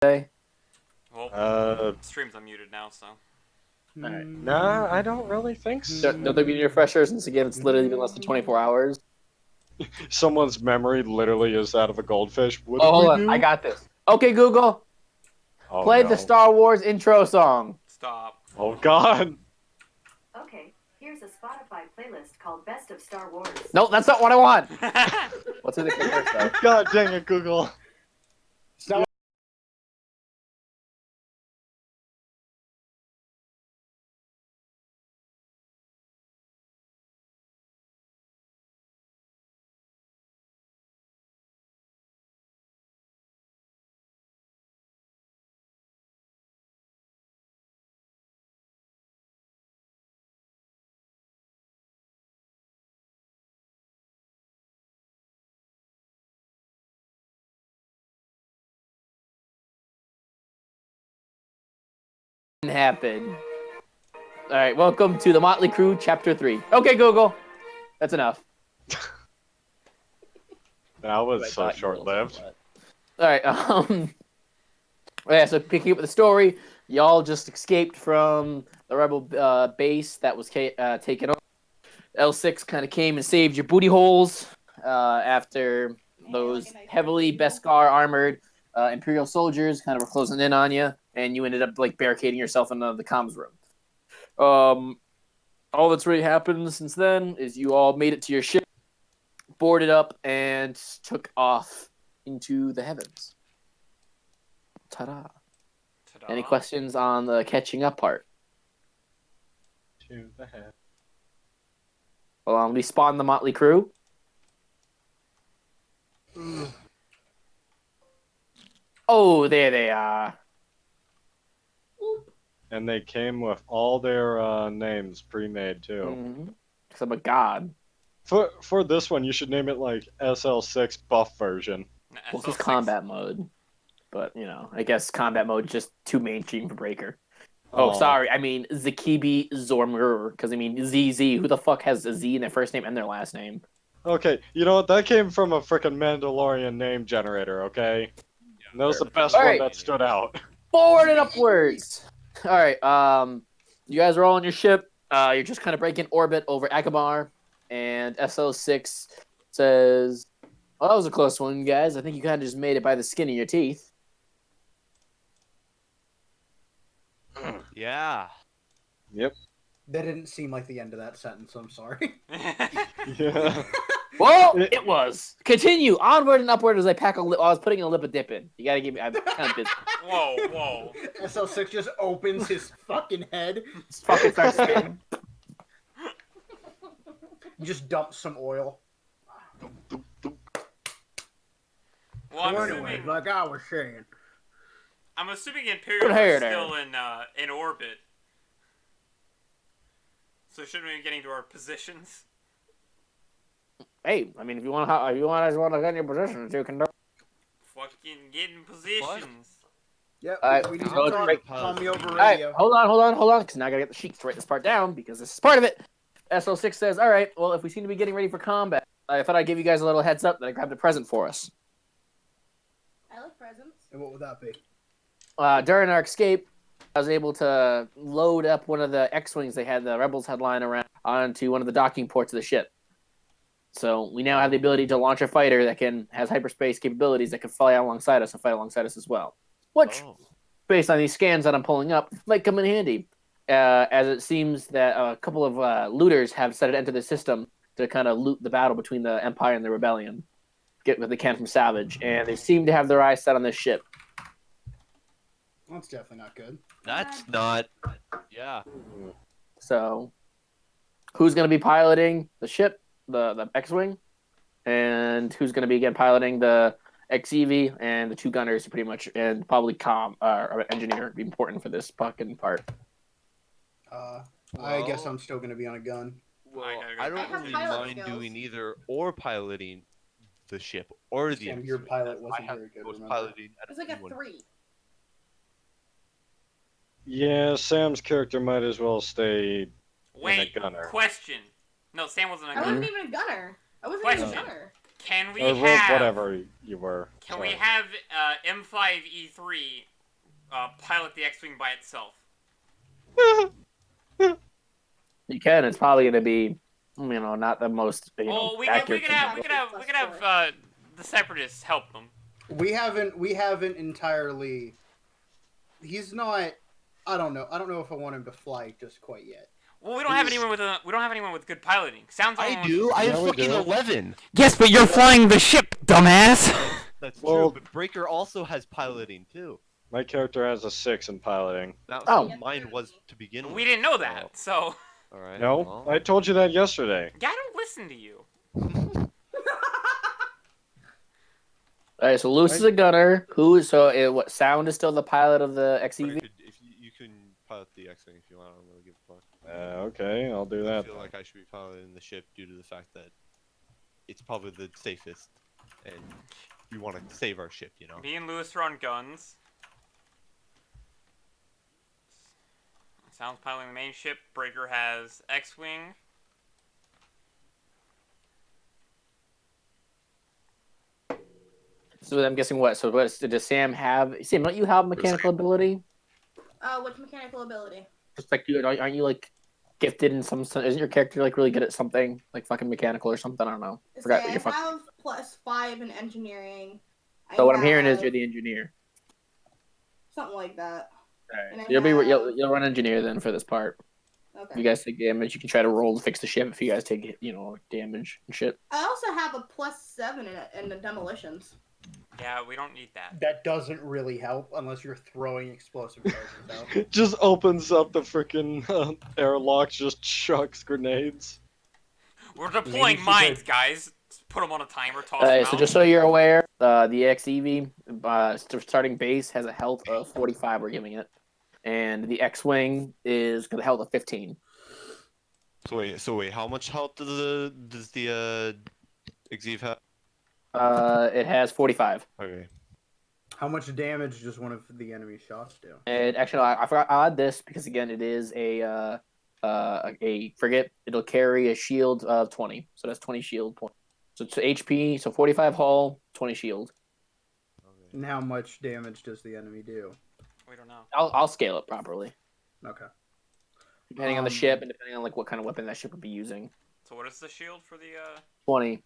today? Well, stream's unmuted now, so. Alright. Nah, I don't really think so. Don't there be any refreshers since again it's literally been less than 24 hours? Someone's memory literally is that of a goldfish. What Oh, did hold we on. do? I got this. Okay, Google, Oh, play no. the Star Wars intro song. Stop. Oh, God. Okay, here's a Spotify playlist called Best of Star Wars. No, that's not what I want. What's in the first though? God dang it, Google. Happen. All right, welcome to the Motley Crew, Chapter 3. Okay, Google, that's enough. That was so short-lived. All right, yeah, so picking up with the story, y'all just escaped from the rebel base that was taken over. L6 kind of came and saved your booty holes after those heavily Beskar armored Imperial soldiers kind of were closing in on you, and you ended up like barricading yourself in the comms room. All that's really happened since then is you all made it to your ship, boarded up, and took off into the heavens. Ta-da. Ta-da. Any questions on the catching up part? To the head. We spawned the Motley Crew. Oh, there they are. And they came with all their names pre-made, too. Mm-hmm. Because I'm a god. For this one, you should name it, like, SL6 buff version. Well, this is SL6. combat mode. But, you know, I guess combat mode is just too mainstream for Breaker. Oh, sorry. I mean, Zakibi Zormur. Because, I mean, ZZ. Who the fuck has a Z in their first name and their last name? Okay, you know what? That came from a frickin' Mandalorian name generator, okay? And that was the best All one right. that stood out. Forward and upwards. All right. You guys are all on your ship. You're just kind of breaking orbit over Akabar. And SO6 says, well, that was a close one, guys. I think you kind of just made it by the skin of your teeth. Yeah. Yep. That didn't seem like the end of that sentence, I'm sorry. Yeah. Well, it was. Continue onward and upward as I pack I was putting a lip of dip in. You gotta give me. I'm kind of busy. Whoa. SL6 just opens his fucking head. Just fucking start spinning. Just dumps some oil. Well, I'm Anyway, assuming, like I was saying. Imperial hair is there. still in orbit. So shouldn't we be getting to our positions? Hey, I mean, if you want to get in your positions, you can do. Fucking get in positions. Yep, Alright, we need so to it's talk me over All right, radio. hold on, because now I gotta get the sheets to write this part down because this is part of it. SO6 says, all right, well, if we seem to be getting ready for combat, I thought I'd give you guys a little heads up that I grabbed a present for us. I like presents. And what would that be? During our escape, I was able to load up one of the X-Wings the Rebels had lying around onto one of the docking ports of the ship. So we now have the ability to launch a fighter that has hyperspace capabilities that can fly alongside us and fight alongside us as well. Which, based on these scans that I'm pulling up, might come in handy. As it seems that a couple of looters have decided to enter the system to kind of loot the battle between the Empire and the Rebellion. Get what they can from Savage. And they seem to have their eyes set on this ship. That's definitely not good. That's not. Yeah. So, who's going to be piloting the ship, the X-Wing? And who's going to be, again, piloting the XEV and the two gunners, pretty much, and probably engineer be important for this fucking part. I guess I'm still gonna be on a gun. Well, I I don't have really pilot mind skills. doing either or piloting the ship or the. Sam, your pilot wasn't I have very good, most remember? piloting out It's of like a anyone. 3. Yeah, Sam's character might as well stay Wait, in a gunner. question. No, Sam wasn't a I gunner. wasn't even a gunner. I wasn't even a Question. gunner. Can we Or have whatever you were. Can we Sorry. have M5E3 pilot the X-wing by itself? You can. It's probably going to be, not the most accurate. We could have the Separatists help them. We haven't entirely. He's not. I don't know. I don't know if I want him to fly just quite yet. Well, we don't have anyone with good piloting. Sounds like I do. I Yeah, have we fucking do. 11. Yes, but you're flying the ship, dumbass. That's Well- true. But Breaker also has piloting too. My character has a 6 in piloting. That's Oh. what mine was to begin with. We didn't know that, so All right. No, well. I told you that yesterday. yeah, I don't listen to you. All right, so Luce is a gunner. What sound is still the pilot of the But XEV? if you can pilot the X-wing if you want. I don't really give a fuck. Okay, I'll do I that. feel like I should be piloting the ship due to the fact that it's probably the safest, and we want to save our ship. You know. Me and Lewis are on guns. Sounds piloting the main ship. Breaker has X-wing. So I'm guessing what? So what does Sam have? Sam, don't you have mechanical ability? Which mechanical ability? Just like you, aren't you like gifted in some? Isn't your character like really good at something like fucking mechanical or something? I don't know. Forgot what I you're fucking. have +5 in engineering. So what I'm hearing is have you're the engineer. something like that. Alright. And I So you'll have- run engineer then for this part. If Okay. you guys take damage, you can try to roll to fix the ship. If you guys take damage and shit. I also have a +7 in the demolitions. Yeah, we don't need that. That doesn't really help unless you're throwing explosive charges out. It just opens up the freaking airlock, just chucks grenades. We're deploying Maybe she mines, could- guys. Just put them on a timer, toss Alright, them so out. just so you're aware, the XEV starting base has a health of 45. We're giving it, and the X-wing is got a health of 15. So wait, how much health does the Exeve have? It has 45. Okay. How much damage does one of the enemy shots do? And actually, I forgot I'll add this because again, it is a frigate. It'll carry a shield of 20, so that's 20 shield points. So it's HP, so 45 hull, 20 shield. Okay. And how much damage does the enemy do? We don't know. I'll scale it properly Okay. depending on the ship and depending on like what kind of weapon that ship would be using. So what is the shield for the 20.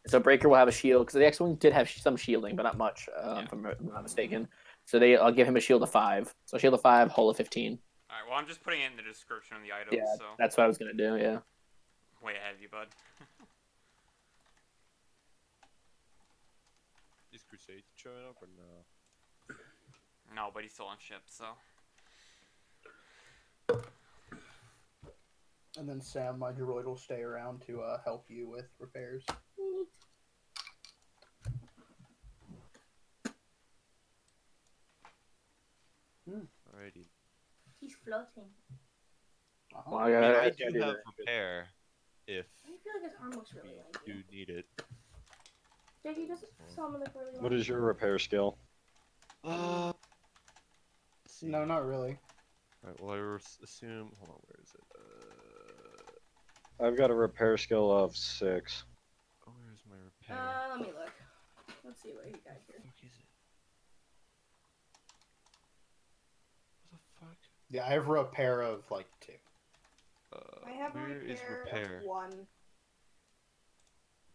So Breaker will have a shield because the X-wing did have some shielding, but not much, if I'm not mistaken. So I'll give him a shield of 5. So shield of 5, hull of 15. Alright, well I'm just putting it in the description of the items, Yeah, so that's what I was gonna do. Yeah. way ahead of you, bud. Is Crusade showing up or no? No, but he's still on ship, so. And then Sam, my droid, will stay around to help you with repairs. Alrighty. He's floating. Well, I, mean, I gotta do have that. repair if I feel like his arm looks really we like do you. need it. Jackie doesn't sound like really What like is your you. repair skill? Let's see. No, not really. Alright, well, I assume. Hold on, where is it? I've got a repair skill of 6. Where's my repair? Let me look. Let's see what you got here. What the fuck is it? What the fuck? Yeah, I have repair of like 2. I have a where is repair? of 1.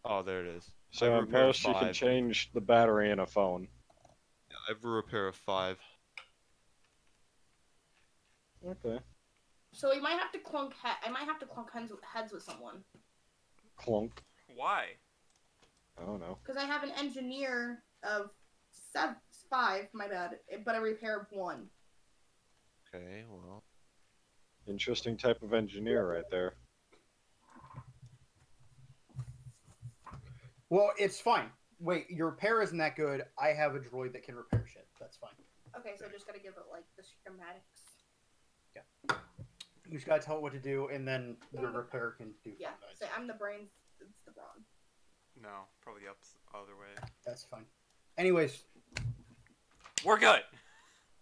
Oh, there it is. So I have at repair of most you can 5. change the battery in a phone. Yeah, I have a repair of 5. Okay. So we might have to clunk. I might have to clunk heads with someone Clunk. Why? I don't know. because I have an engineer of 5. My bad, but a repair of 1. Okay, well. Interesting type of engineer right there. Well, it's fine. Wait, your repair isn't that good. I have a droid that can repair shit. That's fine. Okay, so I just gotta give it like the schematics. You just gotta tell it what to do, and then your repair can do Yeah, fine. so I'm the brains. It's the brawn. No, probably the other way. That's fine. Anyways, We're good.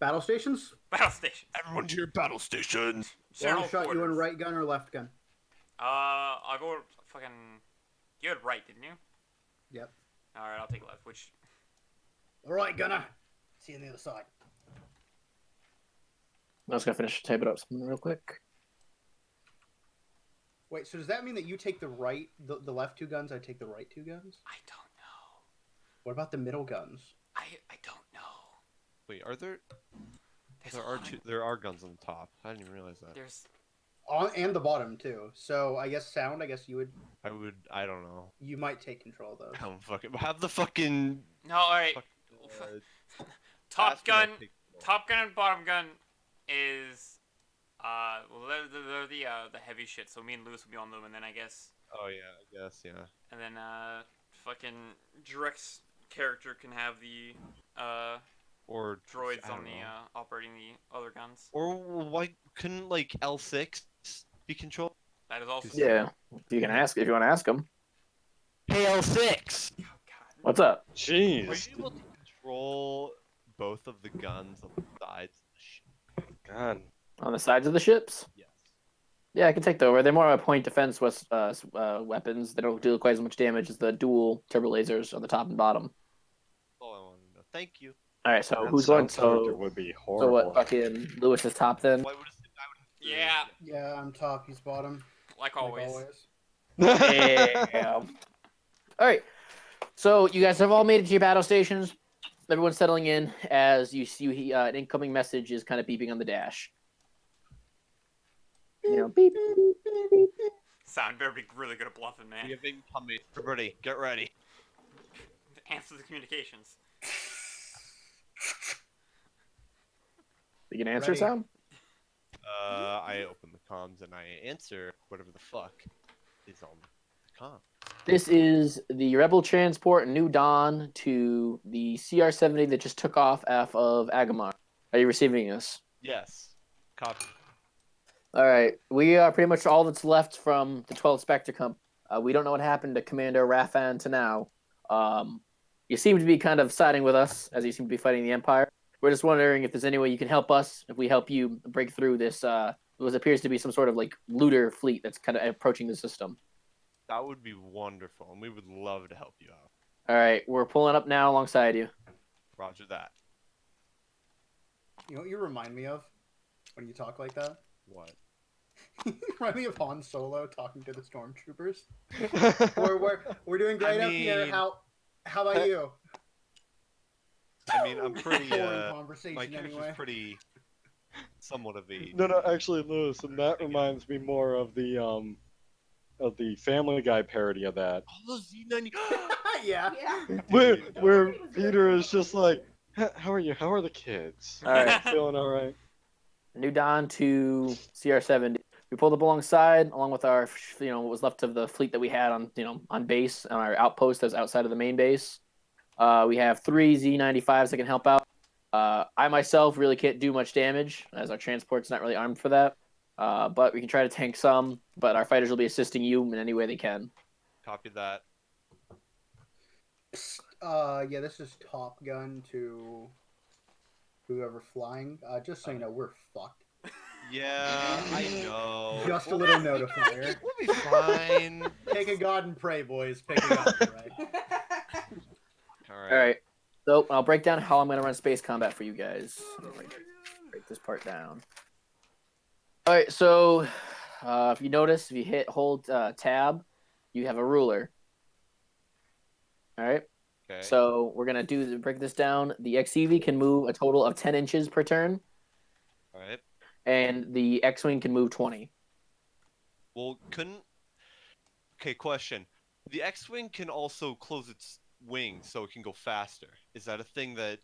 battle stations. Battle station. Everyone to your battle stations! General One shot you in quarters. right gun or left gun? I'll go fucking. You had right, didn't you? Yep. All right, I'll take left. Which All right, Gunner. See you on the other side. I'm just gonna finish typing up something real quick. Wait, so does that mean that you take the right, the left 2 guns, I take the right 2 guns? I don't know. What about the middle guns? I don't know. Wait, are there? There's There a are lot of- two. There are guns on the top. I didn't even realize that. There's And the bottom too. So I guess sound. I guess you would. I would. I don't know. You might take control of those. I don't fucking have the fucking. no. All right. Top ask when I gun. take- Top gun and bottom gun is well they're the heavy shit. So me and Lewis will be on them, and then I guess Oh yeah, I guess yeah. and then fucking Drex character can have the Or droids I on don't the know. operating the other guns. Or why couldn't like L6 be controlled? That is also Yeah, if you can ask, if you want to ask them. Hey L6. Oh, God. What's up? Are Jeez. you able to control both of the guns on the sides of the ship? God. On the sides of the ships? Yes. Yeah, I can take the over. They're more of a point defense weapons. They don't do quite as much damage as the dual turbo lasers on the top and bottom. That's all I wanted to know. Thank you. All right, so That who's going? sound effect So, would be so horrible. what? Fucking Lewis is top then. Well, I would assume, Yeah. Yeah, I'm top. He's bottom. Like Like always. Damn. All right. So you guys have all made it to your battle stations. Everyone's settling in as you see an incoming message is kind of beeping on the dash. You know, beep, beep, beep, beep. Sound better be really good at bluffing, man. We have incoming. Everybody, get ready. Answer the communications. You can answer Ready. sound. I open the comms and I answer whatever the fuck is on the comm. This is the Rebel transport New Dawn to the CR-70 that just took off of Agamar. Are you receiving this? Yes. Copy. All right, we are pretty much all that's left from the 12th Spectre Company. We don't know what happened to Commander Rafan to now. You seem to be kind of siding with us, as you seem to be fighting the Empire. We're just wondering if there's any way you can help us, if we help you break through this, what appears to be some sort of like looter fleet that's kind of approaching the system. That would be wonderful, and we would love to help you out. All right, we're pulling up now alongside you. Roger that. You know what you remind me of when you talk like that? What? You remind me of Han Solo talking to the stormtroopers. We're doing great up here. mean- How about you? I mean, I'm pretty. Boring conversation My character's anyway. pretty. Somewhat of a. No, actually, Lewis, and that reminds me more of the Family Guy parody of that, Oh, those Z90. Yeah. Yeah. where Dude. where Peter is just like, "How are you? How are the kids? All right. Feeling all right?" New Dawn to CR-70. We pulled up alongside, along with our, what was left of the fleet that we had on, on base, on our outpost that's outside of the main base. We have 3 Z95s that can help out. I myself really can't do much damage, as our transport's not really armed for that. But we can try to tank some, but our fighters will be assisting you in any way they can. Copy that. Yeah, this is Top Gun to whoever flying. Just so you know, we're fucked. Yeah, I know. Just a little notifier. We'll be fine. Pick a god and pray, boys. Pick a god and pray. All All right. So I'll break down how I'm going to run space combat for you guys. Break this part down. All right. So if you notice, if you hold tab, you have a ruler. All right. Okay. So we're gonna break this down. The XEV can move a total of 10 inches per turn, All right. and the X-wing can move 20. Well, couldn't. Okay, question. The X-wing can also close its wings so it can go faster. Is that a thing that?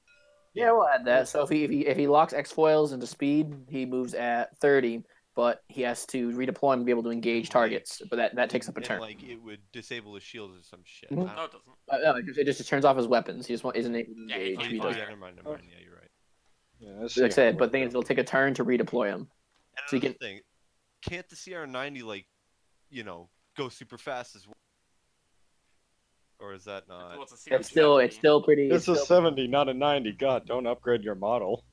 Yeah, we'll add that. So if he locks X foils into speed, he moves at 30, but he has to redeploy and be able to engage targets. But that takes up a And turn. like it would disable his shields or some shit. Mhm. I No, don't- it doesn't. No, it just turns off his weapons. He just isn't able to Yeah, engage. he's He fine. does. Yeah, never mind. Never mind. Yeah, you're right. Yeah, that's Like I said, but the thing is, it'll take a turn to redeploy him. And So you another can- thing, can't the CR90 like, go super fast as well? Or is that not? Well, it's a It's still pretty. It's a still- 70, not a 90. God, don't upgrade your model.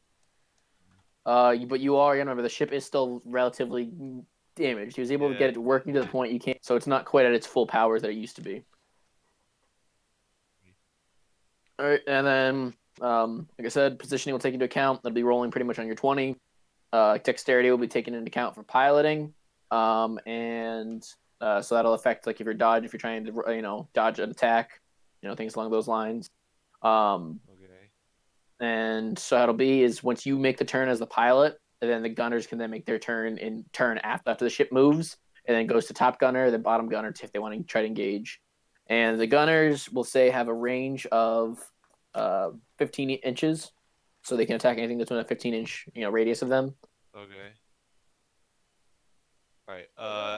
But you are, remember, the ship is still relatively damaged. He was able to get it working to the point you can't, so it's not quite at its full powers that it used to be. All right, and then like I said, positioning will take into account. That'll be rolling pretty much on your 20. Dexterity will be taken into account for piloting, and so that'll affect like if you're trying to dodge an attack, things along those lines. Okay. And so how it'll be is once you make the turn as the pilot, and then the gunners can then make their turn after the ship moves, and then goes to top gunner, then bottom gunner if they want to try to engage. And the gunners will say have a range of 15 inches, so they can attack anything that's within a 15-inch radius of them. Okay. All right.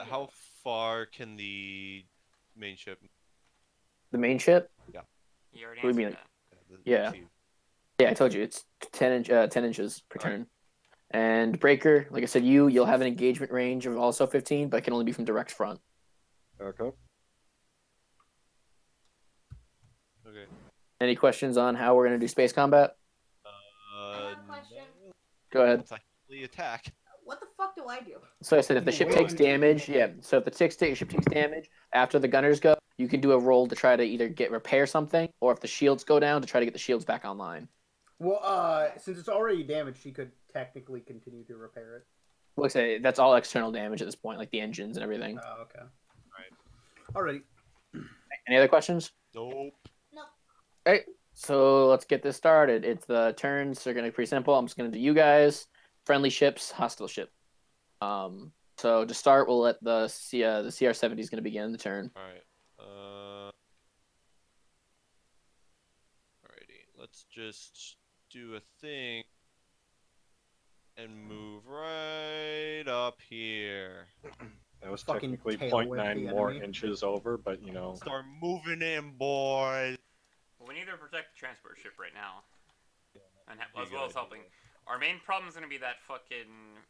How far can the main ship? The main ship, You already What do you answered mean, that. Yeah. see. yeah, I told you it's 10 inches per All right. turn. And breaker, like I said, you'll have an engagement range of also 15, but it can only be from direct front. Okay. Okay. Any questions on how we're gonna do space combat? I have a question. No. Go ahead. Technically attack. What the fuck do I do? So I said if the ship Wait takes until- damage, so if the ship takes damage after the gunners go, you can do a roll to try to either repair something, or if the shields go down, to try to get the shields back online. Well, since it's already damaged, she could technically continue to repair it. Like I say, that's all external damage at this point, like the engines and everything. Oh, okay. Alrighty. Any other questions? Nope. Hey, so let's get this started. It's the turns. They're gonna be pretty simple. I'm just gonna do you guys, friendly ships, hostile ship. So to start, we'll let the CR-70 is gonna begin the turn. All right. Alrighty. Let's just do a thing and move right up here. That was Fucking technically tail 0.9 whip the more enemy. inches over, but you know. Start moving in, boys. Well, we need to protect the transport ship right now, and Be as well as good. helping. Our main problem is gonna be that fucking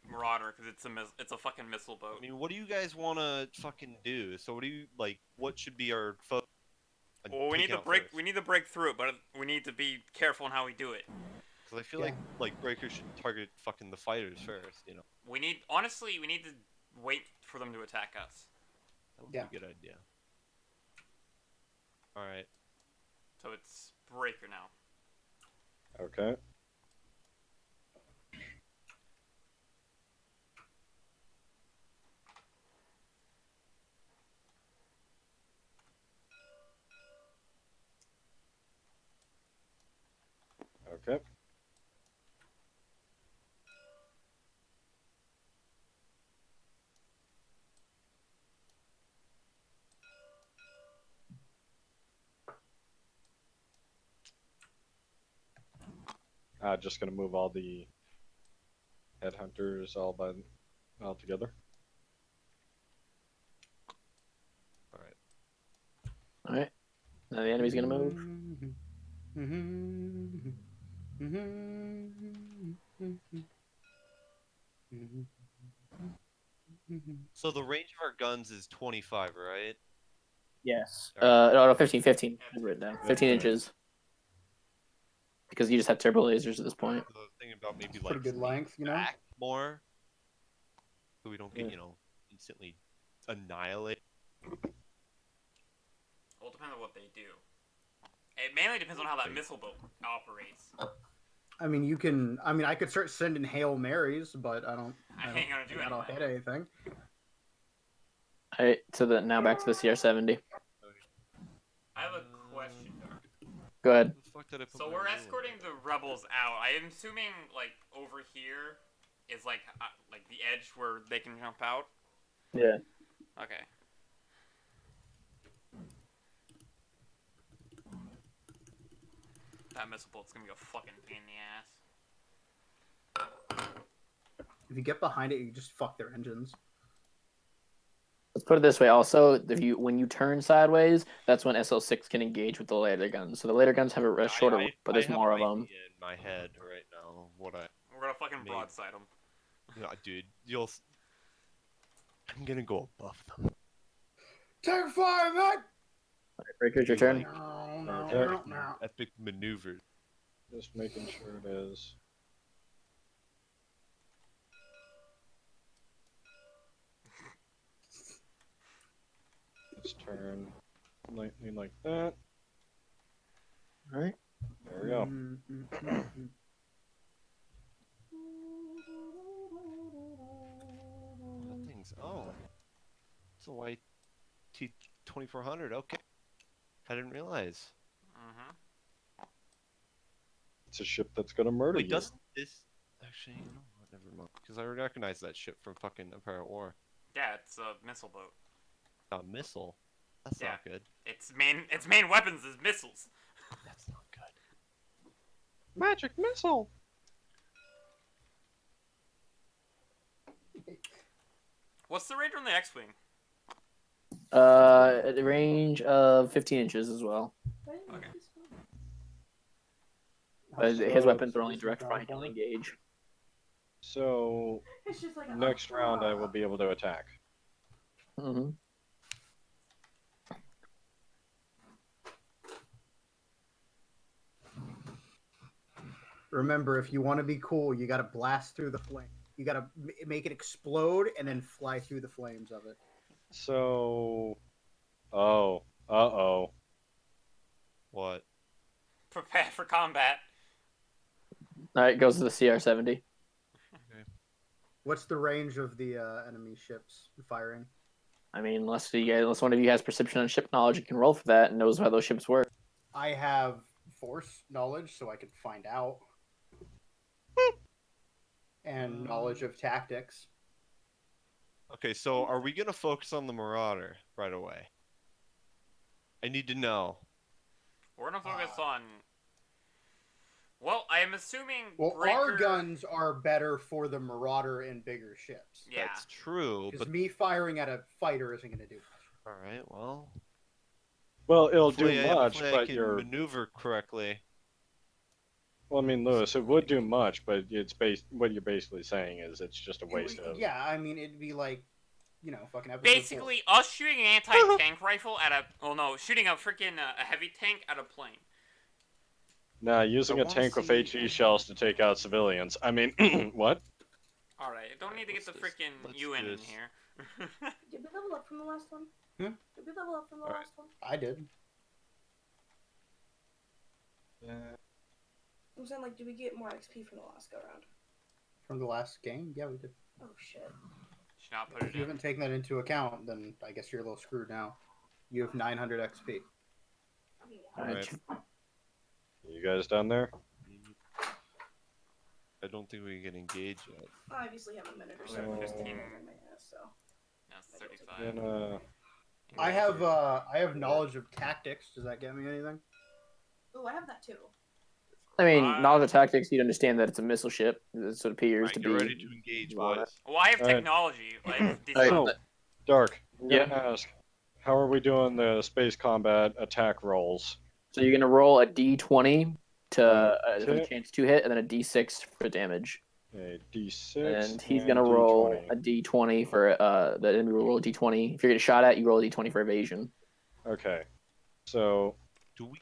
marauder because it's a fucking missile boat. I mean, what do you guys want to fucking do? So, what do you like? What should be our focus? Well, we need to break. We need to break through it, but we need to be careful in how we do it. Because I feel Yeah. like breakers should target fucking the fighters first. We need to wait for them to attack us. That would Yeah. be a good idea. All right. So it's breaker now. Okay. Okay. Just gonna move all the headhunters all together. All right. All right. Now the enemy's gonna move. So the range of our guns is 25, right? Yes. All No, 15. 15 is written down. 15 inches. Because you just have turbo lasers at this point. So the thing about maybe Pretty like good sneak length, you know? back more, so we don't get Yeah. instantly annihilated. Well, it depends on what they do. It mainly depends on how that missile boat operates. I mean, you can. I mean, I could start sending Hail Marys, but I don't. I ain't gonna do I don't anything. hit anything. All right. So now back to the CR-70. I have a question. Go ahead. Where the fuck did I put So my we're ruler? escorting the rebels out. I am assuming like over here is like the edge where they can jump out. Yeah. Okay. That missile bolt's gonna be a fucking pain in the ass. If you get behind it, you just fuck their engines. Let's put it this way. Also, when you turn sideways, that's when SL6 can engage with the laser guns. So the laser guns have a shorter, but there's more of them. In my head right now, what I We're gonna fucking Maybe. broadside them. no, dude, I'm gonna go above them. Take fire, man! Breaker's your Do, turn. like, No, Okay. epic maneuvers. Just making sure it is. Let's turn lightly like that. All right. go. That thing's it's a white T-2400. Okay, I didn't realize. Mm-hmm. It's a ship that's gonna murder Wait, you. doesn't this actually? No, never mind. Because I recognize that ship from fucking Empire at War. Yeah, it's a missile boat. A missile. That's Yeah. not good. Its main weapons is missiles. That's not good. Magic missile. What's the range on the X-wing? At the range of 15 inches as well. Okay. But his So- weapons are only direct frontal engage. So It's just like next round I will be able to attack. Mm-hmm. Remember, if you want to be cool, you got to blast through the flame. You got to make it explode and then fly through the flames of it. So, oh. What? Prepare for combat. All right, goes to the CR-70. What's the range of the enemy ships firing? I mean, unless one of you has perception and ship knowledge, you can roll for that and knows how those ships work. I have force knowledge, so I can find out. And knowledge of tactics. Okay, so are we gonna focus on the Marauder right away? I need to know. We're gonna focus on. Well, I am assuming. Well, Breaker... our guns are better for the Marauder and bigger ships. Yeah. That's true, Because but me firing at a fighter isn't going to do much. all right, well. Well, it'll do Hopefully much, I but can you're. maneuver correctly. Well, I mean, Lewis, it would do much, but it's what you're basically saying is it's just a waste of. Yeah, I mean, it'd be like, fucking episode Basically, us shooting an anti-tank rifle at a. Oh no, shooting a freaking a heavy tank at a plane. Nah, using I a wanna tank with see- HE shells to take out civilians. I mean, what? Alright, I don't need to get the freaking let's UN do in this. here. Did we level up from the last one? Hmm? Did we level up from the Alright. last one? I did. I'm saying, like, did we get more XP from the last go round? From the last game? Yeah, we did. Oh shit. Should not put If it you in. haven't taken that into account, then I guess you're a little screwed now. You have 900 XP. All Alright. You guys down there? I don't think we can engage yet. I obviously have a minute or so. Oh. to stand in my ass, so. That's 35. Then, I have knowledge of tactics. Does that get me anything? Oh, I have that too. I mean, knowledge of tactics, you'd understand that it's a missile ship. That's what it appears Alright, to get be. ready to engage, on it. boys. Well, I have Alright. technology. Like, Alright, design. Oh, Dark, I'm Yeah. gonna ask, how are we doing the space combat attack rolls? So you're gonna roll a d20 to for the Okay. chance to hit, and then a d6 for damage. A D6. And he's gonna roll D20. a d20 for the enemy will roll a d20. If you're getting shot at, you roll a d20 for evasion. Okay. So Do we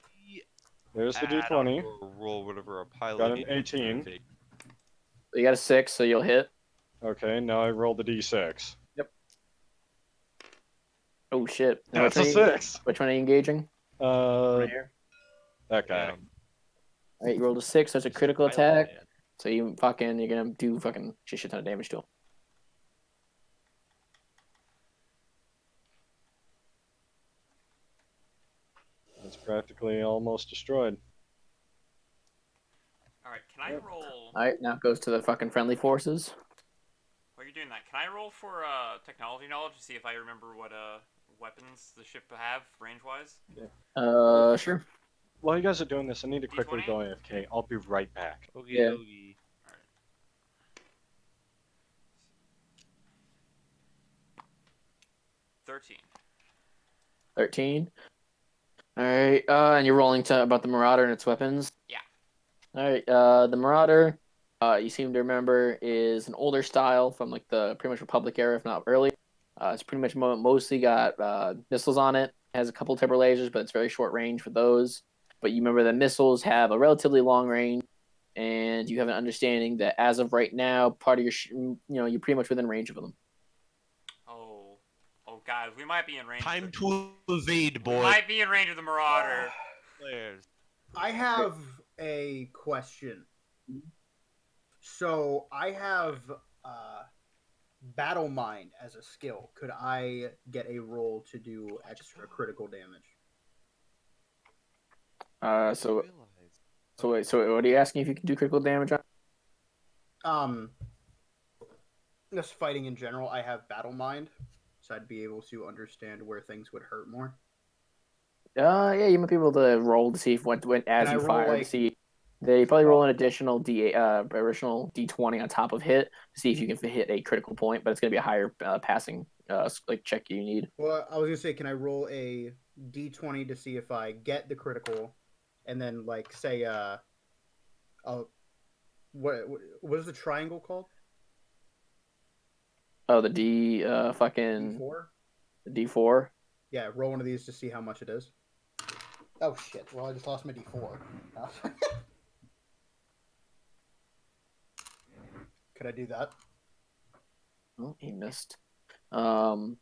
there's the add on D20. or roll whatever our pilot Got an needs 18. to take? So you got a 6, so you'll hit. Okay, now I roll the D6. Oh shit! And That's a which one are you- 6. Which one are you engaging? Right here. that guy. Yeah. All right, you rolled a 6, so it's a critical Pilot attack. man. So you're gonna do fucking shit ton of damage to him. It's practically almost destroyed. Alright, can I roll. All right, now it goes to the fucking friendly forces. While you're doing that, can I roll for technology knowledge to see if I remember what weapons the ship have range wise? Sure. While you guys are doing this, I need to quickly D20? go AFK. I'll be right back. Okie Yeah. dokie. 13. 13. All right, and you're rolling to about the Marauder and its weapons. Yeah. All right, the Marauder, you seem to remember, is an older style from like the pretty much Republic era, if not earlier. It's pretty much mostly got missiles on it. Has a couple turbo lasers, but it's very short range for those. But you remember that missiles have a relatively long range, and you have an understanding that as of right now, part of your you're pretty much within range of them. Oh, guys, we might be in range. Time of to evade, we boy. might be in range of the Marauder. Players. I have a question. So I have Battle Mind as a skill. Could I get a roll to do extra critical damage? So Realize. wait, so what are you asking if you can do critical damage on? Just fighting in general, I have Battle Mind, so I'd be able to understand where things would hurt more. Yeah, you might be able to roll to see if when as Can I you roll, fire to like- see. They probably roll an additional additional D20 on top of hit to see if you can hit a critical point, but it's going to be a higher passing like check you need. Well, I was gonna say, can I roll a d20 to see if I get the critical, and then like say what is the triangle called? Oh, the D fucking D4. D4. Yeah, roll one of these to see how much it is. Oh shit! Well, I just lost my d4. Could I do that? Oh, he missed. So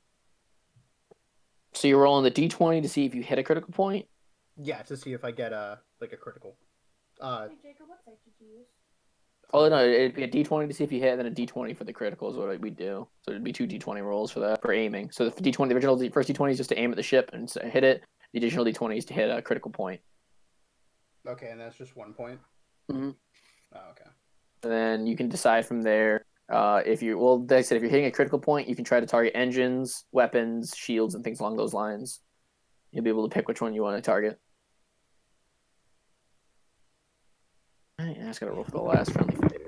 you're rolling the D20 to see if you hit a critical point. Yeah, to see if I get like a critical. Hey Jacob, what site did you use? Oh no, it'd be a D20 to see if you hit, and then a D20 for the critical is what we do. So it'd be two D20 rolls for that for aiming. So the D20, the original first D20 is just to aim at the ship and hit it. The additional D20 is to hit a critical point. Okay, and that's just 1 point. Mhm. Oh, okay. And then you can decide from there if you like I said, if you're hitting a critical point, you can try to target engines, weapons, shields, and things along those lines. You'll be able to pick which one you want to target. All right, I just gotta roll for the last friendly fighter.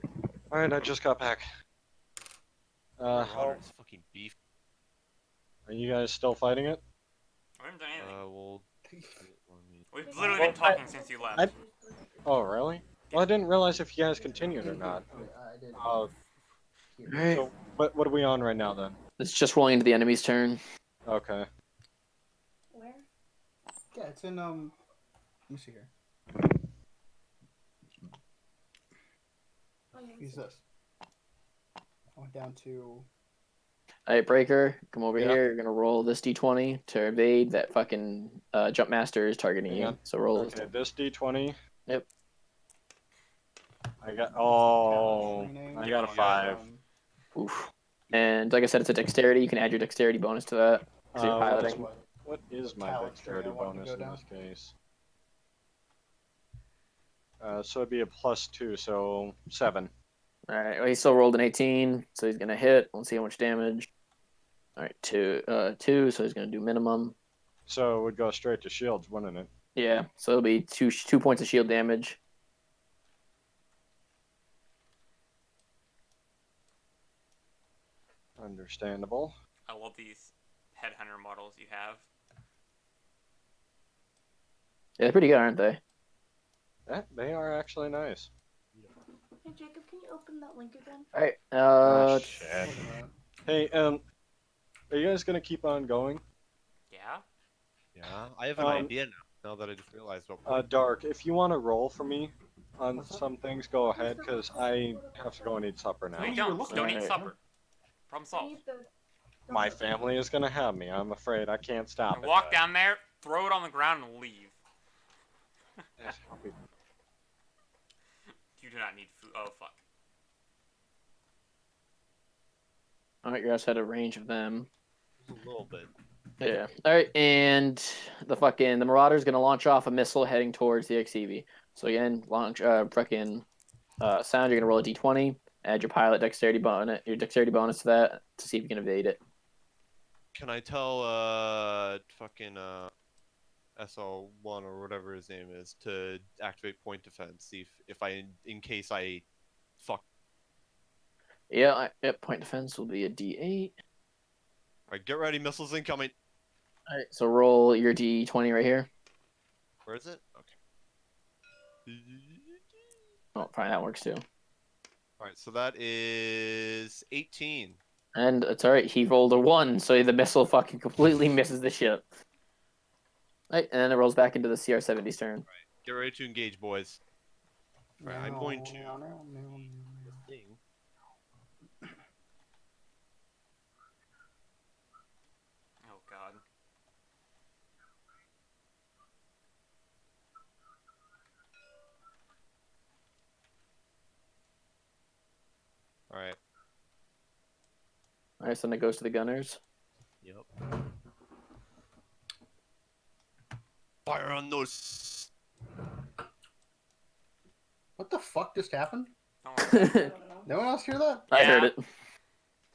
All right, I just got back. Water is fucking beef. Are you guys still fighting it? We haven't done anything. Well, We've literally been talking since you left. Oh, really? Well, I didn't realize if you guys continued or not. I did. Uh, Alright. so what are we on right now then? It's just rolling into the enemy's turn. Okay. Where? Yeah, it's in Let me see here. Oh, yeah, Use this. I went down to. Alright, Breaker, come over Yeah. here. You're gonna roll this D20 to evade that fucking jump master is targeting Hang you. on. So roll Okay, this D20. Yep. I got. Oh, I got a 5. Oof. And like I said, it's a dexterity. You can add your dexterity bonus to that because you're piloting. What is my Talent tree dexterity I wanted to bonus go in down. this case? So it'd be a +2, so 7. All right. Well, he still rolled an 18, so he's gonna hit. Let's see how much damage. All right, two. So he's gonna do minimum. So it would go straight to shields, wouldn't it? Yeah. So it'll be 2 points of shield damage. Understandable. I love these headhunter models you have. Yeah, they're pretty good, aren't they? They are actually nice. Hey Jacob, can you open that link again? All right. Ah, shit. Hey, are you guys gonna keep on going? Yeah? Yeah, I have an idea now. Now that I just realized what. Dark, if you want to roll for me on What's up? some things, go ahead, because I have to go and eat supper No, now. you don't. Just don't eat Alright. supper. Problem I solved. need the. My family is gonna have me. I'm afraid I can't stop And it. walk down there, throw it on the ground, and leave. You do not need food. Oh, fuck. All right, you're outside of range of them. A little bit. Yeah. All right, and the Marauder's gonna launch off a missile heading towards the XEV. So again, launch sound. You're gonna roll a D20. Add your pilot dexterity bonus, to that to see if you can evade it. Can I tell fucking SL1 or whatever his name is to activate point defense? See if I in case I fuck. Yeah. Yep. Point defense will be a D8. Alright, get ready, missiles incoming. All right. So roll your D20 right here. Where is it? Okay. Oh, fine. That works too. Alright, so that is 18. And it's all right. He rolled a 1, so the missile fucking completely misses the ship. Right, and then it rolls back into the CR-70's turn. Get ready to engage, boys. Alright, I'm going to this thing. Oh, God. All right, so then it goes to the gunners. Yep. Fire on those. What the fuck just happened? Don't I worry. don't know. No one else hear that? I heard Yeah. it.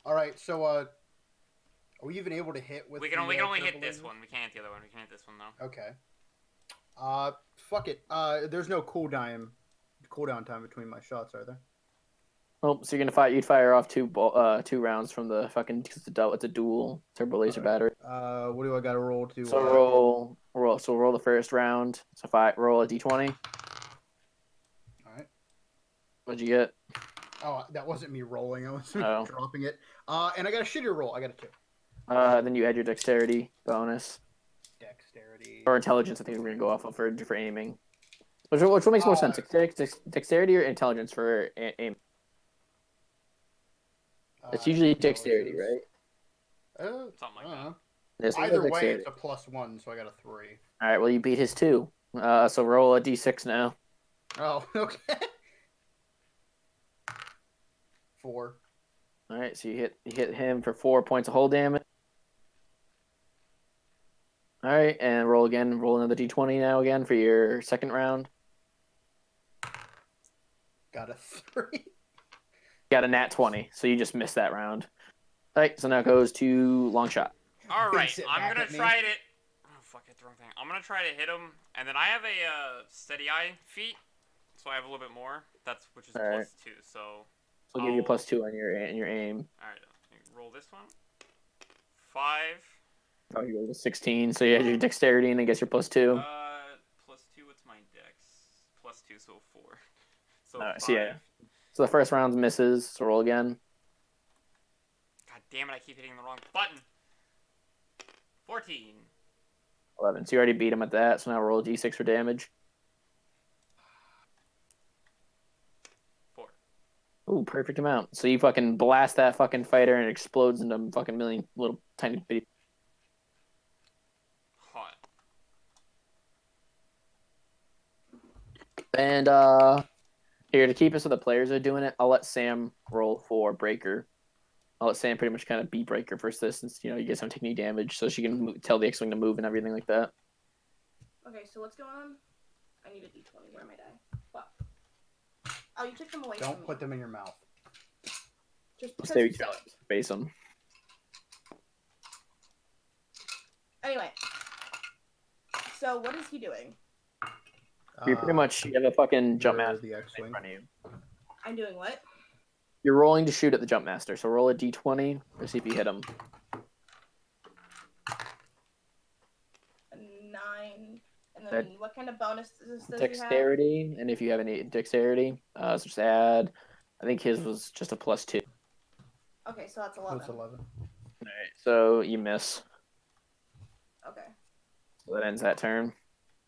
All right, so are we even able to hit with? We can the, only hit turbo this lasers? one. We can't hit the other one. We can't hit this one though. Okay. Fuck it. There's no cooldown time between my shots, are there? Oh, so you're gonna fire? You'd fire off two rounds from the fucking. It's a dual turbo laser battery. What do I got to roll to? So roll the first round. So if I roll a d20, All right. what'd you get? Oh, that wasn't me rolling. I was Oh. dropping it. And I got a shittier roll. I got a 2. Then you add your dexterity bonus Dexterity. or intelligence. I think we're gonna go off of for aiming. Which one makes more sense? Dexterity or intelligence for aim? It's usually dexterity, right? Something like I don't that. know. Yeah, so Either way, dexterity. it's a +1, so I got a 3. All right. Well, you beat his 2. So roll a d6 now. Oh, okay. 4. All right. So you hit him for 4 points of hull damage. All right, and roll again. Roll another d20 now again for your second round. Got a 3. Got a nat 20, so you just missed that round. All right. So now it goes to long shot. All right, Face it I'm back gonna at me. try to. Oh fuck! Hit the wrong thing. I'm gonna try to hit him, and then I have a steady eye feat, so I have a little bit more. Which is All right. +2. So So I'll give you a Oh. +2 on your aim. all right, roll this one. 5. Oh, you rolled a 16, so you had your dexterity, and I guess you're +2. +2. What's my dex? +2, so 4. So Alright, 5. so yeah. So the first round misses. So roll again. God damn it! I keep hitting the wrong button. 14. 11. So you already beat him at that. So now roll a d6 for damage. 4. Ooh, perfect amount. So you fucking blast that fucking fighter, and it explodes into a fucking million little tiny bitty. Hot. And here to keep us so the players are doing it, I'll let Sam roll for breaker. I'll let Sam pretty much kind of be breaker first this, since you guys don't take any damage, so she can tell the X-wing to move and everything like that. Okay, so what's going on? I need a d20. Where are my die? Fuck. Oh, you took them away from Don't me. put them in your mouth. Just because Stay you with said your it. face them. Anyway. So what is he doing? You're pretty much you have a fucking jump where master is the in X-wing? front of you. I'm doing what? You're rolling to shoot at the jump master, so roll a d20 to see if you hit him. A 9. And then That- what kind of bonus does he have? Dexterity, and if you have any dexterity, so just add. I think his was just a +2. Okay, so that's 11. That's 11. All right, so you miss. Okay. So that ends that turn.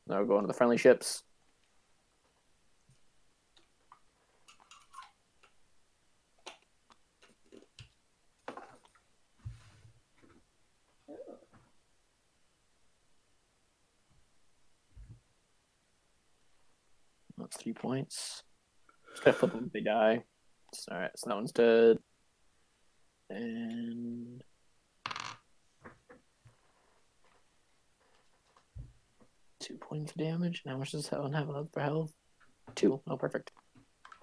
Now we'll go into the friendly ships. Ooh. That's 3 points. Just gotta flip them if they die. All right, so that one's dead. And 2 points of damage. And how much does that one have for health? 2. Oh, perfect.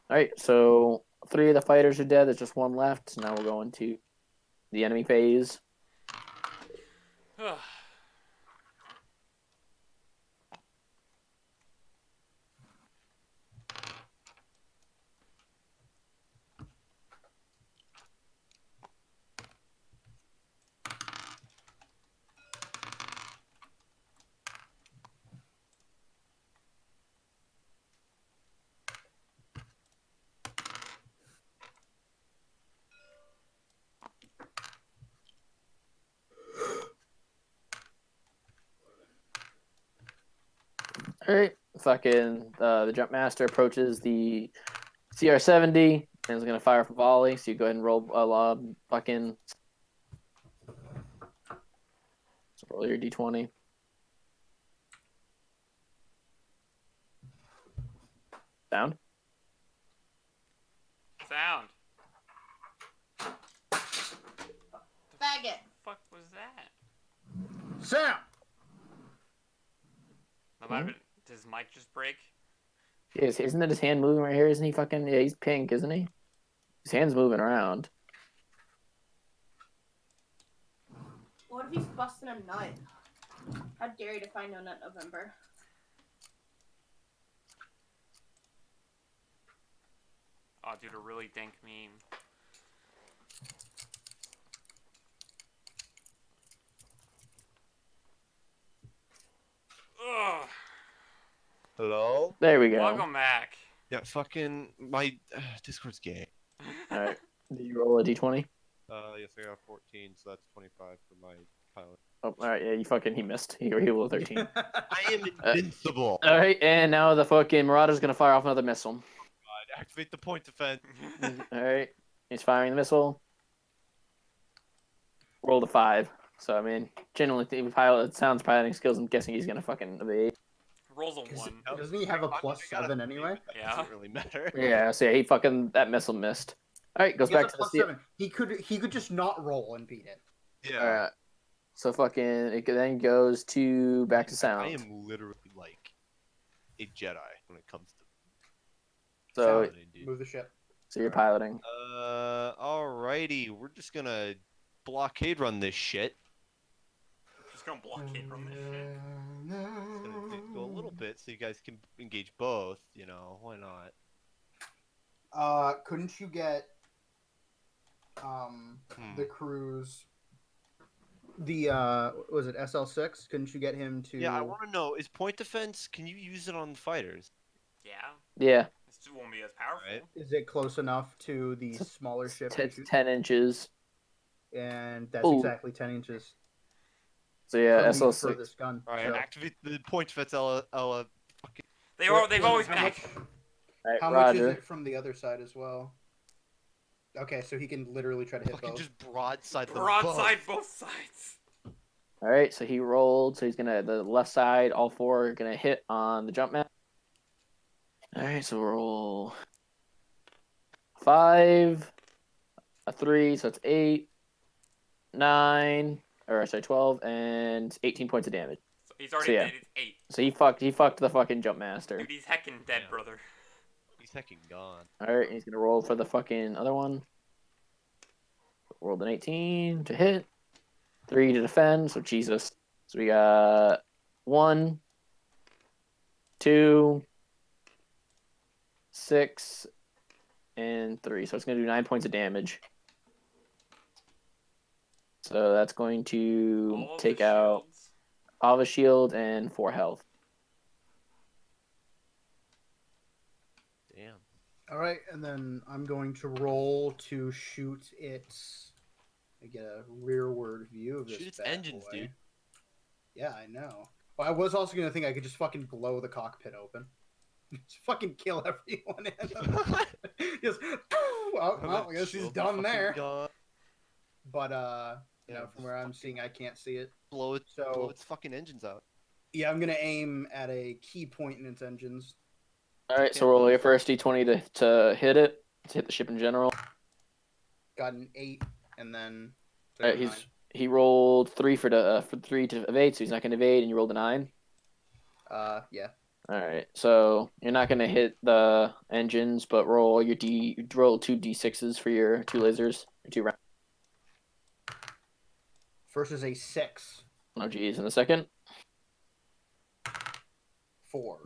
All right, so 3 of the fighters are dead. There's just 1 left. So now we'll go into the enemy phase. All right, fucking the jump master approaches the CR-70 and is gonna fire off a volley. So you go ahead and roll fucking. So roll your d20. Sound. Sound. mic just break? Isn't that his hand moving right here? Isn't he fucking? Yeah, he's pink, isn't he? His hand's moving around. What if he's busting a nut? How dare you to find no nut November? Oh, dude, a really dank meme. Ugh. Hello? There we go. Welcome back. Yeah, fucking my Discord's gay. All right. Did you roll a d20? Yes, I got 14, so that's 25 for my pilot. Oh, all right. Yeah, he missed. He rolled a 13. I am invincible. All right, and now the fucking Marauder's gonna fire off another missile. God, activate the point defense. All right, he's firing the missile. Rolled a 5. So I mean, generally, the pilot sounds piloting skills. I'm guessing he's gonna fucking evade. Rolls a 1. Doesn't he have a +7 anyway? Yeah. Doesn't really matter. Yeah. So yeah, he fucking that missile missed. All right, goes He has back a to the +7. He could just not roll and beat it. Yeah. All right. So fucking it then goes to back to sound. I am literally like a Jedi when it comes to So sounding, dude. Move the ship. so you're piloting. Alrighty, we're just gonna blockade run this shit. Just gonna blockade from this shit. Just gonna go a little bit so you guys can engage both. You know, why not? Couldn't you get the cruise? The was it SL6? Couldn't you get him to? Yeah, I want to know: is point defense? Can you use it on fighters? Yeah. Yeah, It still won't be as powerful. Right. Is it close enough to the smaller ship? to it's shoot? 10 inches. And that's Ooh. exactly 10 inches. So yeah, from the SL6. furthest gun. All right, So, activate the point defense. Ella. They've what- always been how much, active. All right, how much is Roger. it from the other side as well? Okay, so he can literally try to hit Fucking both. just broadside them Broadside both. both sides. All right, so he rolled. So he's gonna the left side. All 4 are gonna hit on the jump map. All right, so roll 5, a 3, so it's 8, 9, or sorry, 12, and 18 points of damage. So he's already So, yeah. dead. It's 8. So he fucked the fucking jump master. Dude, he's heckin' dead, Yeah. brother. He's hecking gone. All right, he's gonna roll for the fucking other one. Rolled an 18 to hit, 3 to defend. So Jesus. So we got 1, 2, 6, and 3. So it's gonna do 9 points of damage. So that's going to All of take the out shields. all of his shield and 4 health. Damn. All right, and then I'm going to roll to shoot its. I get a rearward view of this. Shoot its bad engines, boy. dude. Yeah, I know. Well, I was also gonna think I could just fucking blow the cockpit open. Just fucking kill everyone in. Just. Well, I guess he's Shield done fucking there. gone. But you Yeah, know, from where I'm seeing, I can't see it. Blow So its fucking engines out. yeah, I'm gonna aim at a key point in its engines. All right, so roll your first d20 to hit it, to hit the ship in general. Got an 8, and then. All right, he rolled 3 for 3 to evade, so he's not gonna evade, and you rolled a 9. Yeah. All right, so you're not gonna hit the engines, but roll 2 d6s for your 2 lasers, your 2 rounds. First is a 6, Oh geez, in the second, 4.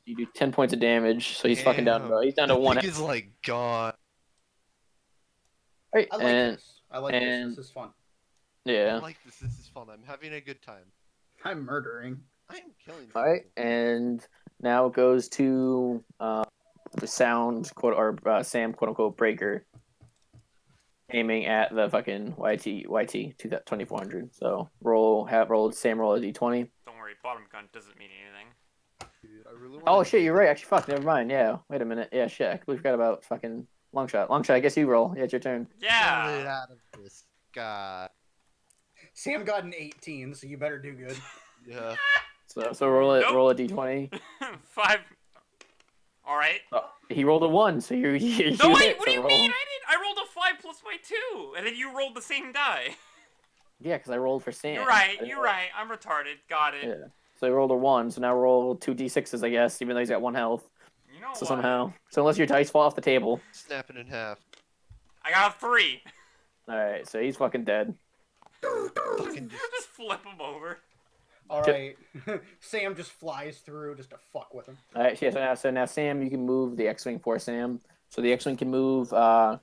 you do 10 points of damage, so he's fucking down. Damn. He's down to The 1. thing is like gone. Right, I like and this. I like and- this. This is fun. yeah. I like this. This is fun. I'm having a good time. I'm murdering. I'm killing. All right, people. and now it goes to the sound quote or Sam quote unquote breaker, aiming at the fucking YT 2400. So roll Sam roll a d20. Don't worry, bottom gun doesn't mean anything. Dude, I really Oh wanna shit, do you're right. Actually, fuck, never mind. Yeah, wait a minute. Yeah, shit, I completely forgot about fucking long shot. Long shot. I guess you roll. Yeah, it's your turn. Get Yeah. out of this guy. Sam got an 18, so you better do good. Yeah. So roll it. Nope. Roll a d20. 5. All right. He rolled a 1, so you No, hit, wait. What so do you roll. mean? I rolled a 5 plus my 2, and then you rolled the same die. Yeah, because I rolled for Sam. You're right. I You're right. I'm retarded. Got it. Yeah. So he rolled a 1, so now roll 2d6s, I guess, even though he's got 1 health. You know So what? somehow. So unless your dice fall off the table. Snap it in half. I got a 3. Alright, so he's fucking dead. Fucking just Just flip him over. All right. Sam just flies through just to fuck with him. Alright, so now Sam, you can move the X-Wing for Sam. So the X-Wing can move 20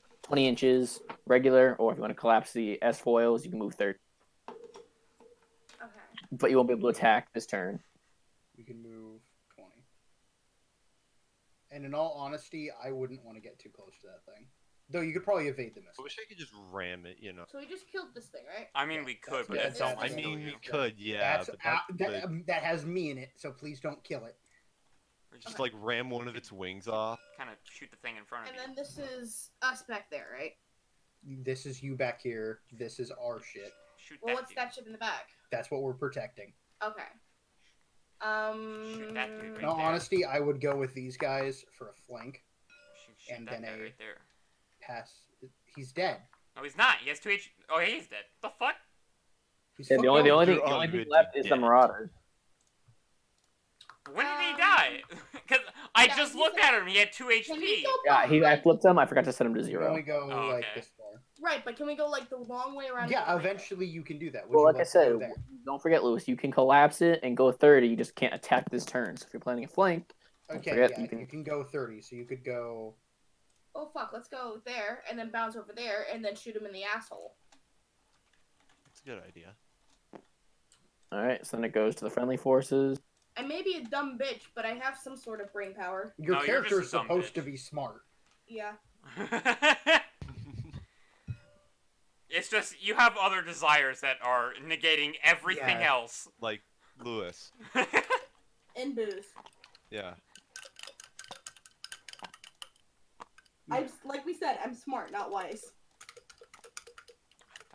inches regular, or if you want to collapse the S-foils, you can move 30. Okay. But you won't be able to attack this turn. You can move 20. And in all honesty, I wouldn't want to get too close to that thing. Though you could probably evade the I missile. wish I could just ram it, you know. So we just killed this thing, right? I mean, we could, but Yeah, it's not that's- I kill mean, you. we could, yeah, That's but that, that has me in it, so please don't kill it. Or just just like ram one of its wings off. kind of shoot the thing in front of And you. then this is us back there, right? This is you back here. This is our shit. Shoot Well, that what's dude. that ship in the back? That's what we're protecting. Okay. Shoot that dude In right all there. honesty, I would go with these guys for a flank. Shoot and that then guy a- right there. Pass. He's dead. No, he's not. He has 2 H. Oh, he is dead. The fuck? He's Yeah, the only fucking- thing You're thing good left to is the dead. Marauders. When did he die? Because I Yeah, just he looked said- at him. He had 2 Can we HP. go Yeah, I behind- flipped him. I forgot to set him to You can 0. only go Oh, like okay. this far. Right, but can we go like the long way around? Yeah, the way? eventually you can do that. Would Well, you like I like to said, go there? don't forget, Lewis, you can collapse it and go 30. You just can't attack this turn. So if you're planning a flank, Okay, forget, yeah, you can- you can go 30, so you could go. Oh fuck, let's go there and then bounce over there and then shoot him in the asshole. It's a good idea. all right. So then it goes to the friendly forces. I may be a dumb bitch, but I have some sort of brain power. Your No, you're character just is a dumb supposed bitch. to be smart. Yeah. It's just you have other desires that are negating everything Yeah. else. Like Lewis. And booze. Yeah. I'm like we said, I'm smart, not wise.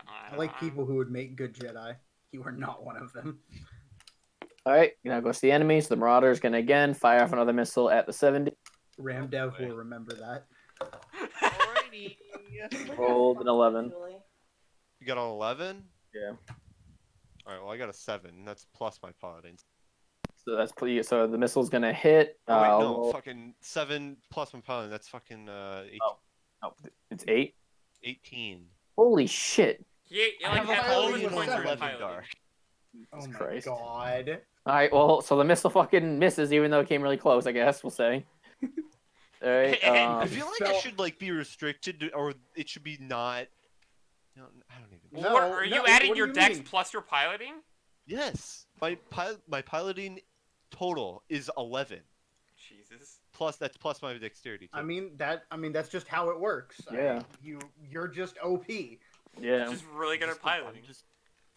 I like people who would make good Jedi. You are not one of them. All right. Now goes to the enemy. So the Marauder's gonna again fire off another missile at the 70. Ramdev will remember that. Alrighty. Rolled an 11. Actually. You got an 11? Yeah. Alright, well I got a 7. That's plus my paladin. So that's so the missile's gonna hit. Oh wait, no, roll- fucking 7 plus my paladin. That's fucking 18. Oh, it's 8. 18. Holy shit! You like have a have all paladin his with points a are in 11 piloting. dark. Oh Jesus my Christ. god. All right. Well, so the missile fucking misses, even though it came really close. I guess we'll say. All right. I feel like so- it should like be restricted, or it should be not. No, I don't even. No, What, are you no, adding what do your you dex mean? plus your piloting? Yes, my piloting total is 11. Jesus. Plus that's plus my dexterity. Too. I mean that's just how it works. Yeah. You're just OP. Yeah. Just really good at piloting. I'm just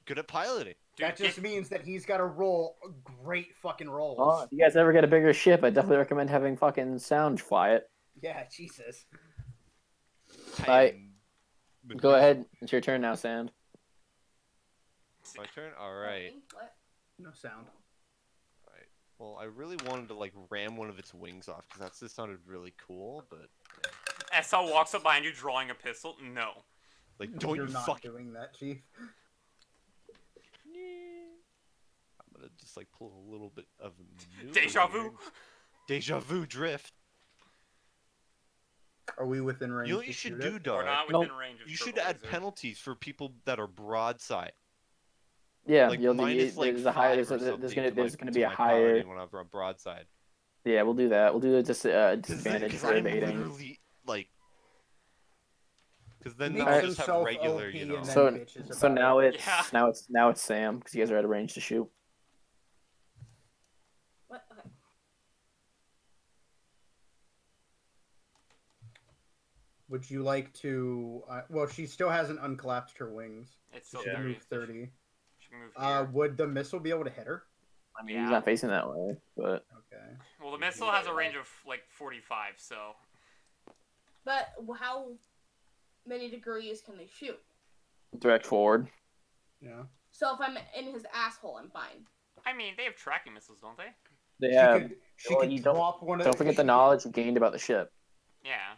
good at piloting. Dude, That just get- means that he's got to roll great fucking rolls. Oh, if you guys ever get a bigger ship, I definitely recommend having fucking sound fly it. Yeah, Jesus. Alright. am- Go ahead. It's your turn now, Sand. My turn. All right. What? No sound. Well, I really wanted to like ram one of its wings off because that just sounded really cool, but SL walks up behind you drawing a pistol. No. like, don't You're you not fuck. doing that, Chief. I'm gonna just like pull a little bit of maneuver Deja here. vu. Deja vu drift. Are we within range? You know what to you should shoot do, it? We're Dark? not Nope. within range of You should Turbo add Laser. penalties for people that are broadside. Yeah, Like you'll minus like there's a higher 5 or there's something there's to gonna my- be to a my higher. paladin whenever I'm broadside. Yeah, we'll do that. We'll do the disadvantage Because for I'm evading. literally like. Because then Makes I'll just have himself regular, OP you know. and then So bitches so about now it. it's Yeah. now it's Sam because you guys are out of range to shoot. What? Okay. Would you like to? Well, she still hasn't uncollapsed her wings. It's So still she can 30. move 30. She can move here. Would the missile be able to hit her? I mean, Yeah. he's not facing that way, but Okay. Well, the missile has a range of like 45, so But how many degrees can they shoot? direct forward. Yeah. So if I'm in his asshole, I'm fine. I mean they have tracking missiles, don't they? They She have. could, she well, could you don't- drop one of Don't forget the knowledge you gained about the ship. Yeah.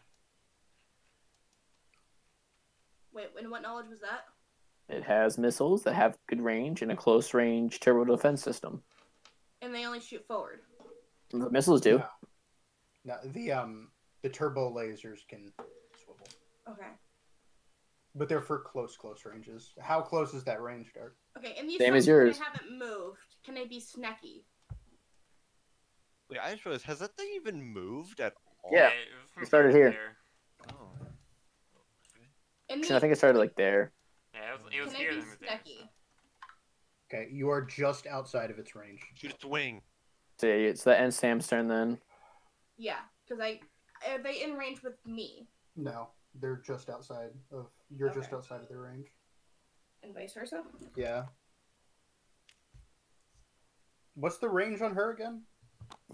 Wait, and what knowledge was that? It has missiles that have good range and a close range turbo defense system. And they only shoot forward. The missiles do. No, the turbo lasers can swivel, Okay. but they're for close ranges. How close is that range, Dark? Okay, and these Same as things that yours. I haven't moved, can they be snacky? Wait, I just realized, has that thing even moved at all? Yeah, from it started here. there. Oh. And Actually, I think it started like there. Yeah, it was can here they be then it was there. snacky? Okay, you are just outside of its range. Shoot its wing. So yeah, it's the end Sam's turn then. Yeah, because are they in range with me? No, they're just outside of. You're just Okay. outside of their range. And vice versa? Yeah. What's the range on her again?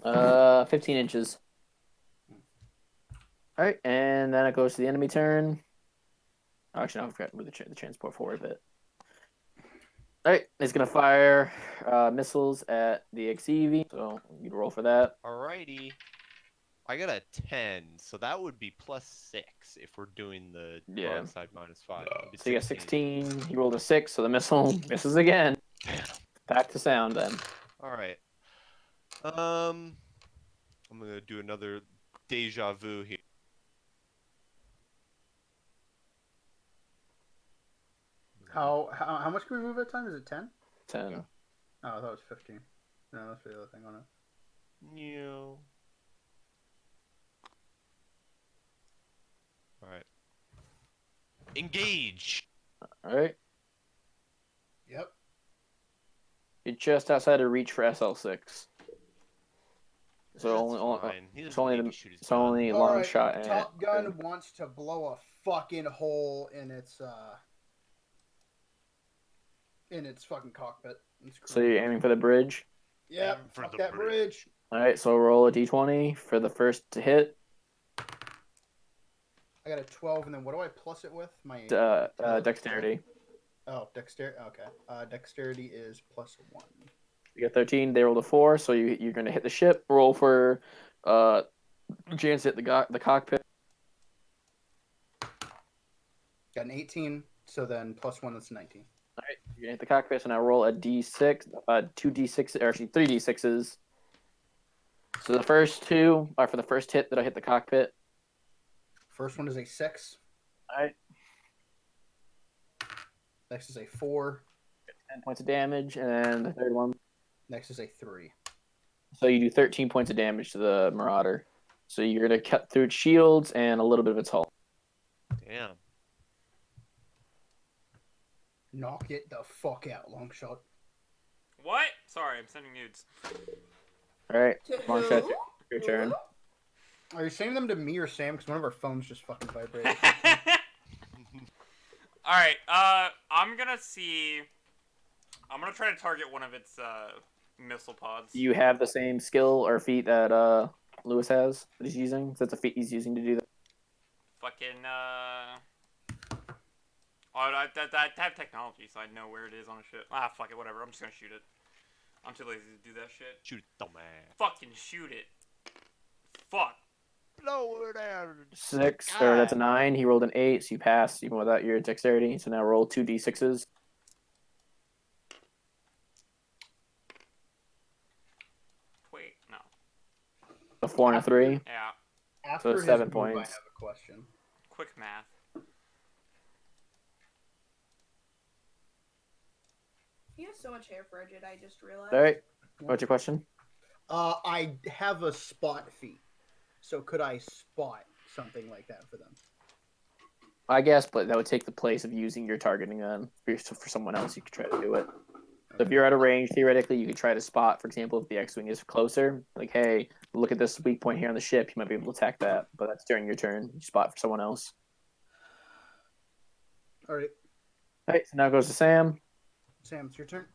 15 inches. All right, and then it goes to the enemy turn. Oh, actually, no, I forgot to move the transport forward a bit. All right, it's gonna fire missiles at the XEV. So you roll for that. Alrighty. I got a 10, so that would be +6 if we're doing the Yeah. broadside -5. That'd be So you got 16. He rolled a 6, so the missile misses again. Back to sound then. Alright. I'm gonna do another deja vu here. How much can we move at a time? Is it 10? 10. Yeah. Oh, I thought it was 15. No, that's the other thing on it. Yeah. Alright. Engage! All right, Yep. you're just outside of reach for SL6. So That's only fine. He it's doesn't only need the- to shoot his it's gun. only All long right, shot. And Top Gun wants to blow a fucking hole in its fucking cockpit. So you're aiming for the bridge. Yeah, Aim for fuck the that bridge. All right, so roll a d20 for the first to hit. I got a 12, and then what do I plus it with? My Dexterity. Oh, dexterity. Okay. Dexterity is +1. You got 13. They rolled a 4, so you're gonna hit the ship. Roll for chance to hit the cockpit. Got an 18, so then +1, that's 19. All right, you're gonna hit the cockpit. So now roll a d6, 2d6, or actually 3d6s. So the first two are for the first hit that'll hit the cockpit. First one is a 6. All right, Next is a 4. 10 points of damage, and then the third one. Next is a 3. So you do 13 points of damage to the Marauder. So you're gonna cut through its shields and a little bit of its hull. Damn. Knock it the fuck out, long shot. What? Sorry, I'm sending nudes. All right, To long who? shot, your turn. Are you sending them to me or Sam? Because one of our phones just fucking vibrated. Alright, I'm gonna try to target one of its missile pods. Do you have the same skill or feat that Lewis has that he's using? That's a feat he's using to do that. Fucking I have technology, so I know where it is on a ship. Ah, fuck it, whatever. I'm just gonna shoot it. I'm too lazy to do that shit. Shoot it, dumbass. Fucking shoot it. Fuck. Blow her down. 6, or that's a 9. He rolled an 8, so you pass even without your dexterity. So now roll 2d6s. Wait, no. A 4 and a 3. Yeah, After his 7 move, points. I have a question. quick math. He has so much hair for a Jedi, I just realized. All right, what's your question? I have a spot feat. So could I spot something like that for them? I guess, but that would take the place of using your targeting gun for someone else. You could try to do it. So if you're out of range, theoretically, you could try to spot, for example, if the X-wing is closer. Like, hey, look at this weak point here on the ship. You might be able to attack that, but that's during your turn. You spot for someone else. All right, All right, so now it goes to Sam. Sam, it's your turn.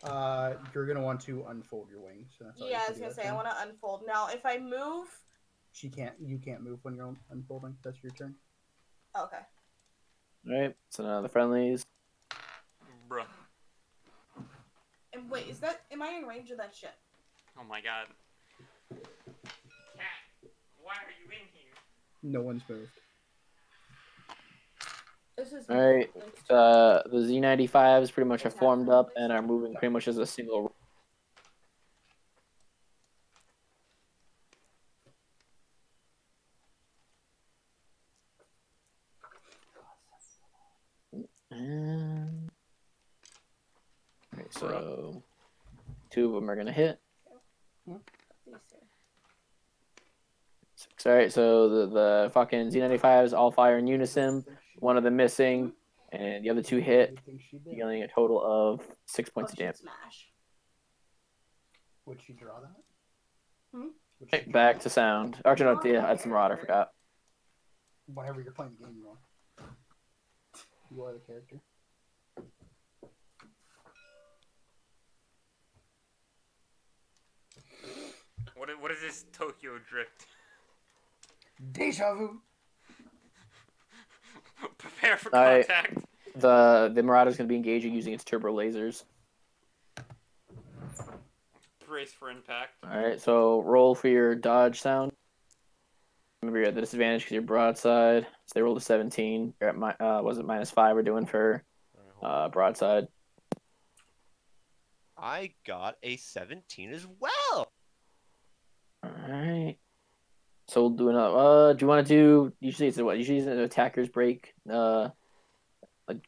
Alright. You're gonna want to unfold your wings. So that's all you Yeah, I can was do gonna that say, I turn. want to unfold. Now, if I move... You can't move when you're unfolding. That's your turn. Okay. All right, so now the friendlies. Bruh. And wait, am I in range of that ship? Oh my god. Cat, why are you in here? No one's moved. This is... All right, linked. the Z95s pretty much have formed up and are moving pretty much as a single. So 2 of them are gonna hit. These two. 6. All right, so the fucking Z95s all fire in unison. One of them missing, and the other 2 hit, dealing a total of 6 Oh, points of she'd damage. smash. Would she draw that? Hmm? Would she Right, draw back that? to sound. Actually, no, yeah, that's some rod. I forgot. Whenever you're playing the game, you are. You are the character. What is this Tokyo drift? Deja vu. Prepare for Alright. contact. The Marauder's gonna be engaging using its turbo lasers. Brace for impact. All right, so roll for your dodge sound. Remember, you're at the disadvantage because you're broadside. So they rolled a 17. You're at was it -5 we're doing for Alright, hold on. broadside. I got a 17 as well. All right. So we'll do another. Do you want to do? Usually it's what? Usually it's an attackers break.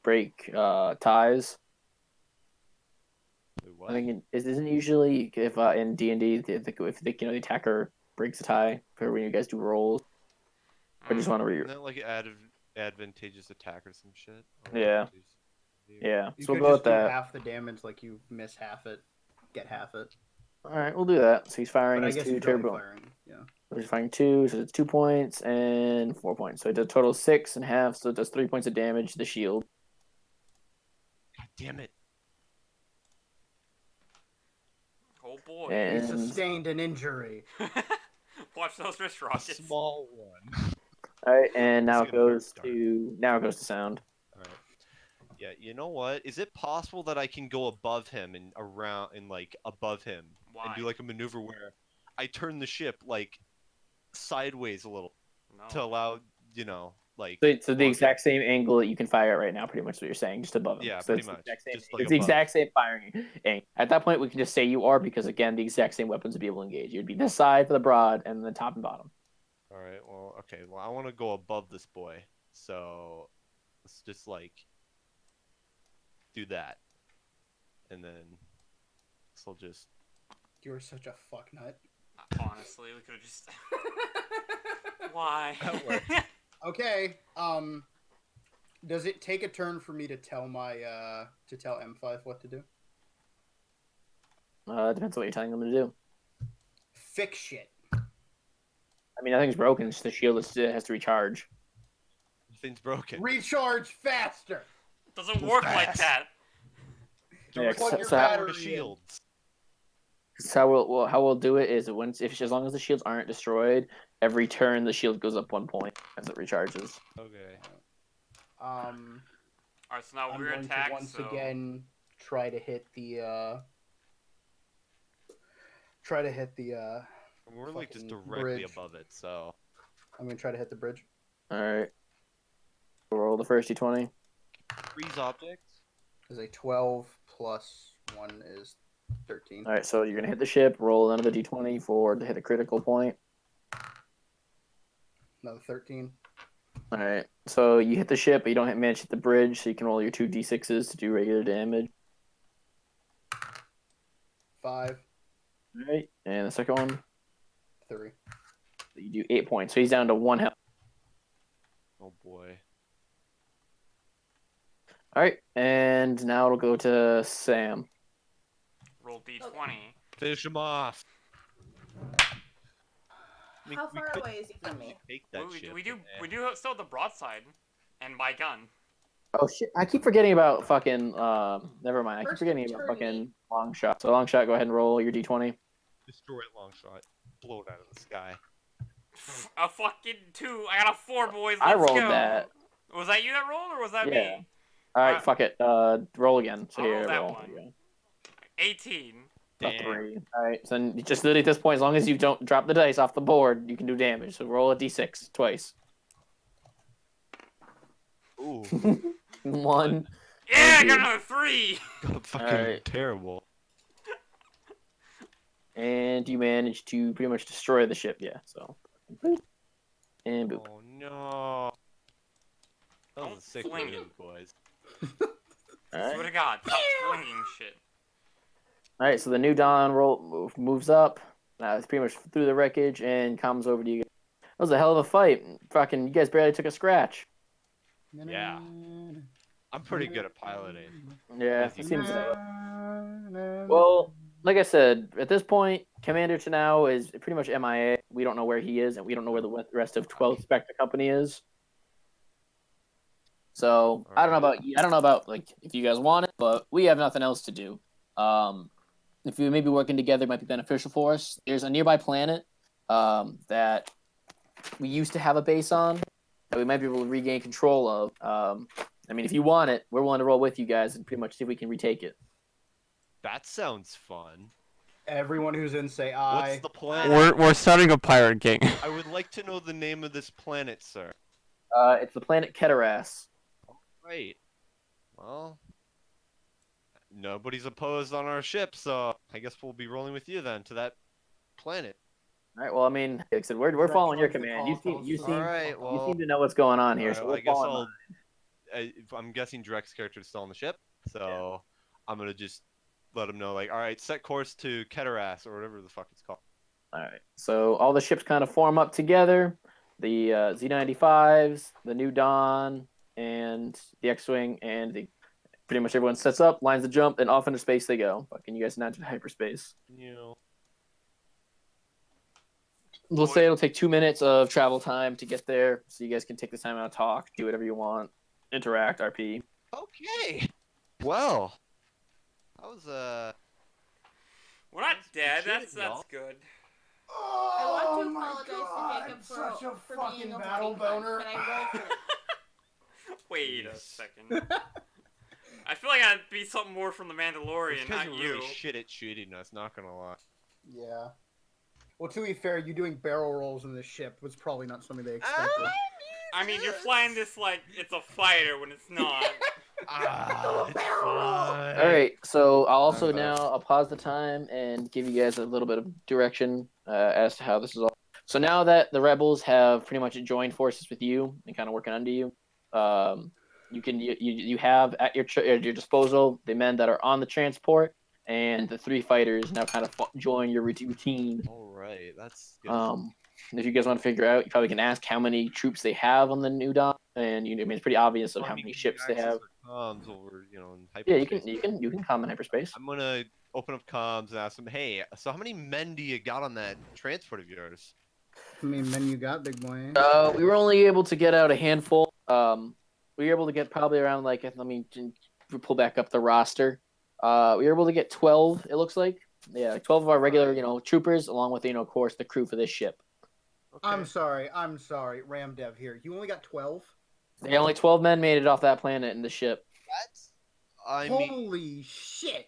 Break ties. Wait, what? I think it isn't usually if in D&D if the attacker breaks a tie for when you guys do rolls. I just want to Isn't that like advantageous attack or some shit? Or Yeah. advantageous- Yeah. You So we'll could go just with do that. half the damage, like you miss half it, get half it. All right, we'll do that. So he's firing But I his guess 2 he's only turbo. firing. Yeah. He's firing 2, so it's 2 points and 4 points. So it does total 6.5. So it does 3 points of damage to the shield. God damn it. Oh boy. He And sustained an injury. Watch those wrist A rockets. small one. all right, and now It's it gonna goes hurt, to sound. Alright. Yeah, you know what? Is it possible that I can go above him and around and like above him Why? and do like a maneuver where I turn the ship like sideways a little to No. allow, like So the well, exact same angle that you can fire at right now, pretty much what you're saying, just above him. Yeah, So pretty it's the much. exact same, Just, like, it's the above. exact same firing angle. At that point, we can just say you are because again, the exact same weapons would be able to engage. You'd be this side for the broad and the top and bottom. All right. Well, okay. Well, I want to go above this boy. So let's just like do that, and then this will just. You're such a fuck nut. Honestly, we could have just. Why? That works. Okay. Does it take a turn for me to tell my to tell M5 what to do? Depends on what you're telling them to do. Fix shit. I mean, nothing's broken. It's just the shield has to recharge. Thing's broken. Recharge faster. Doesn't work like Fast. that. Yeah, Plug your so how- battery The in. shields. So how we'll do it is as long as the shields aren't destroyed, every turn the shield goes up 1 point as it recharges. Okay. Alright, so now I'm we're going attacked. to once So again try to hit the We're like just fucking directly bridge. above it, so. I'm gonna try to hit the bridge. All right. Roll the first d20. Freeze objects. Is a 12 plus 1 is 13. All right, so you're gonna hit the ship. Roll another d20 to hit a critical point. Another 13. All right, so you hit the ship, but you don't manage to hit the bridge, so you can roll your 2 d6s to do regular damage. 5. All right, and the second one, 3. you do 8 points. So he's down to 1 health. Oh boy. All right, and now it'll go to Sam. roll d20. Finish him off. I mean, How we far could away is he from me? Take that We, ship we do and- we do still have the broadside, and my gun. Oh shit! I keep forgetting about fucking. Never mind. I keep First forgetting about turn fucking me. long shot. So long shot. Go ahead and roll your d20. Destroy it, long shot. Blow it out of the sky. A fucking 2. I got a 4, boys. I Let's rolled go. that. Was that you that rolled, or was that Yeah. me? All right, Uh, fuck it. Roll again. So I'll here, roll that roll. one. Here you go. 18. A Damn. 3. All right. So then just literally at this point, as long as you don't drop the dice off the board, you can do damage. So roll a d6 twice. Ooh. Yeah, One. I Thank got you. another 3. Fucking Alright. terrible. And you manage to pretty much destroy the ship. Yeah. So. Boop. And boop. Oh no. That was Don't a sick fling win, it. boys. All right. Swear to God, stop flinging shit. All right, so the new Dawn moves up. It's pretty much through the wreckage and comes over to you guys. That was a hell of a fight. Fucking, you guys barely took a scratch. Yeah. I'm pretty good at piloting. Yeah, As you it seems can that way. Mm-hmm. Well, like I said, at this point, Commander Tanao is pretty much MIA. We don't know where he is, and we don't know where the rest of 12th Spectre Company is. So I don't know about you. I don't know about like if you guys want it, but we have nothing else to do. If we maybe working together might be beneficial for us. There's a nearby planet that we used to have a base on that we might be able to regain control of. I mean, if you want it, we're willing to roll with you guys and pretty much see if we can retake it. That sounds fun. Everyone who's in say What's aye. the planet? We're starting a pirate king. I would like to know the name of this planet, sir. It's the planet Keteras. Right. Well, nobody's opposed on our ship, so I guess we'll be rolling with you then to that planet. All right. Well, I mean, like I said, we're following your command. You seem Alright, you seem to know what's going on here, so we're I guess following I'm guessing Drek's character is still on the ship, so I'm gonna just let him know, like, alright, set course to Keteras, or whatever the fuck it's called. All right. So all the ships kind of form up together. The Z95s, the New Dawn, and the X-wing, and pretty much everyone sets up, lines the jump, and off into space they go. Fucking you guys now to hyperspace. You know. We'll say it'll take 2 minutes of travel time to get there, so you guys can take the time out to talk, do whatever you want, interact, RP. Okay. Well, that was We're not dead. Shit, That's y'all. good. I Oh want to my apologize God, to Jacob such a for fucking being a battle holding punch, boner. but I rolled for it. Wait a Jeez. second. I feel like I'd be something more from the these Mandalorian, guys not are you. really shit at shooting us, not gonna lie. Yeah. Well, to be fair, you doing barrel rolls in this ship was probably not something they expected. I mean, you're flying this like it's a fighter when it's not. It's fine. All right, so I'm I'll pause the time and give you guys a little bit of direction as to how this is all. So now that the rebels have pretty much joined forces with you and kind of working under you, you have at your disposal the men that are on the transport and the 3 fighters now kind of join your routine. Alright, that's good. If you guys want to figure out, you probably can ask how many troops they have on the New Dawn, and I mean it's pretty obvious of Well, I how mean, many can ships you they have. access our comms over, in Yeah, hyperspace? you can comment hyperspace. I'm gonna open up comms and ask them, hey, so how many men do you got on that transport of yours? I mean, men you got, big boy. We were only able to get out a handful. We were able to get probably around let me pull back up the roster. We were able to get 12. It looks like 12 of our regular troopers, along with of course the crew for this ship. Okay. I'm sorry, Ram Dev here. You only got 12? Only 12 men made it off that planet in the ship. I mean, Holy shit!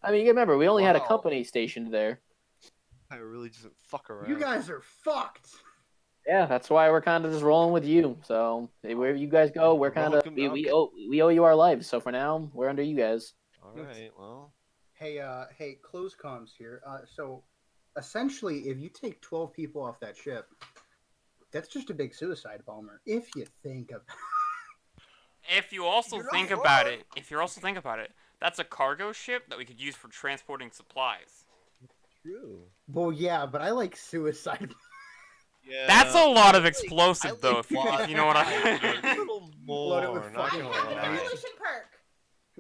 I mean, you remember we only had a Wow. company stationed there. I really just fuck around. You guys are fucked! Yeah, that's why we're kind of just rolling with you. So wherever you guys go, we're kind of Welcome, we okay. owe you our lives. So for now, we're under you guys. Alright, well. Hey, close comms here. So, essentially, if you take 12 people off that ship, that's just a big suicide bomber. If you think of If you also You're think not about wrong. it, that's a cargo ship that we could use for transporting supplies. True. Well, yeah, but I like suicide. Yeah. That's a lot of I explosive, like though, if you know what a I little more. Load it with not fucking gonna I have a lie. demolition perk.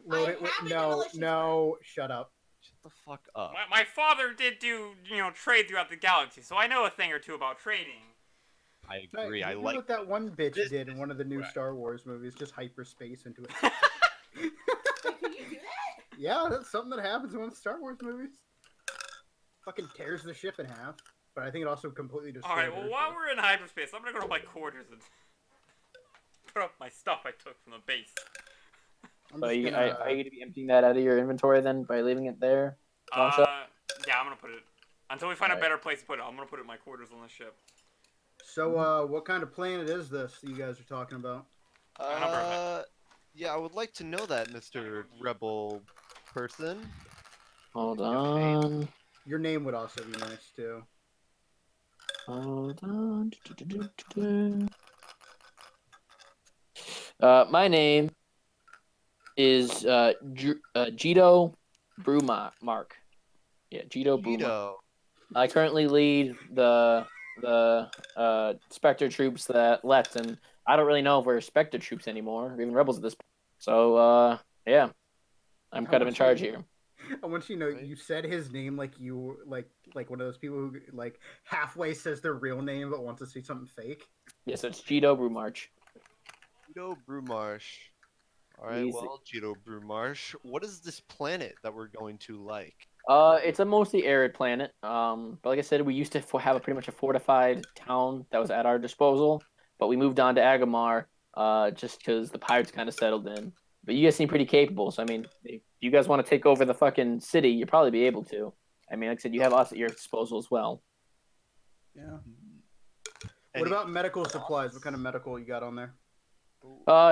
Load I it with have a no, demolition no, shut up. Shut the fuck up. My father did do, trade throughout the galaxy, so I know a thing or two about trading. I Hey, agree. you I do like what that one bitch this did in one of the new correct. Star Wars movies, just hyperspace into it. Wait, can you do that? Yeah, that's something that happens in one of the Star Wars movies. Fucking tears the ship in half, but I think it also completely destroys. Alright, well, while we're in hyperspace, I'm gonna go to my quarters and put up my stuff I took from the base. So are you going to be emptying that out of your inventory then by leaving it there? Yeah, I'm gonna put it. Until we find a Alright. better place to put it, I'm gonna put it in my quarters on the ship. So, what kind of planet is this that you guys are talking about? Yeah, I would like to know that, Mr. Rebel person. Hold on. Your name would also be nice too. Hold on. My name is Jito Mark. Yeah, Jito Brumark. Cheeto. I currently lead the Spectre troops that left, and I don't really know if we're Spectre troops anymore, or even rebels at this point. So yeah, I'm kind of in charge here. I want you to know Right. you said his name like you like one of those people who like halfway says their real name but wants to say something fake. Yes, it's Jito Brumarch. Cheeto Brewmarsh. All right, Easy. well, Cheeto Brewmarsh, what is this planet that we're going to like? It's a mostly arid planet. But like I said, we used to have a pretty much a fortified town that was at our disposal, but we moved on to Agamar, just because the pirates kind of settled in. But you guys seem pretty capable, so I mean, if you guys want to take over the fucking city, you'll probably be able to. I mean, like I said, you have us at your disposal as well. Yeah. Any- What about medical supplies? What kind of medical you got on there?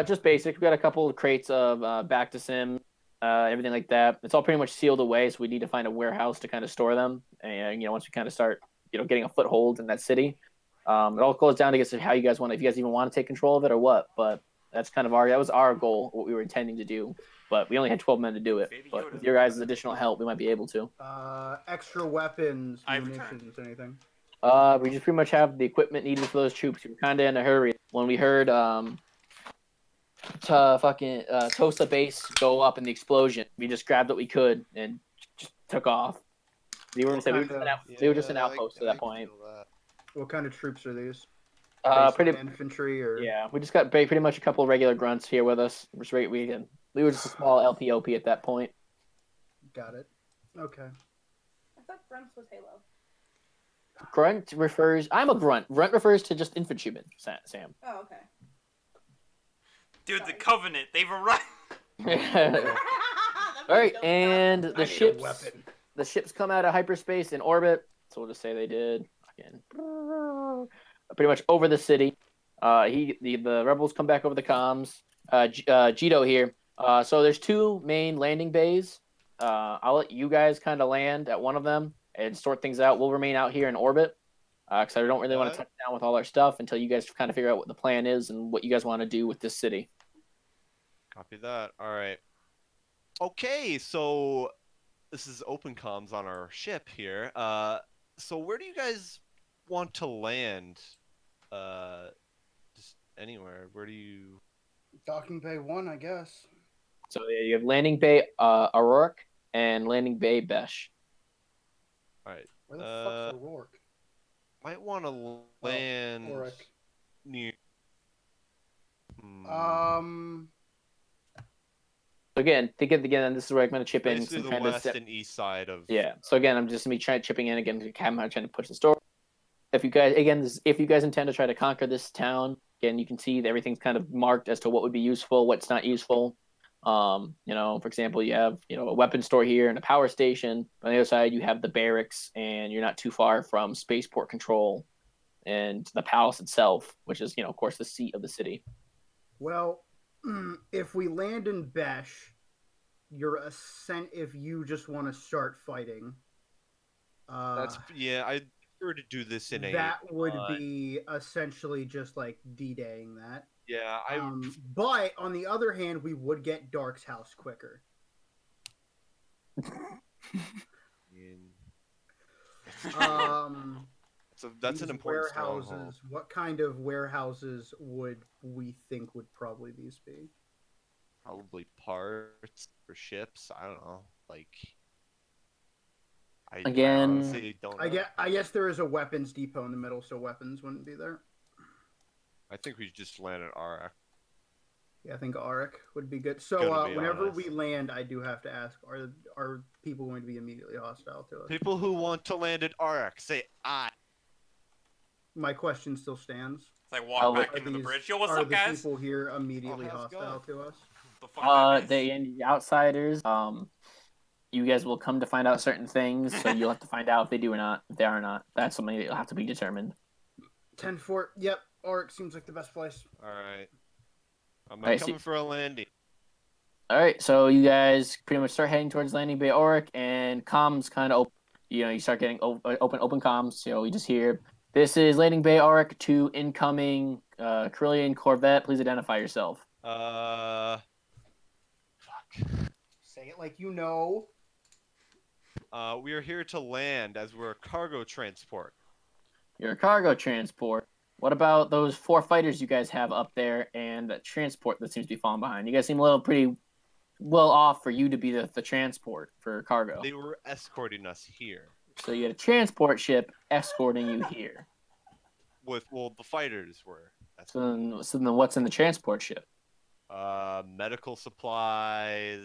Just basic. We got a couple of crates of Bactasim, everything like that. It's all pretty much sealed away, so we need to find a warehouse to kind of store them. And once we kind of start, getting a foothold in that city, it all goes down to guess how you guys want. If you guys even want to take control of it or what. But that's kind of that was our goal, what we were intending to do. But we only had 12 men to do it. Baby But Yoda. with your guys' additional help, we might be able to. Extra weapons, I've munitions, anything. We just pretty much have the equipment needed for those troops. We were kind of in a hurry when we heard Tosa base go up in the explosion. We just grabbed what we could and just took off. We were just an outpost at that point. What kind of troops are these? Pretty Infantry or yeah. We just got pretty much a couple of regular grunts here with us. We were just a small LPOP at that point. Got it. Okay. I thought Grunts was Halo. Grunt refers. I'm a grunt. Grunt refers to just infantrymen. Sam. Oh, okay. Dude, Sorry. the Covenant, they've arrived. All right, and I the need a ships. weapon. The ships come out of hyperspace in orbit. So we'll just say they did. Again, pretty much over the city. The rebels come back over the comms. Jito here. So there's two main landing bays. I'll let you guys kind of land at one of them and sort things out. We'll remain out here in orbit because I don't really want to touch down with all our stuff until you guys kind of figure out what the plan is and what you guys want to do with this city. Copy that. All right. Okay, so this is open comms on our ship here. So where do you guys want to land? Just anywhere. Where do you? Docking Bay 1, I guess. So yeah, you have landing bay Aurora and landing bay Besh. All right. Where the fuck's O'Rourke? Might want to land Auric. near. Again, this is where I'm going to chip in. Basically some the kind of west and east side of. Yeah. So again, I'm just chipping in again. I'm trying to push the story. If you guys intend to try to conquer this town, again, you can see that everything's kind of marked as to what would be useful, what's not useful. For example, you have a weapon store here and a power station. On the other side, you have the barracks, and you're not too far from spaceport control and the palace itself, which is of course the seat of the city. Well, if we land in Besh, you're ascent if you just want to start fighting. That's I prefer to do this in that would be essentially just like D-Daying that. Yeah, but on the other hand, we would get Dark's house quicker. So that's an important warehouses. stronghold. What kind of warehouses would we think would probably these be? Probably parts for ships. I don't know. Like, I honestly don't know. I guess there is a weapons depot in the middle, so weapons wouldn't be there. I think we just land at Arak. Yeah, I think Arak would be good. So whenever we land, I do have to ask: Are people going to be immediately hostile to us? People who want to land at Arak say I. My question still stands. It's like walk back into the bridge. Yo, what's up, guys? Are the people here immediately hostile to us? The fuck The outsiders. You guys will come to find out certain things, so you'll have to find out if they do or not. If they are or not, that's something that'll have to be determined. 10-4. Yep, Arak seems like the best place. All right. I'm coming for a landing. All right, so you guys pretty much start heading towards landing bay Auric, and comms kind of open. You start getting open comms. So you just hear, "This is landing bay Auric to incoming Carillion Corvette. Please identify yourself." Fuck. Say it like you know. We are here to land as we're a cargo transport. You're a cargo transport. What about those 4 fighters you guys have up there and that transport that seems to be falling behind? You guys seem a little pretty well off for you to be the transport for cargo. They were escorting us here. So you had a transport ship escorting you here. The fighters were. So then what's in the transport ship? Medical supplies,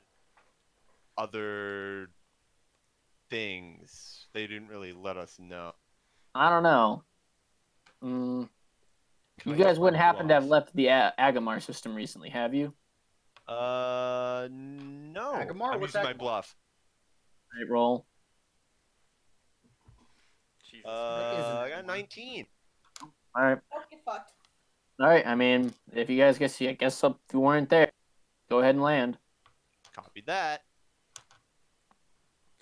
other things. They didn't really let us know. I don't know. Can You I guys use my wouldn't happen to have bluff? left the Agamar system recently, have you? No. Agamar? I'm What's using my Agamar? bluff. Right, roll. Jesus. I got 19. All right. Oh, get fucked. All right. I mean, if you guys if you weren't there, go ahead and land. Copy that.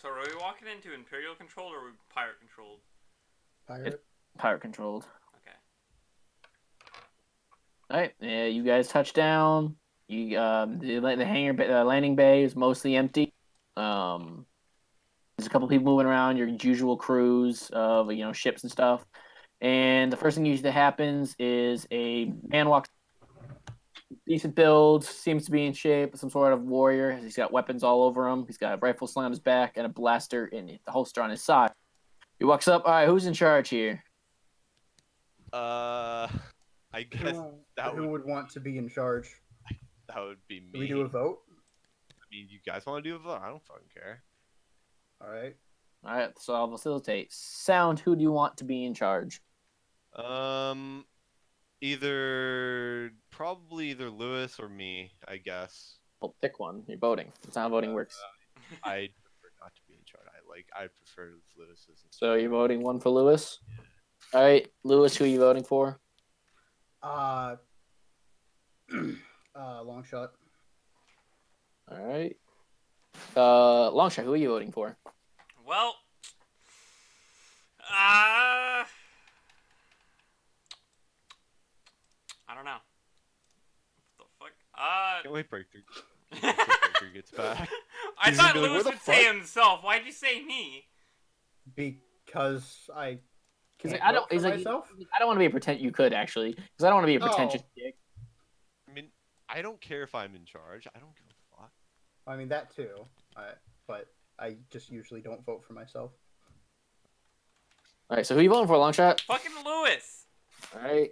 So are we walking into Imperial controlled or are we pirate controlled? Pirate. Pirate controlled. Okay. All right. Yeah, you guys touch down. You the hangar landing bay is mostly empty. There's a couple people moving around. Your usual crews of ships and stuff. And the first thing usually that happens is a man walks, decent build, seems to be in shape, some sort of warrior. He's got weapons all over him. He's got a rifle slam on his back and a blaster in the holster on his side. He walks up. All right, who's in charge here? I guess Who would want to be in charge? that would be me. Do we do a vote? I mean, you guys want to do a vote? I don't fucking care. All right. All right, so I'll facilitate. Sound, who do you want to be in charge? Probably either Lewis or me, I guess. Well, pick one. You're voting. That's not how voting works. I prefer not to be in charge. I prefer Lewis's. So you're voting one for Lewis? All right, Lewis, who are you voting for? Long shot. All right. Longshot, who are you voting for? Well, I don't know. What the fuck? Can't wait Breakthrough. Breakthrough gets back. I He's thought gonna be like, Lewis "Where the would say fuck?" himself. Why'd you say me? Because I Because can't I don't. vote for He's like, myself. I don't want to be a pretend. You could actually, because I don't want to be a pretentious dick. I mean, I don't care if I'm in charge. I don't give a fuck. I mean that too. But I just usually don't vote for myself. All right, so who are you voting for, Longshot? Fucking Lewis. All right.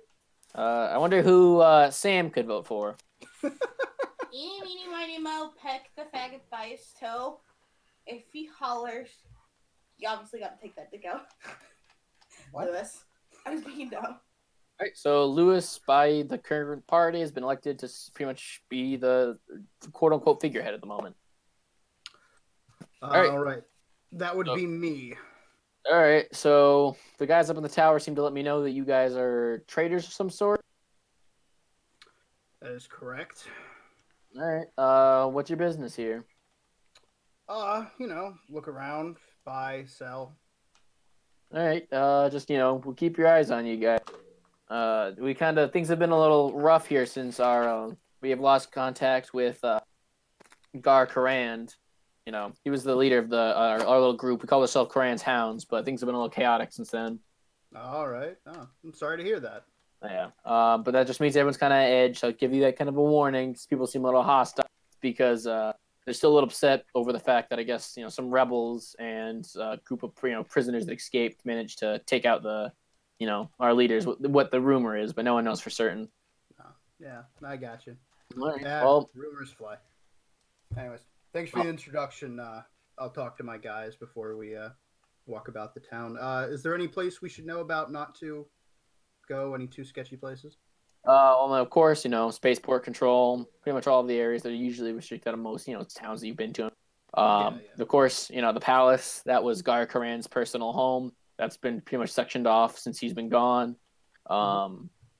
I wonder who Sam could vote for. Eeny, meeny, miny, mo, peck the faggot by his toe. If he hollers, you obviously got to take that dick out. What? Lewis. I was being dumb. All right, so Lewis, by the current party, has been elected to pretty much be the quote-unquote figurehead at the moment. All right. That would be me. All right, so the guys up in the tower seem to let me know that you guys are traders of some sort. That is correct. All right, what's your business here? Look around, buy, sell. All right, just we'll keep your eyes on you guys. We things have been a little rough here since we have lost contact with Gar Karand. He was the leader of our little group. We call ourselves Karan's Hounds, but things have been a little chaotic since then. All right. Oh, I'm sorry to hear that. Yeah, but that just means everyone's kind of edged. So I'll give you that kind of a warning. 'Cause people seem a little hostile because they're still a little upset over the fact that I guess some rebels and a group of prisoners that escaped managed to take out our leaders. What the rumor is, but no one knows for certain. Yeah, I got you. All right. Yeah, Well, rumors fly. Anyways, thanks for the introduction. I'll talk to my guys before we walk about the town. Is there any place we should know about not to go? Any too sketchy places? of course, spaceport control, pretty much all of the areas that are usually restricted to most, towns that you've been to. Yeah. Of course, the palace, that was Gar Karan's personal home. That's been pretty much sectioned off since he's been gone.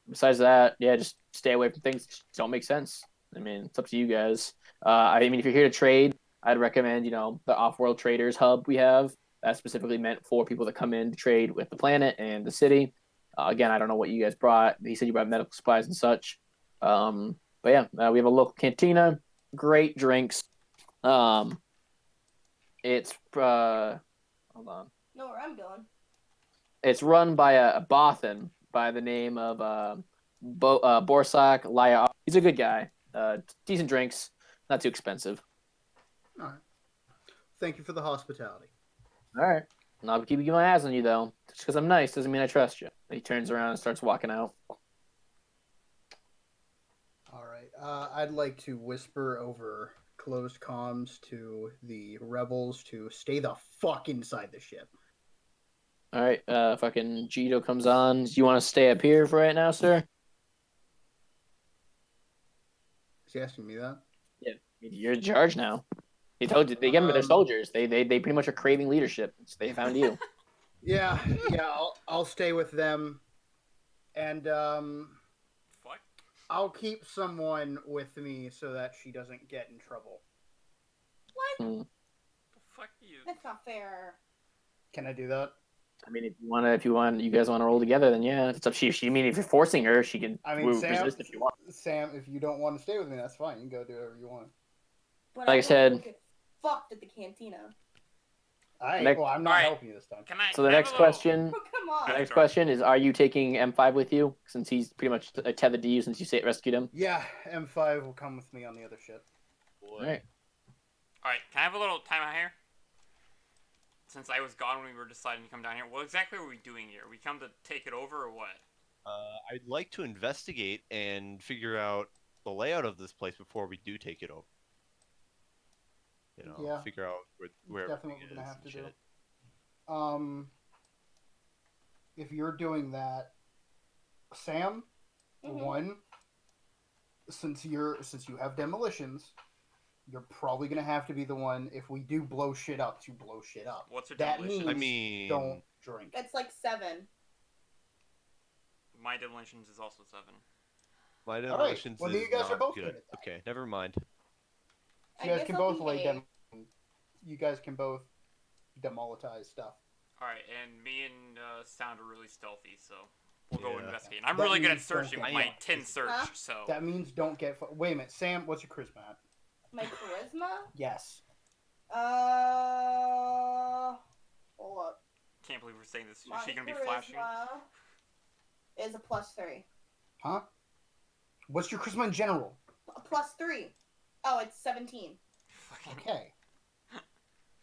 Besides that, yeah, just stay away from things that don't make sense. I mean, it's up to you guys. If you're here to trade, I'd recommend, the Off-World Traders Hub we have. That's specifically meant for people that come in to trade with the planet and the city. Again, I don't know what you guys brought. He said you brought medical supplies and such. But yeah, we have a local cantina, great drinks. It's Hold on. Know where I'm going. It's run by a Bothan by the name of Borsak Laya. He's a good guy. Decent drinks, not too expensive. All right. Thank you for the hospitality. All right. And I'll be keeping my eyes on you, though. Just because I'm nice doesn't mean I trust you. He turns around and starts walking out. All right. I'd like to whisper over closed comms to the rebels to stay the fuck inside the ship. All right. Fucking Jito comes on. Do you want to stay up here for right now, sir? Is he asking me that? Yeah. You're in charge now. They told you. They get them to their soldiers. They pretty much are craving leadership. So they found you. Yeah. I'll stay with them, and Fuck. I'll keep someone with me so that she doesn't get in trouble. What? Hmm. The fuck you? That's not fair. Can I do that? I mean, if you guys want to roll together, then yeah, it's up to you. I mean, if you're forcing her, she can I mean, Sam. resist if you want. Sam, if you don't want to stay with me, that's fine. You can go do whatever you want. But Like I wanna said- go get fucked at the cantina. Next- Well, I'm not Alright. helping you this time. Can I? So the can I have next a little- question. Oh, come The on. Yeah. next Sorry. question is: are you taking M5 with you since he's pretty much tethered to you since you rescued him? Yeah, M5 will come with me on the other ship. All right. All right. Can I have a little time out here? Since I was gone when we were deciding to come down here, what exactly are we doing here? We come to take it over or what? I'd like to investigate and figure out the layout of this place before we do take it over. You know, Yeah. figure out where Definitely everything what we're gonna is have and to shit. do. If you're doing that, Sam, Mhm. one, since you have demolitions, you're probably gonna have to be the one if we do blow shit up to blow shit up. What's your That demolition? means I mean, don't drink. That's like 7. My demolitions is also 7. my right. demolitions Well, is you guys are not both good. good at that. Okay, never mind. You guys guess can I'll both lay behave. You guys can both demolitize stuff. All right, and me and Sound are really stealthy, so we'll go Yeah. investigate. I'm That really good at means don't searching get with my fucked. tin search, Huh? so That means don't get. Wait a minute, Sam. What's your charisma at? My charisma? Yes. Hold up. can't believe we're saying this. Is My she gonna be flashing? charisma is a +3. Huh? What's your charisma in general? A +3. Oh, it's 17. Fucking- Okay.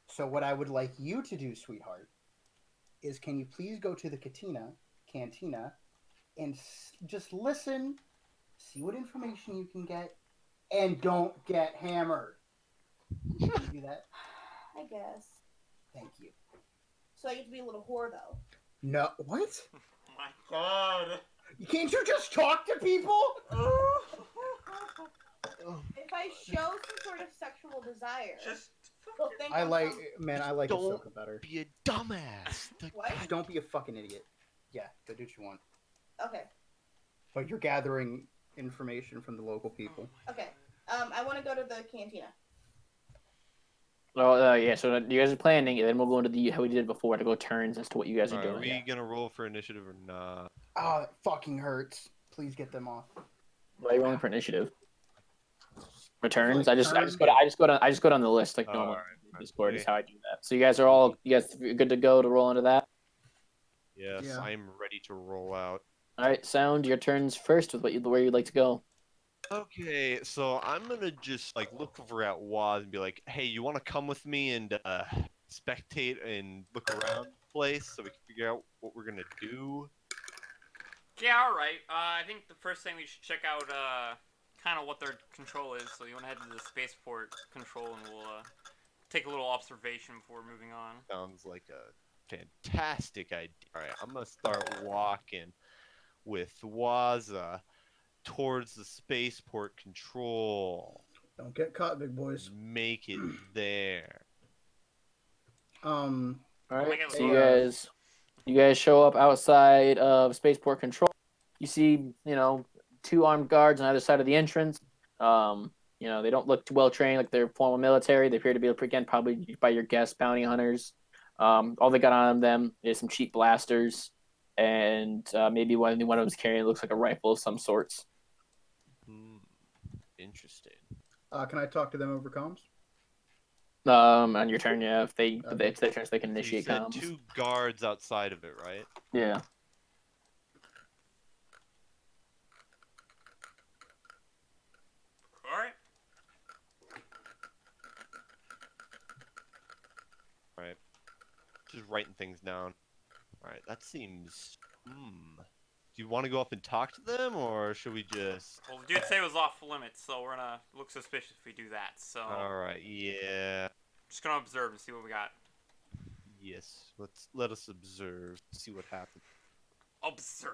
So what I would like you to do, sweetheart, is can you please go to the cantina, and just listen, see what information you can get, and don't get hammered. Can you do that? I guess. Thank you. So I get to be a little whore, though. No, what? Oh my god. Can't you just talk to people? If I show some sort of sexual desire, Just they'll think I I'm like, some- man, I like Don't- Ahsoka better. Be a dumbass. What? Just don't be a fucking idiot. Yeah, go do what you want. Okay. But you're gathering information from the local people. Okay. I want to go to the cantina. Oh, yeah. So you guys are planning, and then we'll go into how we did it before to go turns as to what you guys are Alright, doing. are we gonna roll for initiative or not? Oh, that fucking hurts. Please get them off. Why are you rolling for initiative? Returns. Like I just turn- go down the list like normal. Alright, Discord is okay. how I do that. So you guys good to go to roll into that. Yes, Yeah. I'm ready to roll out. All right, Sound. Your turns first with where you'd like to go. Okay, so I'm gonna just like look over at Waz and be like, "Hey, you want to come with me and spectate and look around the place so we can figure out what we're gonna do?" Yeah, all right. I think the first thing we should check out, kind of what their control is. So you want to head to the spaceport control, and we'll take a little observation before moving on. Sounds like a fantastic idea. All right, I'm gonna start walking with Waza towards the spaceport control. Don't get caught, big boys. Make it there. All right. my God, So look. you guys show up outside of spaceport control. You see, 2 armed guards on either side of the entrance. They don't look too well trained, like they're formal military. They appear to be, again, probably by your guess, bounty hunters. All they got on them is some cheap blasters, and maybe one of them's carrying looks like a rifle of some sorts. Interesting. Can I talk to them over comms? On your turn, yeah. If they, Okay. it's their turn, so they can So you initiate said comms. 2 guards outside of it, right? Yeah. All right. Right. Just writing things down. Alright, that seems... Do you want to go up and talk to them, or should we just... Well, the dude said it was off limits, so we're gonna look suspicious if we do that. So Alright, yeah. just gonna observe and see what we got. Yes. Let us observe, see what happens. Observe.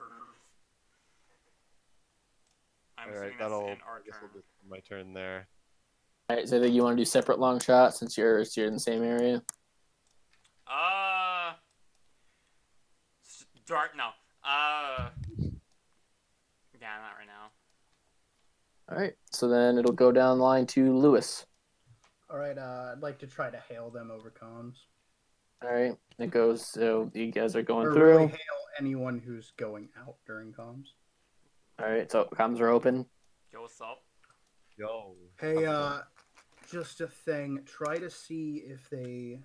I'm Alright, assuming that's that'll... in our I guess turn. I'll just my turn there. Alright, so I think you want to do separate long shots since you're in the same area. Start no. Yeah, not right now. Alright, so then it'll go down the line to Lewis. All right. I'd like to try to hail them over comms. Alright, it goes, so you guys are going Or through. really hail anyone who's going out during comms. Alright, so comms are open. Yo, what's up? Yo. Hey, just a thing. Try to see if they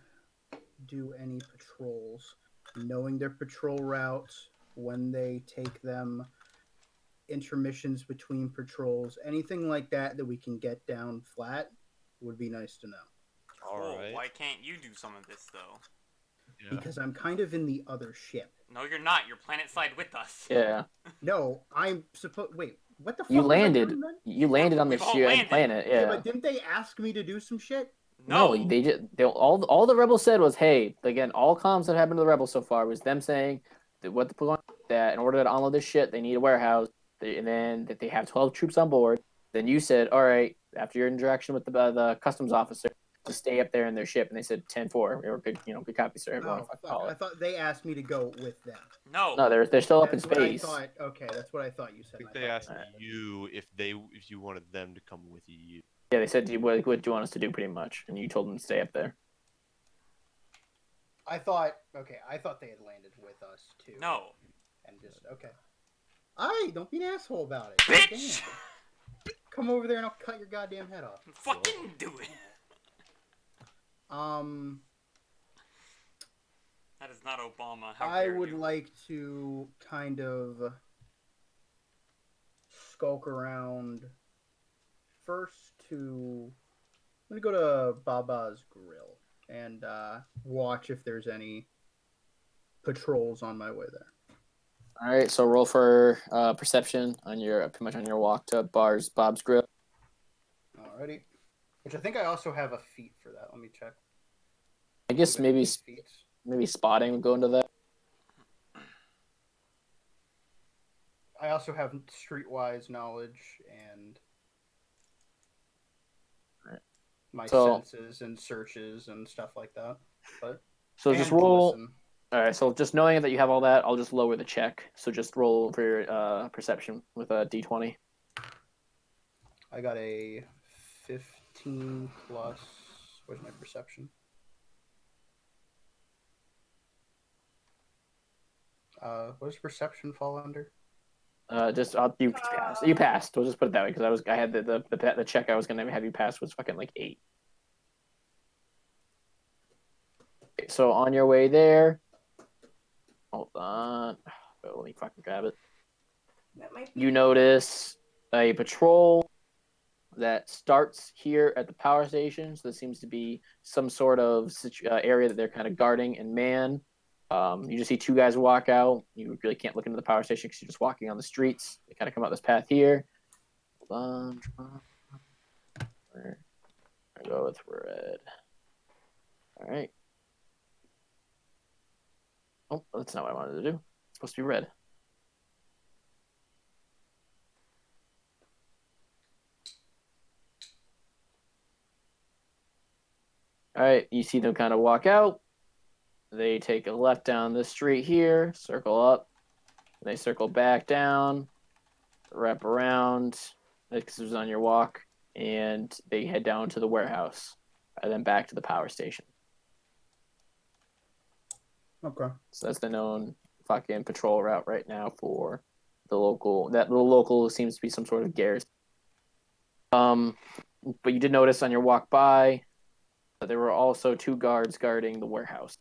do any patrols. Knowing their patrol routes, when they take them, intermissions between patrols, anything like that that we can get down flat would be nice to know. Cool. Alright. Why can't you do some of this though? Yeah. Because I'm kind of in the other ship. No, you're not. You're planet side with us. Yeah. No, I'm supposed. Wait, what the fuck? You was I landed. doing then? You landed on the We've all shared landed. planet, Yeah, yeah. but didn't they ask me to do some shit? No. They just all the rebels said was, hey, again, all comms that happened to the rebels so far was them saying that what the point that in order to unload this shit, they need a warehouse, and then that they have 12 troops on board. Then you said, all right, after your interaction with the customs officer, to stay up there in their ship, and they said 10-4, or good, good copy, sir. Whatever you Oh, want to fuck. call I it. thought they asked me to go with them. No. No, they're still up in That's what I space. thought. Okay, that's what I thought you said. I think I they thought asked you if you wanted them to come with you. Yeah, they said, what do you want us to do, pretty much, and you told them to stay up there. I thought. Okay, I thought they had landed with us too. No. And just okay. Aye, don't be an asshole about it. Bitch! Damn. Come over there and I'll cut your goddamn head off. Fucking do it. That is not Obama. How I dare would you? like to kind of skulk around first to. I'm gonna go to Baba's Grill and watch if there's any patrols on my way there. All right, so roll for perception on your pretty much on your walk to Bob's Grill. Alrighty. Which I think I also have a feat for that. Let me check. I guess Do I have maybe any feats? maybe spotting would go into that. I also have streetwise knowledge and Right. my So- senses and searches and stuff like that. But So and just to roll. listen. All right, so just knowing that you have all that, I'll just lower the check. So just roll for your perception with a d20. I got a 15 plus. Where's my perception? What does perception fall under? You passed. You passed. We'll just put it that way because I had the check I was gonna have you pass was fucking like 8. Okay, so on your way there, hold on. Oh, let me fucking grab it. That might be You notice a patrol that starts here at the power station. So there seems to be some sort of area that they're kind of guarding and man. You just see 2 guys walk out. You really can't look into the power station because you're just walking on the streets. They kind of come out this path here. Hold on. I go with red. All right. Oh, that's not what I wanted to do. It's supposed to be red. All right, you see them kind of walk out. They take a left down this street here, circle up. They circle back down, wrap around. This is on your walk, and they head down to the warehouse, and then back to the power station. Okay. So that's the known fucking patrol route right now for the local. That little local seems to be some sort of garrison. But you did notice on your walk by, There were also 2 guards guarding the warehouse.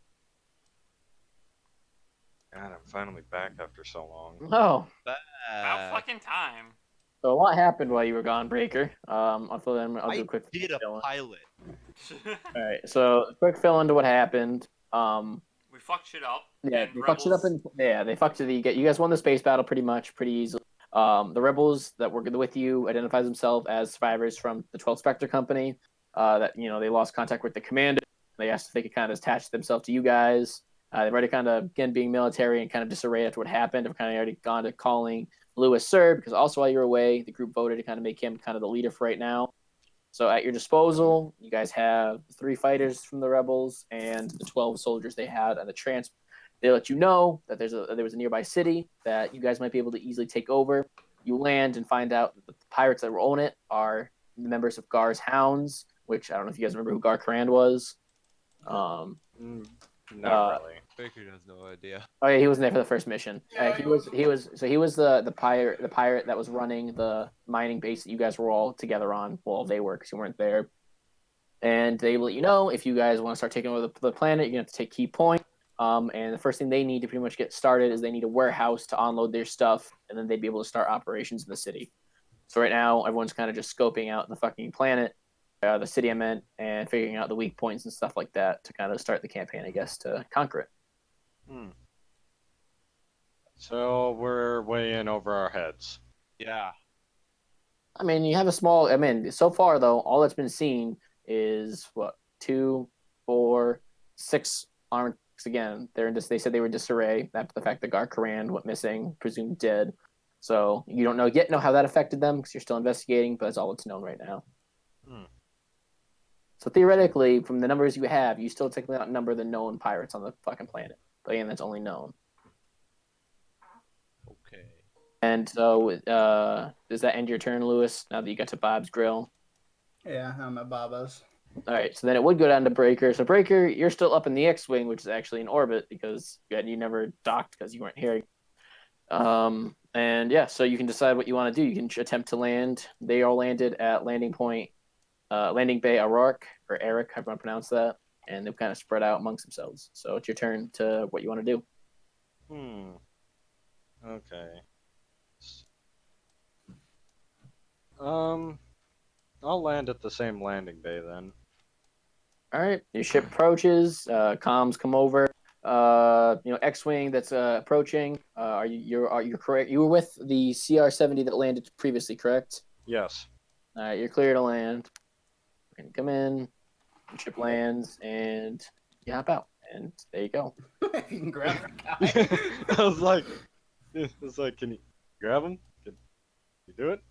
God, I'm finally back after so long. Oh, About fucking time. so a lot happened while you were gone, Breaker. I'll do a quick Did a fill in. pilot. All right, so quick fill into what happened. We fucked shit up. Yeah, and they rebels... fucked it up, and they fucked it. You guys won the space battle pretty easily. The rebels that were with you identified themselves as survivors from the 12th Spectre Company. That they lost contact with the commander. They asked if they could kind of attach themselves to you guys. They've already kind of, again, being military and kind of disarray after what happened. Have kind of already gone to calling Lewis Sir, because also while you were away, the group voted to kind of make him kind of the leader for right now. So at your disposal, you guys have 3 fighters from the rebels and the 12 soldiers they had on the trans. They let you know that there was a nearby city that you guys might be able to easily take over. You land and find out that the pirates that own it are the members of Gar's Hounds, which I don't know if you guys remember who Gar Crand was. Not really. Baker has no idea. Oh yeah, he wasn't there for the first mission. Yeah, He was the pirate that was running the mining base that you guys were all together on. Well, they were, because you weren't there. And they let you know if you guys want to start taking over the planet, you're gonna have to take key point. And the first thing they need to pretty much get started is they need a warehouse to unload their stuff, and then they'd be able to start operations in the city. So right now, everyone's kind of just scoping out the fucking planet, the city I meant, and figuring out the weak points and stuff like that to kind of start the campaign, I guess, to conquer it. So we're way in over our heads. Yeah. I mean, you have a small. I mean, so far though, all that's been seen is what 2, 4, 6 armed. Again, they said they were disarray after the fact that Gar Karan went missing, presumed dead. So you don't know how that affected them because you're still investigating, but that's all that's known right now. So theoretically, from the numbers you have, you still technically outnumber the known pirates on the fucking planet. But again, that's only known. Okay. And so, does that end your turn, Lewis? Now that you got to Bob's Grill. Yeah, I'm at Baba's. All right, so then it would go down to Breaker. So Breaker, you're still up in the X-wing, which is actually in orbit because you never docked because you weren't here. And yeah, so you can decide what you want to do. You can attempt to land. They all landed at landing Bay Arak, or Eric, however you want to pronounce that, and they've kind of spread out amongst themselves. So it's your turn to what you want to do. Okay. I'll land at the same landing bay then. All right, your ship approaches. Comms come over. X-wing that's approaching. Are you correct? You were with the CR-70 that landed previously, correct? Yes. All right, you're clear to land. We're gonna come in. Your ship lands, and you hop out, and there you go. If you can grab the guy. I was like, can you grab him? Can you do it?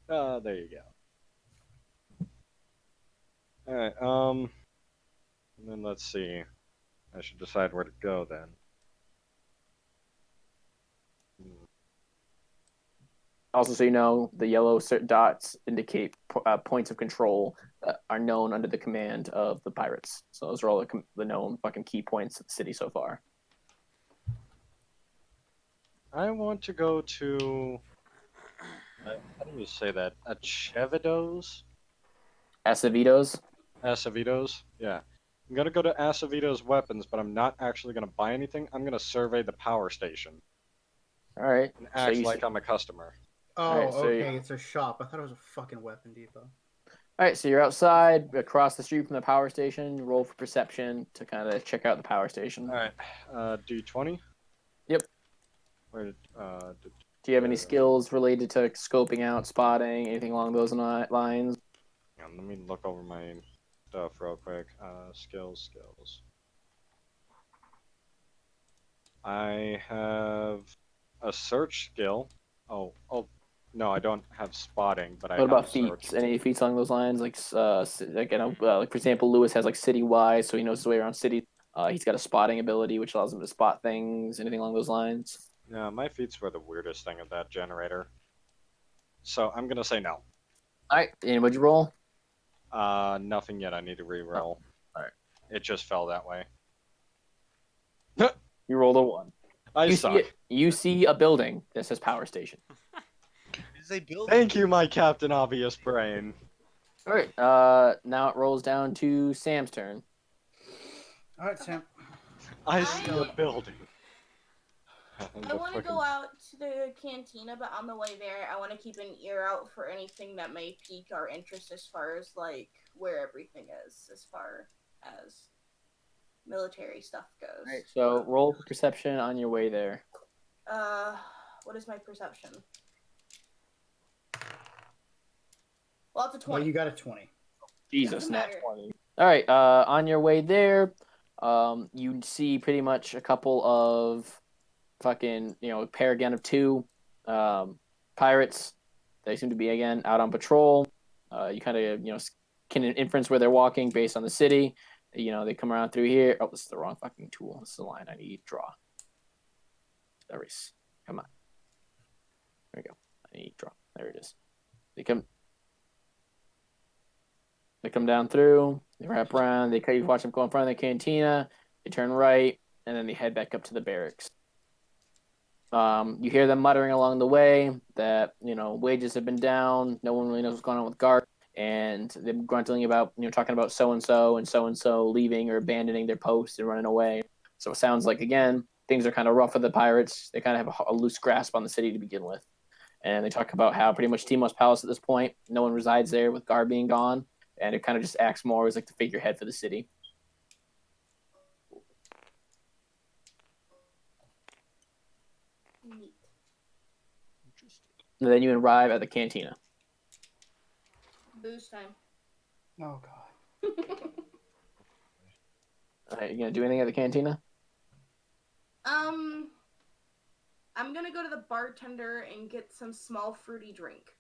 There you go. All right. And then let's see. I should decide where to go then. Also, so you know, the yellow dots indicate points of control that are known under the command of the pirates. So those are all the known fucking key points of the city so far. I want to go to. How do you say that? Acevedo's? Acevedo's? Acevedo's? Yeah. I'm gonna go to Acevedo's weapons, but I'm not actually gonna buy anything. I'm gonna survey the power station. All right. And act like I'm a customer. Oh, Alright, so okay, it's a shop. I thought it was a fucking weapon depot. All right, so you're outside, across the street from the power station. You roll for perception to kind of check out the power station. All right. D20. Yep. Where did, Do you have any skills related to scoping out, spotting, anything along those lines? Hang on, let me look over my stuff real quick. Skills. I have a search skill. Oh, no, I don't have spotting, but I What have about search. feats? Any feats along those lines? Like for example, Lewis has like city-wise, so he knows his way around city. He's got a spotting ability, which allows him to spot things. Anything along those lines? Yeah, my feats were the weirdest thing of that generator. So I'm gonna say no. All right, and what'd you roll? Nothing yet. I need to re-roll. Alright. It just fell that way. You rolled a 1. I You suck. see it. You see a building that says power station. Is a building. Thank you, my Captain Obvious Brain. All right. Now it rolls down to Sam's turn. All right, Sam. I see a building. I want to go out to the cantina, but on the way there, I want to keep an ear out for anything that may pique our interest as far as like where everything is, as far as military stuff goes. All right. So roll for perception on your way there. What is my perception? Well, it's a 20. Well, you got a 20. Jesus, Doesn't nat matter. 20. All right. On your way there, you see pretty much a couple of fucking, pair again of two pirates. They seem to be again out on patrol. You kind of, can inference where they're walking based on the city. They come around through here. Oh, this is the wrong fucking tool. This is the line I need. Draw. Erase. Come on. There we go. I need draw. There it is. They come down through. They wrap around. You watch them go in front of the cantina. They turn right, and then they head back up to the barracks. You hear them muttering along the way that wages have been down. No one really knows what's going on with guard, and they're grunting about talking about so and so leaving or abandoning their post and running away. So it sounds like again things are kind of rough for the pirates. They kind of have a loose grasp on the city to begin with, and they talk about how pretty much Timos Palace at this point, no one resides there with guard being gone, and it kind of just acts more as like the figurehead for the city. Neat. And then you arrive at the cantina. Booze time. Oh God. All right, you gonna do anything at the cantina? I'm gonna go to the bartender and get some small fruity drink.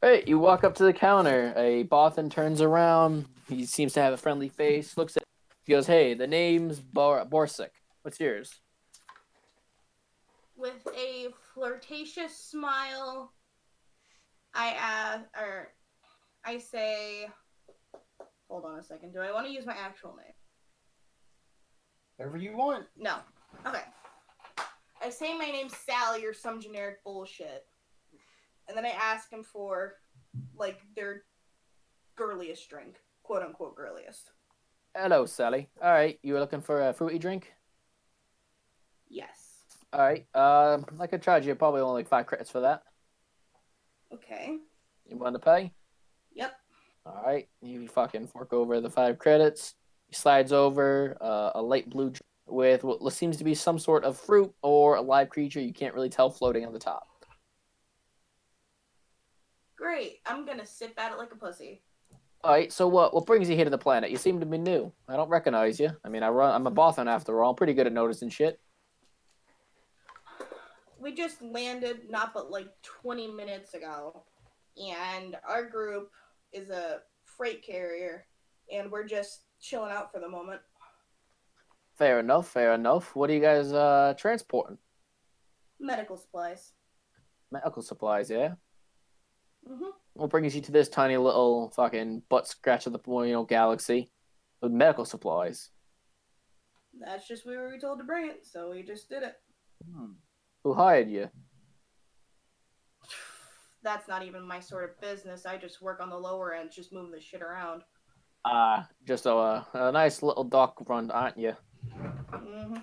Hey, you walk up to the counter. A Bothan turns around. He seems to have a friendly face. Looks at. He goes, "Hey, the name's Borsuk. What's yours?" With a flirtatious smile, I say, hold on a second. Do I want to use my actual name? Whatever you want. No. Okay. I say my name's Sally or some generic bullshit. And then I ask him for, like, their girliest drink. Quote unquote girliest. Hello, Sally. All right, you were looking for a fruity drink? Yes. All right. I could charge you probably only like 5 credits for that. Okay. You want to pay? Yep. All right. You fucking fork over the 5 credits. He slides over a light blue drink with what seems to be some sort of fruit or a live creature you can't really tell floating on the top. Great. I'm gonna sip at it like a pussy. All right, so what brings you here to the planet? You seem to be new. I don't recognize you. I mean, I'm a Bothan after all. I'm pretty good at noticing shit. We just landed not but like 20 minutes ago, and our group is a freight carrier, and we're just chilling out for the moment. Fair enough, fair enough. What are you guys transporting? Medical supplies. Medical supplies, yeah? Mm-hmm. What brings you to this tiny little fucking butt scratch of the galaxy with medical supplies? That's just we were told to bring it, so we just did it. Who hired you? That's not even my sort of business. I just work on the lower end, just moving the shit around. Just a nice little dock run, aren't you? Mm-hmm.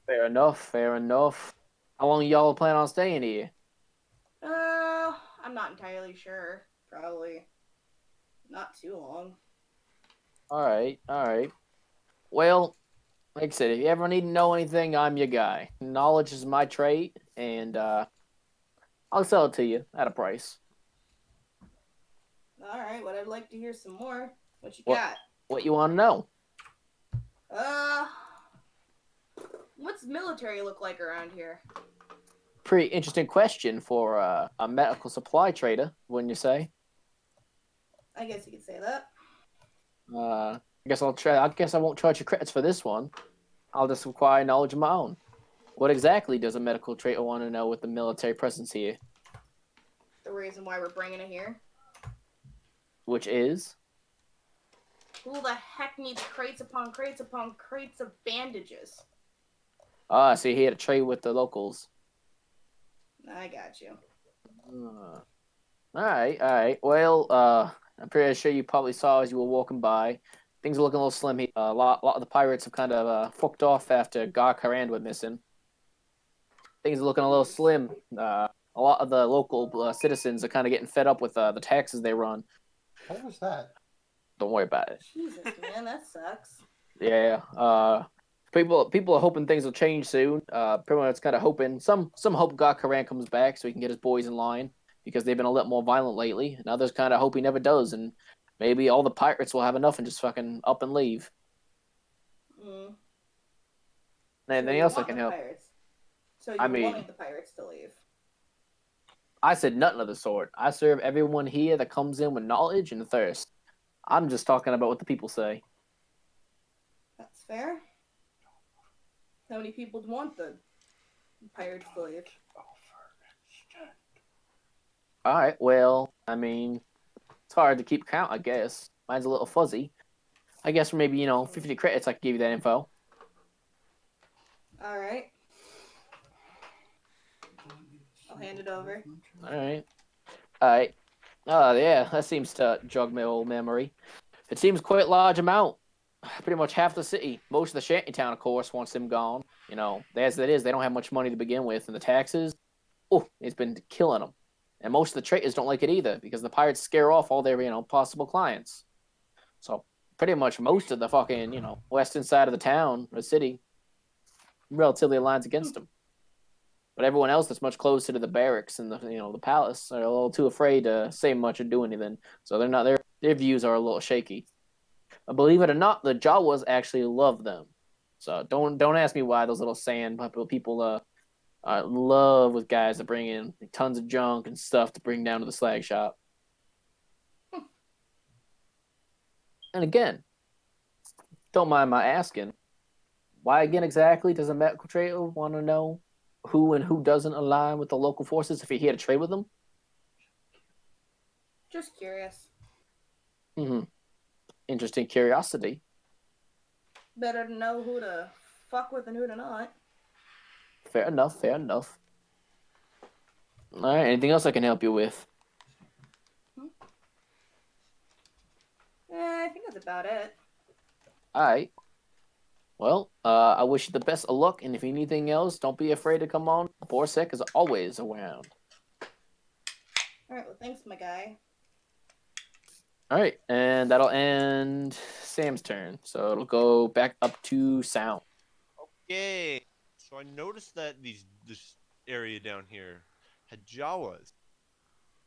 Fair enough, fair enough. How long y'all plan on staying here? I'm not entirely sure. Probably not too long. All right. Well, like I said, if you ever need to know anything, I'm your guy. Knowledge is my trait, and I'll sell it to you at a price. All right, but I'd like to hear some more. What you What? got? What you want to know? What's military look like around here? Pretty interesting question for a medical supply trader, wouldn't you say? I guess you could say that. I guess I'll try. I guess I won't charge you credits for this one. I'll just require knowledge of my own. What exactly does a medical trader want to know with the military presence here? The reason why we're bringing it here. Which is? Who the heck needs crates upon crates upon crates of bandages? So you're here to trade with the locals. I got you. All right, all right. Well, I'm pretty sure you probably saw as you were walking by. Things are looking a little slim here. A lot of the pirates have kind of fucked off after Gar Karand went missing. Things are looking a little slim. A lot of the local citizens are kind of getting fed up with the taxes they run. What was that? Don't worry about it. Jesus, man, that sucks. Yeah. People are hoping things will change soon. Pretty much kind of hoping some hope God Karan comes back so he can get his boys in line because they've been a little more violent lately, and others kind of hope he never does, and maybe all the pirates will have enough and just fucking up and leave. Mm. Anything you else I want can the help? Pirates. So I you're mean- wanting the pirates to leave. I said nothing of the sort. I serve everyone here that comes in with knowledge and thirst. I'm just talking about what the people say. That's fair. How many people want the pirates to leave? All right. Well, I mean, it's hard to keep count. I guess mine's a little fuzzy. I guess for maybe 50 credits, I could give you that info. All right. I'll hand it over. All right. All right. Oh, yeah, that seems to jog my old memory. It seems quite a large amount. Pretty much half the city. Most of the shantytown, of course, wants them gone. As it is, they don't have much money to begin with, and the taxes, it's been killing them. And most of the traders don't like it either because the pirates scare off all their, possible clients. So pretty much most of the fucking, western side of the town or city relatively aligns against them. But everyone else that's much closer to the barracks and the palace are a little too afraid to say much or do anything. So they're not their views are a little shaky. Believe it or not, the Jawas actually love them. So don't ask me why those little sand people are in love with guys that bring in tons of junk and stuff to bring down to the slag shop. And again, don't mind my asking, why again exactly does a medical trader want to know who and who doesn't align with the local forces if you're here to trade with them? Just curious. Mm-hmm. Interesting curiosity. Better to know who to fuck with and who to not. Fair enough, fair enough. All right, anything else I can help you with? I think that's about it. All right. Well, I wish you the best of luck, and if you need anything else, don't be afraid to come on. Borsec is always around. All right, well, thanks, my guy. All right, and that'll end Sam's turn. So it'll go back up to Sound. Okay. So I noticed that this area down here had Jawas.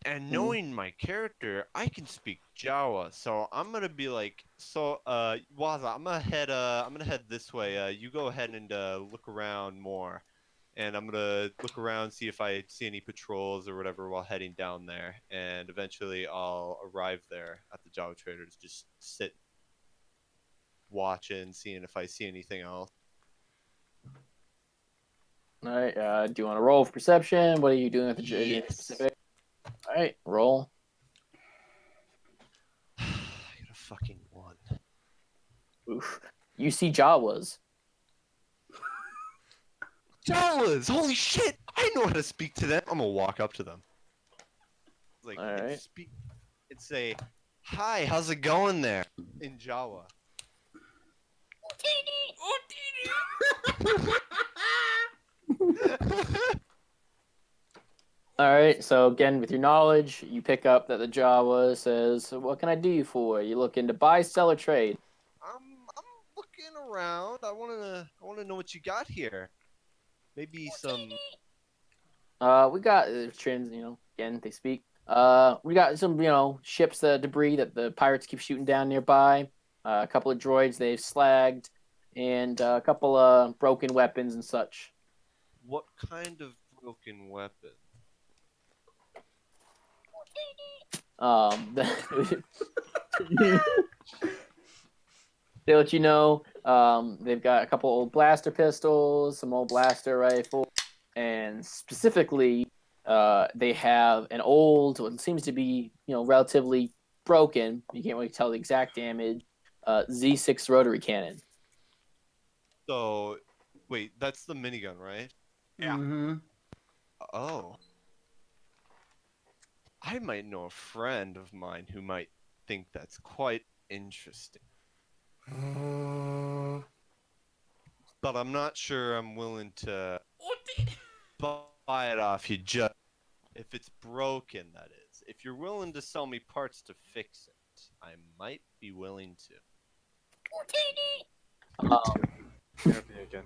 And knowing my character, I can speak Jawa. So I'm gonna be like, Waza, I'm gonna head this way. You go ahead and look around more. And I'm gonna look around, see if I see any patrols or whatever while heading down there. And eventually I'll arrive there at the Jawa Traders, just sit watching, seeing if I see anything else. All right, do you want to roll for perception? What are you doing at the Yes. Pacific? All right, roll. I got a fucking 1. Oof. You see Jawas. Jawas! Holy shit! I know how to speak to them. I'm gonna walk up to them. Like, All and right. speak and say, "Hi, how's it going there?" In Jawa. All right, so again, with your knowledge, you pick up that the Jawa says, "What can I do you for? You looking to buy, sell, or trade?" I'm looking around. I wanna know what you got here. Maybe some. We got trends. Again, they speak. We got some, ships, debris that the pirates keep shooting down nearby. A couple of droids they've slagged, and a couple of broken weapons and such. What kind of broken weapon? They let you know. They've got a couple old blaster pistols, some old blaster rifle, and specifically, they have an old, what seems to be, relatively broken. You can't really tell the exact damage. Z6 rotary cannon. So, wait, that's the minigun, right? Yeah. Mm-hmm. Oh. I might know a friend of mine who might think that's quite interesting. But I'm not sure I'm willing to buy it off you just if it's broken, that is. If you're willing to sell me parts to fix it, I might be willing to. Therapy again.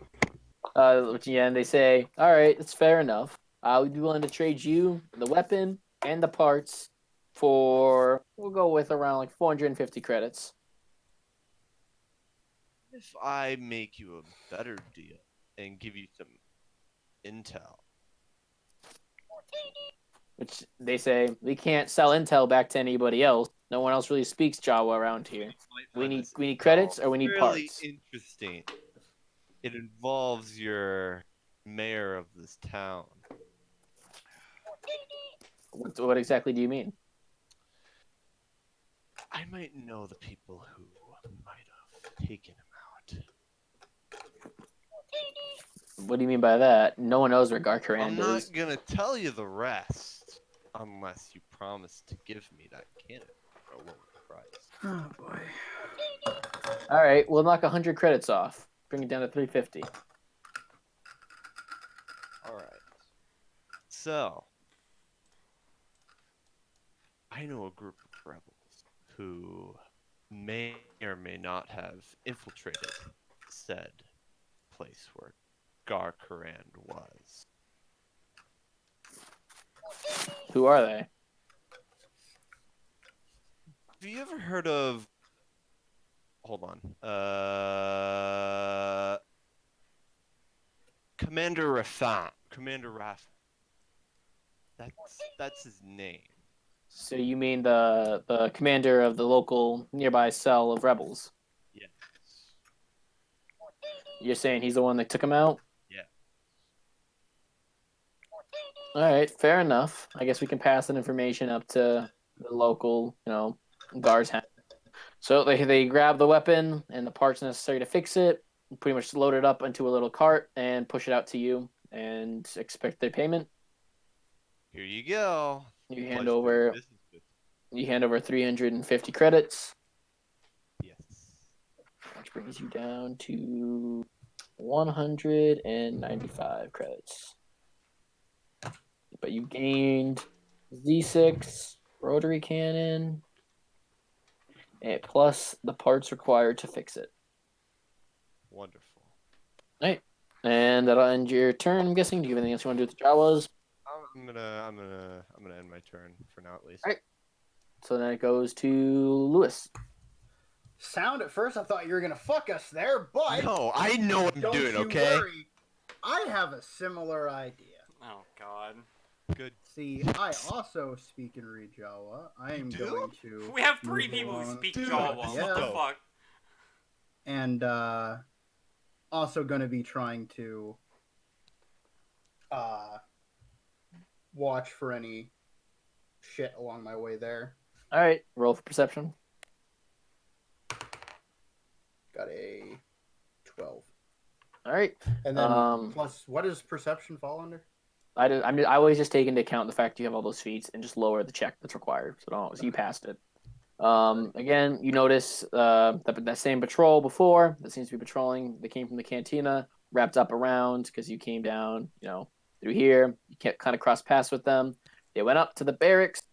And they say, all right, that's fair enough. We'd be willing to trade you the weapon and the parts for, we'll go with around like 450 credits. If I make you a better deal and give you some intel. Which they say, we can't sell intel back to anybody else. No one else really speaks Jawa around here. We need credits or we need really parts. Interesting. It involves your mayor of this town. What exactly do you mean? I might know the people who might have taken him out. What do you mean by that? No one knows where Garkarand I'm not is. gonna tell you the rest unless you promise to give me that cannon for a lower price. Oh boy. All right, we'll knock 100 credits off. Bring it down to 350. All right. So, I know a group of rebels who may or may not have infiltrated said place where Garkarand was. Who are they? Have you ever heard of? Hold on. Commander Rafan. Commander Rafan. That's his name. So you mean the commander of the local nearby cell of rebels? Yes. You're saying he's the one that took him out? Yeah. All right, fair enough. I guess we can pass that information up to the local, guards. So they grab the weapon and the parts necessary to fix it, pretty much load it up into a little cart and push it out to you and expect their payment. Here you go. You Pleasure hand doing over business with you hand over 350 credits, you. Yes. which brings you down to 195 credits. But you gained Z6 rotary cannon, and plus the parts required to fix it. Wonderful. All right, and that'll end your turn. I'm guessing. Do you have anything else you want to do with the Jawas? I'm gonna end my turn for now at least. All right. So then it goes to Lewis. Sound at first, I thought you were gonna fuck us there, but No, I know what I'm don't doing. you Okay. worry. I have a similar idea. Oh God. Good. See, I also speak in Rejawa. I am do? going to We have 3 move people who along. speak Dude, Jawa. What the yeah. fuck? And also going to be trying to watch for any shit along my way there. All right, roll for perception. Got a 12. All right. And then plus, what does perception fall under? I always just take into account the fact you have all those feats and just lower the check that's required. So you passed it. Again, you notice that same patrol before that seems to be patrolling. They came from the cantina, wrapped up around because you came down, through here. You can't kind of cross paths with them. They went up to the barracks.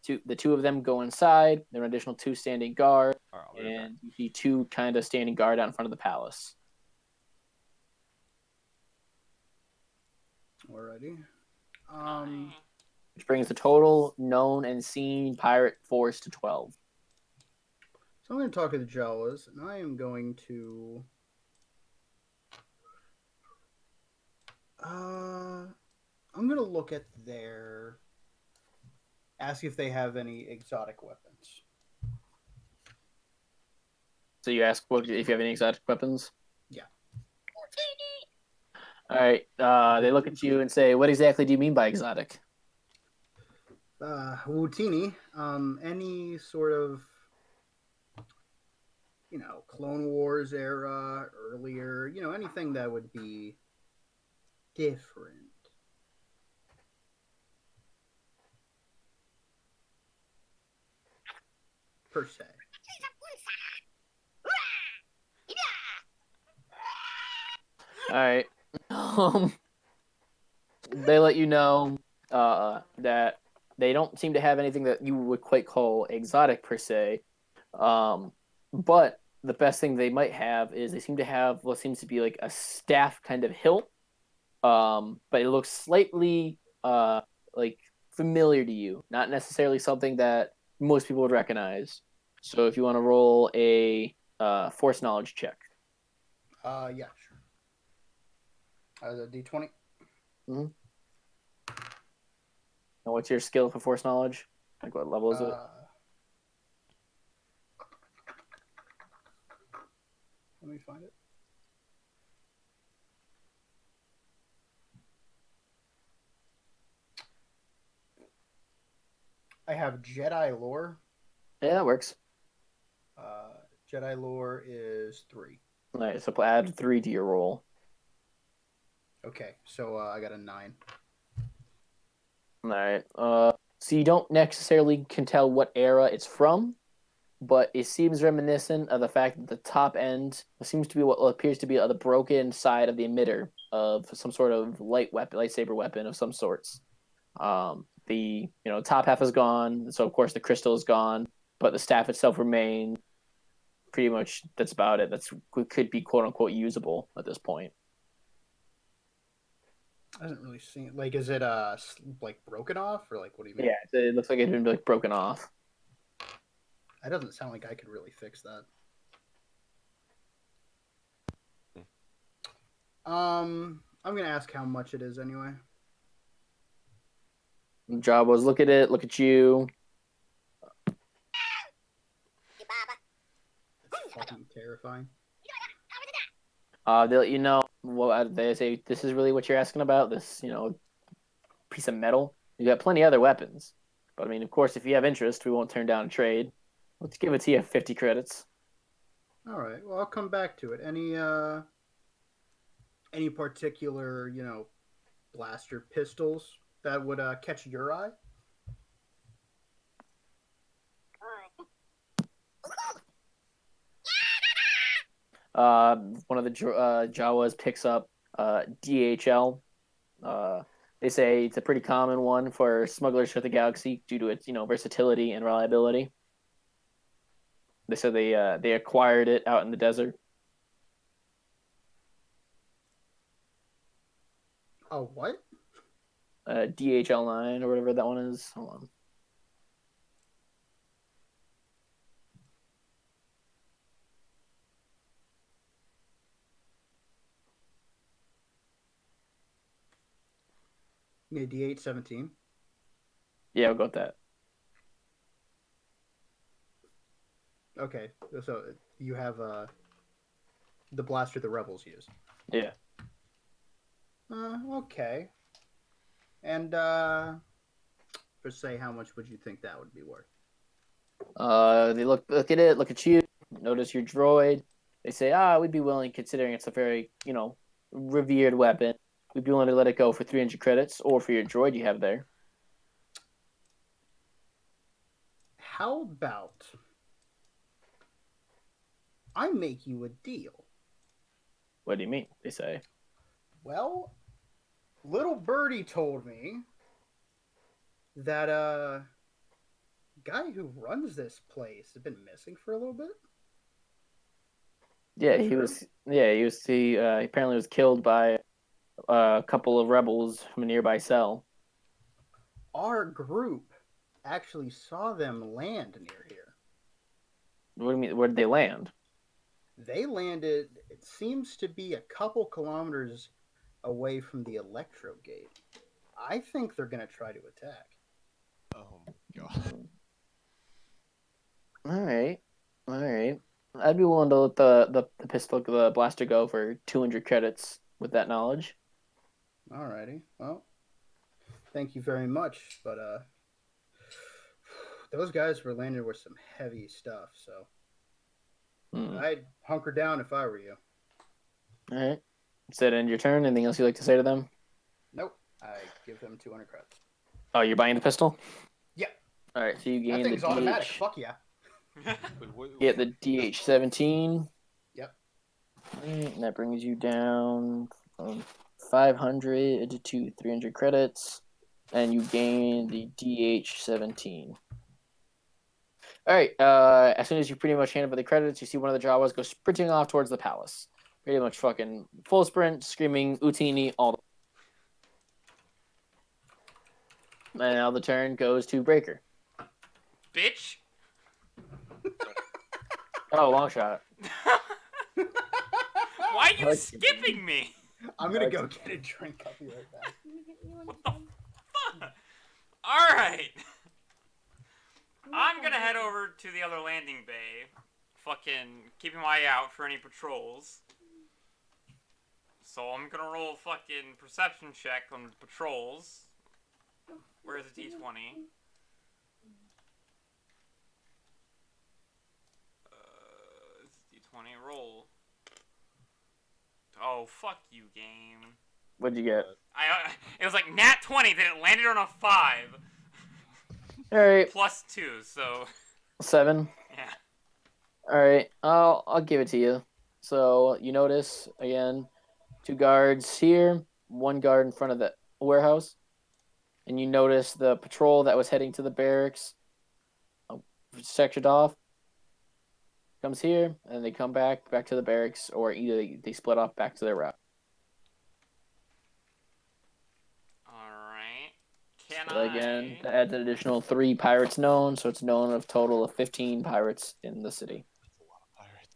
The two of them go inside. There are an additional 2 standing guard, All right, I'll be right back. and you see 2 kind of standing guard out in front of the palace. Alrighty. Which brings the total known and seen pirate force to 12. So I'm going to talk to the Jawas, and I am going to I'm going to look at ask if they have any exotic weapons. So you ask if you have any exotic weapons? Yeah. All right. They look at you and say, "What exactly do you mean by exotic?" Wutini, any sort of, Clone Wars era, earlier, anything that would be different. per se. All right. They let you know that they don't seem to have anything that you would quite call exotic per se. But the best thing they might have is they seem to have what seems to be like a staff kind of hilt. But it looks slightly like familiar to you, not necessarily something that most people would recognize. So if you want to roll a force knowledge check. Yeah, sure. The D20. Mm-hmm. And what's your skill for force knowledge? Like what level is it? Let me find it. I have Jedi lore. Yeah, that works. Jedi lore is 3. All right, so add 3 to your roll. Okay, so I got a 9. All right. So you don't necessarily can tell what era it's from, but it seems reminiscent of the fact that the top end seems to be what appears to be the broken side of the emitter of some sort of lightsaber weapon of some sorts. The top half is gone, so of course the crystal is gone, but the staff itself remains. Pretty much, that's about it. Could be quote unquote usable at this point. Doesn't really seem like. Is it like broken off or like what do you mean? Yeah, it looks like it's been like broken off. That doesn't sound like I could really fix that. I'm gonna ask how much it is anyway. Jabba's look at it, look at you. It's fucking terrifying. They let you know. Well, they say this is really what you're asking about. This, piece of metal. You got plenty of other weapons, but I mean, of course, if you have interest, we won't turn down a trade. Let's give it to you 50 credits. All right. Well, I'll come back to it. Any particular, blaster pistols that would catch your eye? One of the Jawas picks up DHL. They say it's a pretty common one for smugglers throughout the galaxy due to its versatility and reliability. They said they acquired it out in the desert. Oh, what? DHL 9 or whatever that one is. Hold on. Yeah, D817. Yeah, I'll go with that. Okay, so you have the blaster the rebels use. Yeah. Okay. And for say, how much would you think that would be worth? They look at it, look at you, notice your droid. They say, we'd be willing, considering it's a very, revered weapon. We'd be willing to let it go for 300 credits, or for your droid you have there. How about I make you a deal? What do you mean? They say. Well, little birdie told me that guy who runs this place has been missing for a little bit. Yeah, he was. Yeah, he was. He apparently was killed by a couple of rebels from a nearby cell. Our group actually saw them land near here. What do you mean? Where did they land? They landed, it seems to be a couple kilometers away from the Electro Gate. I think they're going to try to attack. Oh my god. All right. I'd be willing to let the pistol, the blaster, go for 200 credits with that knowledge. Alrighty. Well, thank you very much. But those guys were landed with some heavy stuff, so I'd hunker down if I were you. All right. Does that end your turn? Anything else you'd like to say to them? Nope. I give them 200 credits. Oh, you're buying the pistol? Yeah. All right. So you gain That thing's the automatic. DH. Fuck yeah. Wait, what- Get the DH17. Yep. And that brings you down from 500 to 300 credits. And you gain the DH17. All right. As soon as you pretty much hand over the credits, you see one of the Jawas go sprinting off towards the palace. Pretty much fucking full sprint, screaming Utini all the. And now the turn goes to Breaker. Bitch. Oh, long shot. Why are you skipping me? I'm gonna go get a drink. I'll be right back. What the fuck? Alright. I'm gonna head over to the other landing bay. Fucking keeping my eye out for any patrols. So I'm gonna roll a fucking perception check on patrols. Where's the D20? D20 roll. Oh, fuck you, game. What'd you get? It was like nat 20, then it landed on a 5. All right, Plus 2, so 7. yeah. All right, I'll give it to you. So you notice again, 2 guards here, 1 guard in front of the warehouse, and you notice the patrol that was heading to the barracks, sectioned off, comes here, and they come back to the barracks, or either they split off back to their route. Alright. Can So again, I... that adds an additional 3 pirates known, so it's known of total of 15 pirates in the city. That's a lot of pirates.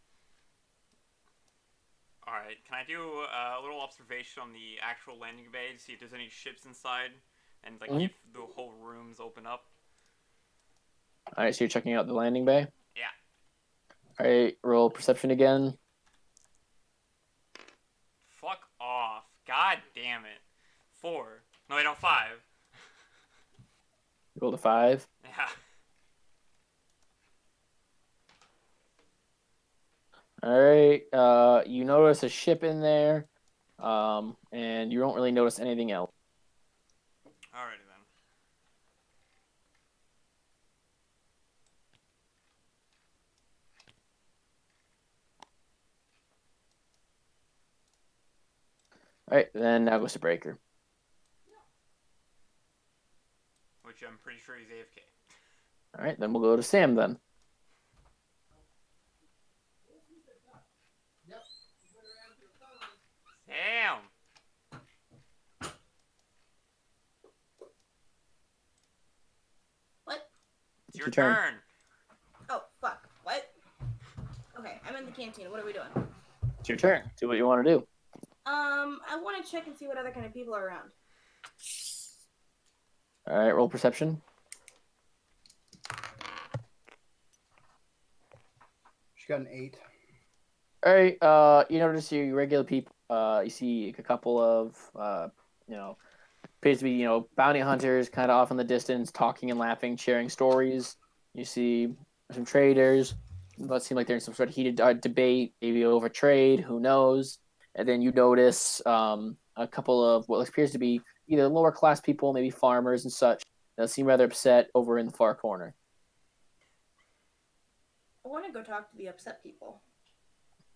Alright, can I do a little observation on the actual landing bay to see if there's any ships inside? And like if the whole rooms open up? All right, so you're checking out the landing bay? Yeah. All right, roll perception again. Fuck off. God damn it. 4. No, wait, no, 5. Roll a 5. Yeah. All right, you notice a ship in there, and you don't really notice anything else. Alrighty then. All right, then now goes to Breaker. Which I'm pretty sure he's AFK. All right, then we'll go to Sam then. Damn! What? It's your turn. turn. Oh, fuck. What? Okay, I'm in the canteen. What are we doing? It's your turn. Do what you want to do. I want to check and see what other kind of people are around. All right, roll perception. She got an 8. All right, you notice your regular people. You see a couple of, appears to be, bounty hunters kind of off in the distance, talking and laughing, sharing stories. You see some traders. It seem like they're in some sort of heated debate, maybe over trade, who knows. And then you notice a couple of what appears to be either lower class people, maybe farmers and such, that seem rather upset over in the far corner. I want to go talk to the upset people.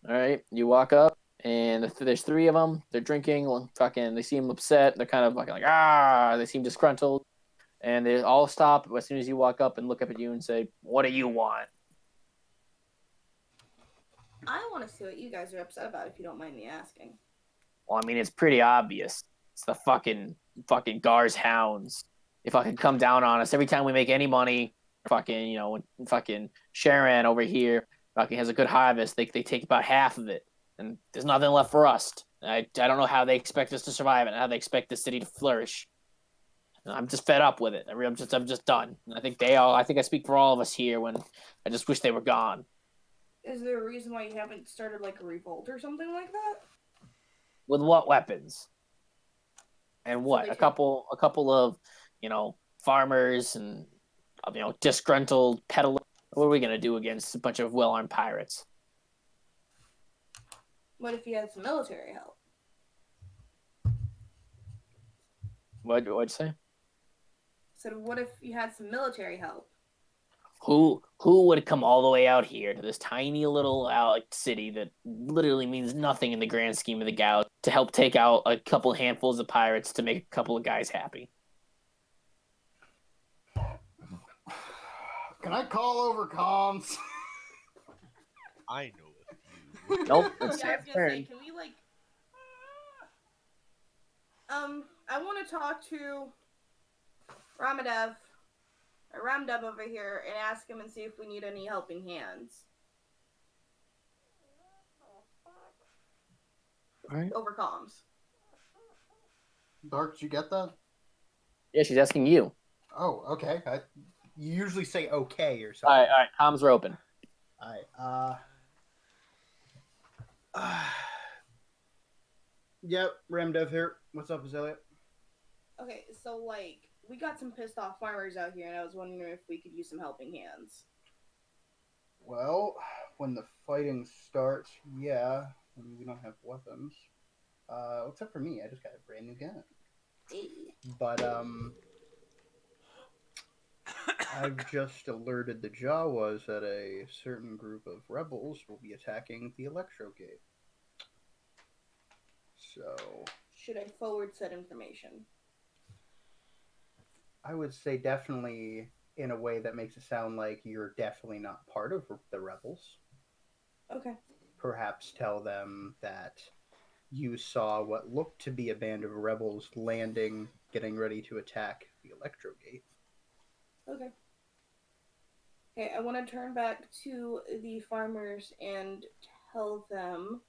All right, you walk up, and there's 3 of them. They're drinking, fucking. They seem upset. They're kind of like They seem disgruntled, and they all stop as soon as you walk up and look up at you and say, "What do you want?" I want to see what you guys are upset about, if you don't mind me asking. Well, I mean, it's pretty obvious. It's the fucking Gar's hounds. They fucking come down on us every time we make any money. Fucking, when fucking Sharon over here fucking has a good harvest, they take about half of it, and there's nothing left for us. I don't know how they expect us to survive and how they expect the city to flourish. I'm just fed up with it. I'm just done. And I think I speak for all of us here when I just wish they were gone. Is there a reason why you haven't started like a revolt or something like that? With what weapons? And what? they A couple of, farmers and disgruntled peddlers. What are we gonna do against a bunch of well-armed pirates? What if you had some military help? What'd you say? So what if you had some military help? Who would come all the way out here to this tiny little city that literally means nothing in the grand scheme of the galaxy to help take out a couple handfuls of pirates to make a couple of guys happy? Can I call over comms? I know a few. Nope, it's Yeah, I was Sam's gonna say, turn. can we like I wanna talk to Ramdev over here and ask him and see if we need any helping hands. Alright. Over comms. Dark, did you get that? Yeah, she's asking you. Oh, okay. You usually say okay or All something. right, comms are open. All right. Yep, Ramdev here. What's up, Azalea? Okay, so like we got some pissed off farmers out here and I was wondering if we could use some helping hands. Well, when the fighting starts, yeah. I mean, we don't have weapons. Except for me, I just got a brand new gun. But I've just alerted the Jawas that a certain group of rebels will be attacking the Electro Gate. So Should I forward said information? I would say definitely in a way that makes it sound like you're definitely not part of the rebels. Okay. Perhaps tell them that you saw what looked to be a band of rebels landing, getting ready to attack the Electro Gate. Okay. Okay, I want to turn back to the farmers and tell them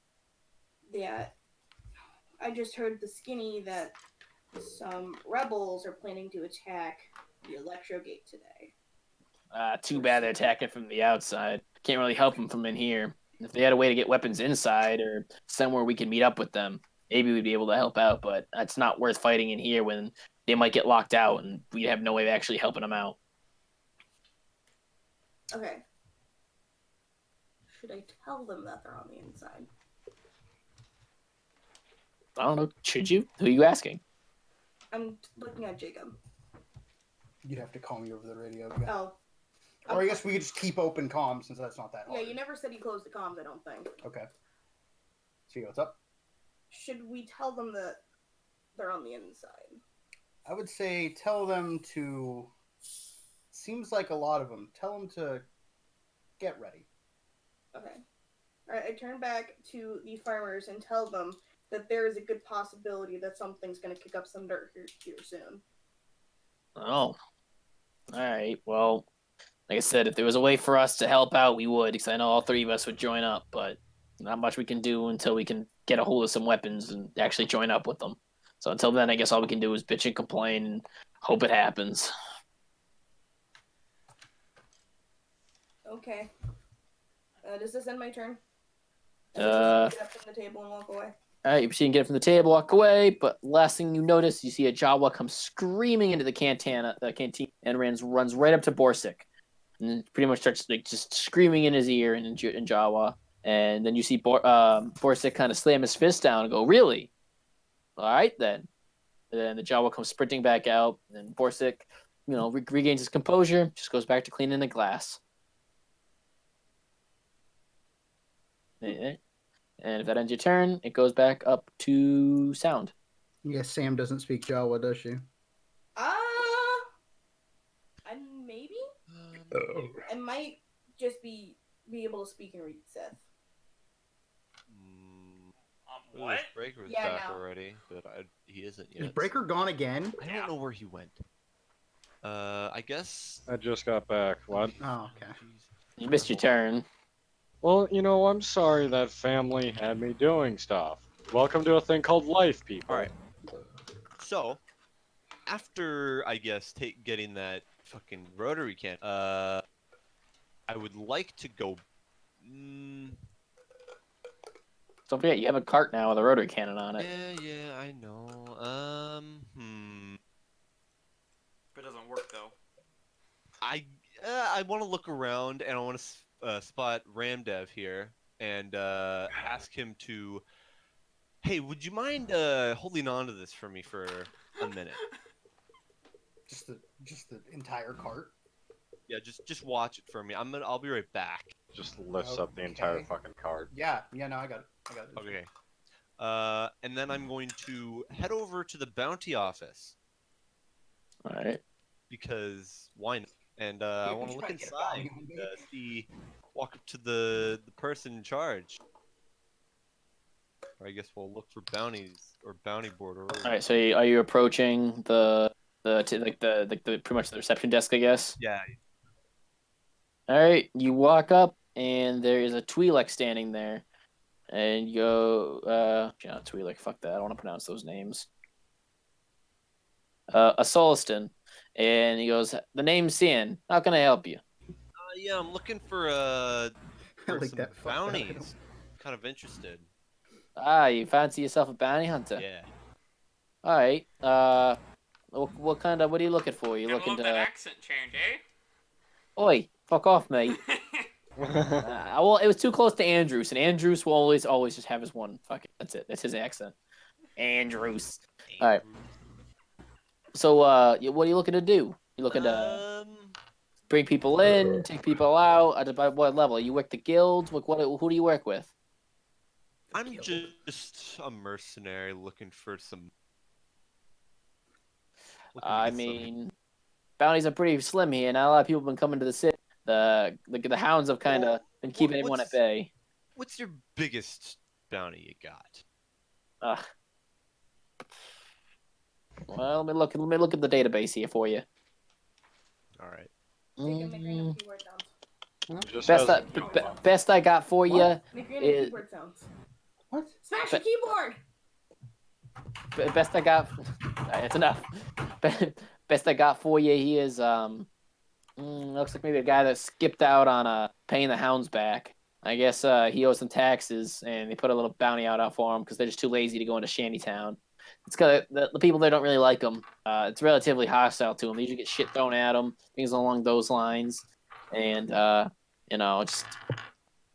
that I just heard the skinny that some rebels are planning to attack the Electro Gate today. Too bad they're attacking from the outside. Can't really help them from in here. If they had a way to get weapons inside or somewhere we can meet up with them, maybe we'd be able to help out. But it's not worth fighting in here when they might get locked out and we'd have no way of actually helping them out. Okay. Should I tell them that they're on the inside? I don't know. Should you? Who are you asking? I'm looking at Jacob. You'd have to call me over the radio. Yeah. Oh. Or I guess we could just keep open comms since that's not that hard. Yeah, you never said you closed the comms, I don't think. Okay. See what's up? Should we tell them that they're on the inside? I would say tell them to. Seems like a lot of them. Tell them to get ready. Okay. Alright, I turn back to the farmers and tell them that there is a good possibility that something's going to kick up some dirt here soon. Oh. Alright, well, like I said, if there was a way for us to help out, we would, because I know all three of us would join up, but not much we can do until we can get a hold of some weapons and actually join up with them. So until then, I guess all we can do is bitch and complain and hope it happens. Okay. Does this end my turn? Uh, Get up from the table and walk away. Alright, you see him get from the table, walk away, but last thing you notice, you see a Jawa come screaming into the canteen, and runs right up to Borsik. And pretty much starts like just screaming in his ear in Jawa. And then you see Borsik kind of slam his fist down and go, "Really? All right then." And then the Jawa comes sprinting back out, and Borsik, regains his composure, just goes back to cleaning the glass. And if that ends your turn, it goes back up to Sound. Yes, Sam doesn't speak Jawa, does she? Maybe? I might just be able to speak and read Sith. What? Breaker was Yeah, back no. already, but he isn't yet. Is Breaker gone again? I don't know where he went. I guess. I just got back. What? Oh, okay. You missed your turn. Well, I'm sorry that family had me doing stuff. Welcome to a thing called life, people. All right. So, after I guess getting that fucking rotary can, I would like to go. Don't forget, you have a cart now with a rotary cannon on it. Yeah, I know. If it doesn't work though. I want to look around and I want to spot Ramdev here and ask him to. Hey, would you mind holding on to this for me for a minute? Just the entire cart. Yeah, just watch it for me. I'll be right back. Just lifts up the entire Okay. fucking card. Yeah, no, I got it. Okay. And then I'm going to head over to the bounty office All right. because why not? And I want to look Try to get a inside bounty on me. and walk up to the person in charge. Or I guess we'll look for bounties or bounty board or All right. So are you approaching the pretty much the reception desk, I guess? yeah. All right. You walk up, and there is a Twi'lek standing there, and you go, not Twi'lek. Fuck that. I don't want to pronounce those names. A Soliston, and he goes, "The name's Cian. How can I help you?" Yeah, I'm looking for I for like some that. Fuck that, I bounties. Kind of interested. Ah, you fancy yourself a bounty hunter? Yeah. All right. What kind of? What are you looking for? You Gotta looking love that to? accent change, eh? Oi, fuck off, mate. Well, it was too close to Andrews, and Andrews will always just have his one. Fuck it, that's it. That's his accent. Andrews. All right. So, what are you looking to do? You looking to bring people in, take people out? At what level? You work the guilds? Who do you work with? I'm just a mercenary looking for some. I mean, bounties are pretty slim here. Not a lot of people have been coming to the city. The hounds have kind of been keeping everyone at bay. What's your biggest bounty you got? Ugh. Well, let me look at the database here for you. All right. Make random keyword sounds. Just Best has- best I got for you. Make random Is- keyboard sounds. What? Smash the keyboard! Best I got. It's enough. Best I got for you. He is looks like maybe a guy that skipped out on paying the hounds back. I guess he owes some taxes, and they put a little bounty out for him because they're just too lazy to go into Shantytown. It's got the people there don't really like him. It's relatively hostile to him. They usually get shit thrown at them, things along those lines, and just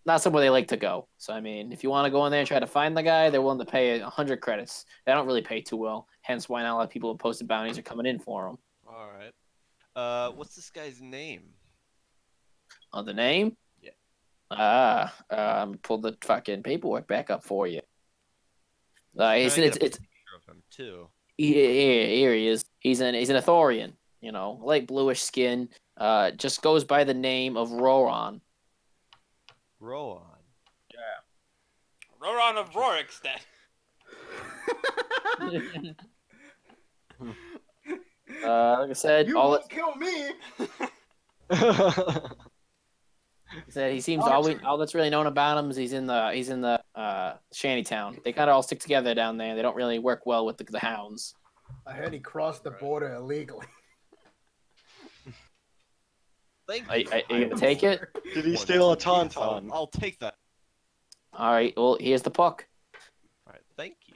not somewhere they like to go. So I mean, if you want to go in there and try to find the guy, they're willing to pay 100 credits. They don't really pay too well. Hence, why not a lot of people who posted bounties are coming in for them. All right. What's this guy's name? The name? Yeah. Pull the fucking paperwork back up for you. Can I It's get a it's picture of him too. here he is. He's an Ithorian. Light bluish skin. Just goes by the name of Roran. Rowan. Roran of Rorikstead. Like I said, You won't kill me. he seems all that's really known about him is he's in the Shantytown. They kind of all stick together down there. They don't really work well with the hounds. I heard he crossed the border illegally. Thank Are you. you gonna take it? Did he steal a I'll tauntaun? take that. All right. Well, here's the puck. All right. Thank you.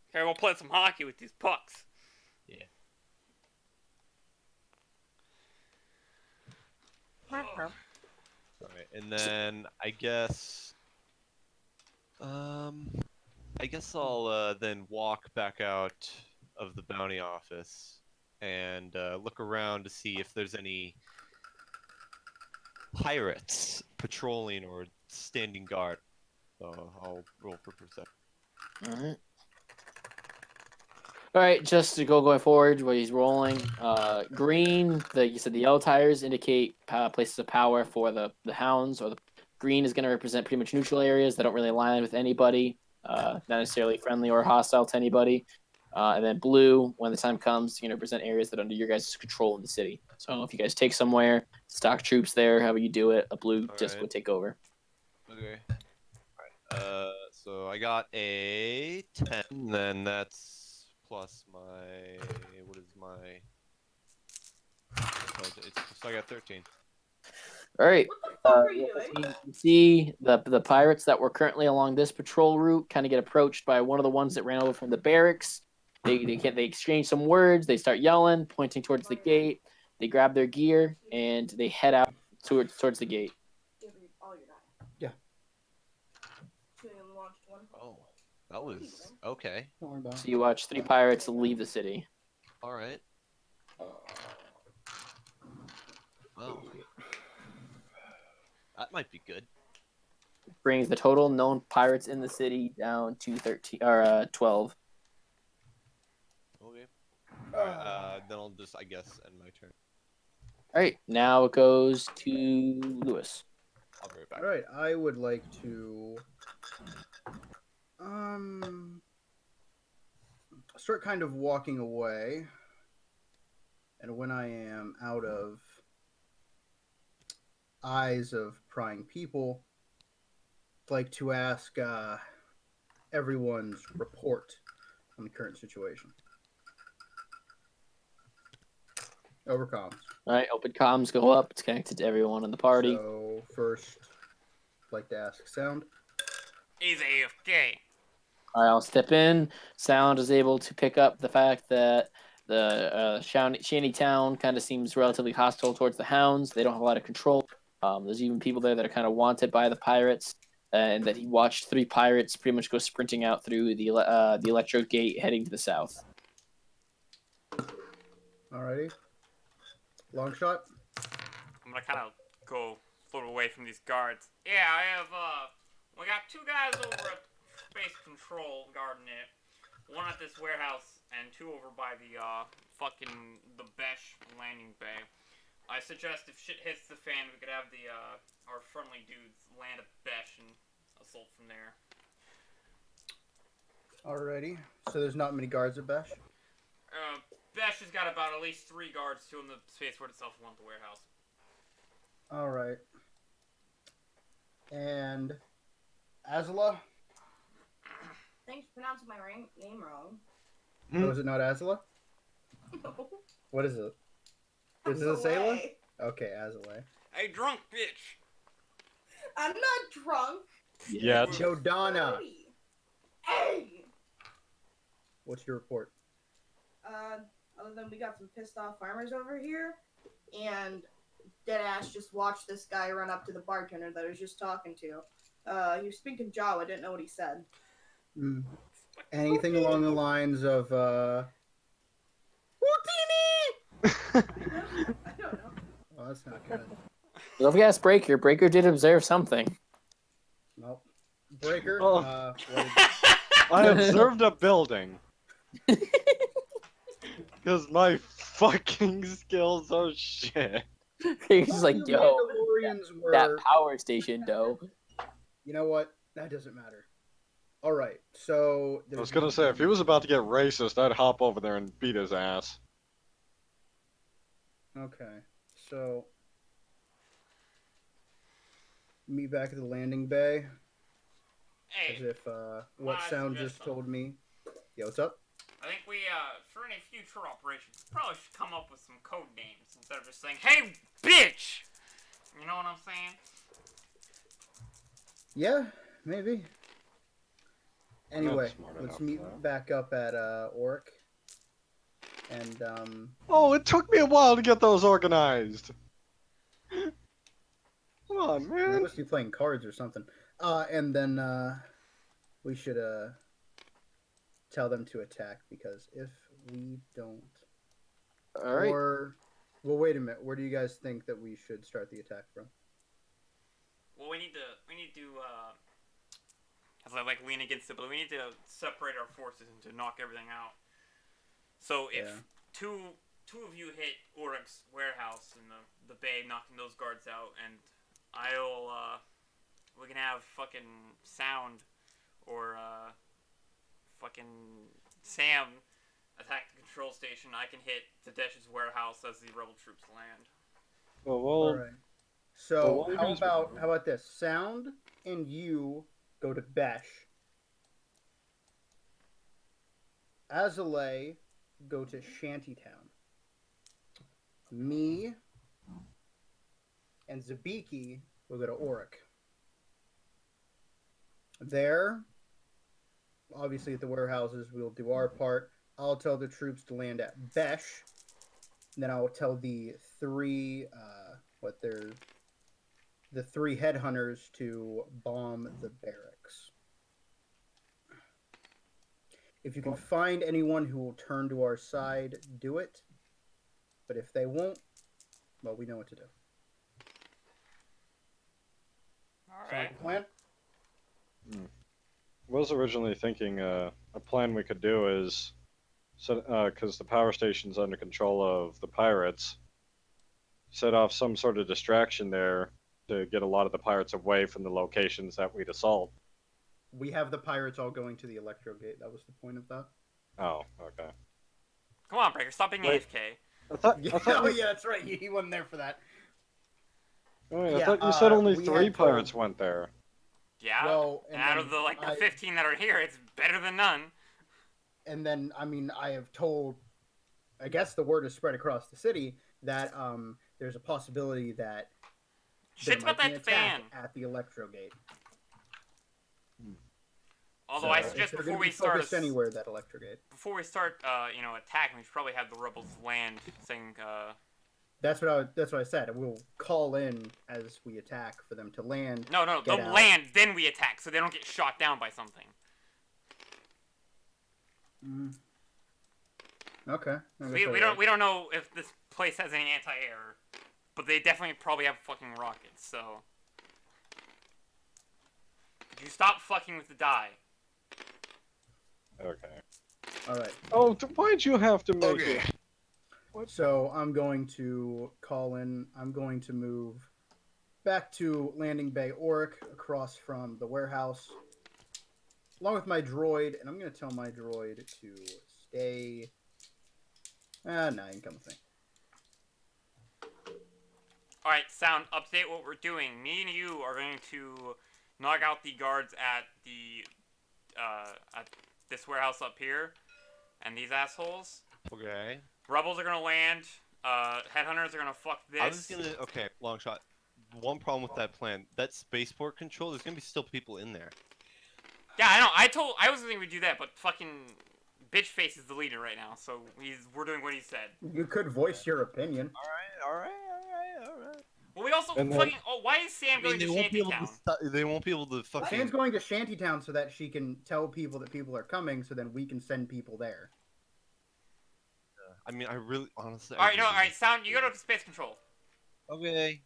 Okay, we'll play some hockey with these pucks. Yeah. All right, and then I guess I'll then walk back out of the bounty office and look around to see if there's any pirates patrolling or standing guard. So I'll roll for perception. All right. Just to going forward, where he's rolling, green. You said the yellow tires indicate places of power for the hounds, or the green is going to represent pretty much neutral areas that don't really align with anybody, not necessarily friendly or hostile to anybody. And then blue, when the time comes, going to represent areas that are under your guys' control in the city. So if you guys take somewhere, stock troops there, however you do it, a blue disc would take over. Okay. Alright. So I got a 10, then that's plus my what is my so I got 13. All right. What the fuck are you doing? You see the pirates that were currently along this patrol route kind of get approached by one of the ones that ran over from the barracks. They exchange some words. They start yelling, pointing towards the gate. They grab their gear and they head out towards the gate. All your die. Yeah. You only launched one. Oh, that was okay. Don't worry about So you watch 3 pirates leave the city. All right. That might be good. Brings the total known pirates in the city down to 13 or 12. Okay. Alright, then I'll just, I guess, end my turn. All right, now it goes to Lewis. I'll be right back. All right, I would like to start kind of walking away, and when I am out of eyes of prying people, I'd like to ask everyone's report on the current situation. Over comms. All right, open comms go up. It's connected to everyone in the party. So first, I'd like to ask Sound. He's AFK. All right, I'll step in. Sound is able to pick up the fact that the Shanty Town kind of seems relatively hostile towards the Hounds. They don't have a lot of control. There's even people there that are kind of wanted by the pirates, and that he watched 3 pirates pretty much go sprinting out through the Electro Gate heading to the south. Alrighty. Long shot. I'm gonna kind of go a little away from these guards. Yeah, I have, we got 2 guys over at Space Control guarding it. 1 at this warehouse, and 2 over by the, the Besh landing bay. I suggest if shit hits the fan, we could have the, our friendly dudes land at Besh and assault from there. Alrighty. So there's not many guards at Besh? Besh has got about at least 3 guards, 2 in the spaceport itself, 1 at the warehouse. Alright. And Azula? Thanks for pronouncing my name wrong. Oh, is it not Azula? No. What is it? Is it a sailor? Azalea. Okay, Azula. Hey, drunk bitch! I'm not drunk. Yeah. Jodana, Hey! what's your report? Other than we got some pissed off farmers over here, and Deadass just watched this guy run up to the bartender that I was just talking to. He was speaking Jawa, didn't know what he said. Anything along the lines of, I don't know. Oh, that's not good. Don't forget ask Breaker. Breaker did observe something. Nope. Breaker, Oh. what I observed a building. Because my fucking skills are shit. He's just like, the yo, Mandalorians were... that power station, dough. You know what? That doesn't matter. Alright, so... I was gonna say, if he was about to get racist, I'd hop over there and beat his ass. Okay, so... Meet back at the landing bay. Hey, As if, what I Sound suggest just told me. Yeah, what's up? I think we, for any future operations, probably should come up with some code names instead of just saying, "Hey, bitch!" You know what I'm saying? Yeah, maybe. Anyway, smart let's enough meet for that. back up at Oric. And Oh, it took me a while to get those organized. Come on, they man. must be playing cards or something. And then we should tell them to attack, because if we don't, All right. or well, wait a minute. Where do you guys think that we should start the attack from? Well, we need to, as I like lean against it, but we need to separate our forces and to knock everything out. So if Yeah. two of you hit Oric's warehouse in the bay, knocking those guards out, and I'll, we can have fucking Sound or, fucking Sam attack the control station. I can hit Tadesh's warehouse as the rebel troops land. Well, All right. So well, what you how guys about this? Sound and you go to Besh. Azalea go to Shantytown. Me and Zabiki will go to Oric. There, obviously at the warehouses, we'll do our part. I'll tell the troops to land at Besh. And then I'll tell the 3 the 3 headhunters to bomb the barracks. If you can find anyone who will turn to our side, do it. But if they won't, well, we know what to do. All Sound right. like a plan? Was originally thinking a plan we could do is, because the power station's under control of the pirates, set off some sort of distraction there to get a lot of the pirates away from the locations that we'd assault. We have the pirates all going to the Electro Gate. That was the point of that. Oh, okay. Come on, Breaker, stop being Wait. AFK. Yeah, oh yeah, that's right. He wasn't there for that. Wait, I Yeah, thought you said only we 3 had told- pirates went there. Yeah. Well, and out of the the 15 that are here, it's better than none. And then I mean, I have told. I guess the word is spread across the city that there's a possibility that there Shit's about might be that an attack fan. at the Electro Gate. Although So I if suggest they're before gonna be we start, focused anywhere that Electro Gate. attacking, we should probably have the rebels land, saying, That's what I said. We'll call in as we attack for them to land. no, Get they'll out. land, then we attack, so they don't get shot down by something. Mm. Okay. I guess We that don't works. know if this place has any anti-air, but they definitely probably have fucking rockets. So, could you stop fucking with the die? Okay. All right. Oh, why'd you have to make it? So I'm going to call in. I'm going to move back to Landing Bay Oric across from the warehouse, along with my droid, and I'm going to tell my droid to stay. No, you can come with me. Alright, Sound, update what we're doing. Me and you are going to knock out the guards at this warehouse up here, and these assholes. Okay. Rebels are gonna land. Headhunters are gonna fuck this. I was gonna. Okay, long shot. One problem with that plan: that spaceport control. There's gonna be still people in there. Yeah, I know. I was thinking we'd do that, but fucking bitch face is the leader right now, so we're doing what he said. You could voice your opinion. All right. Well, we also And then- fucking. Oh, why is Sam going to they won't be able Shantytown? to. They won't be able to fucking. Sam's going to Shantytown so that she can tell people that people are coming, so then we can send people there. I mean, I really, honestly. All right, no, all right, Sound. You go to space control. Okay.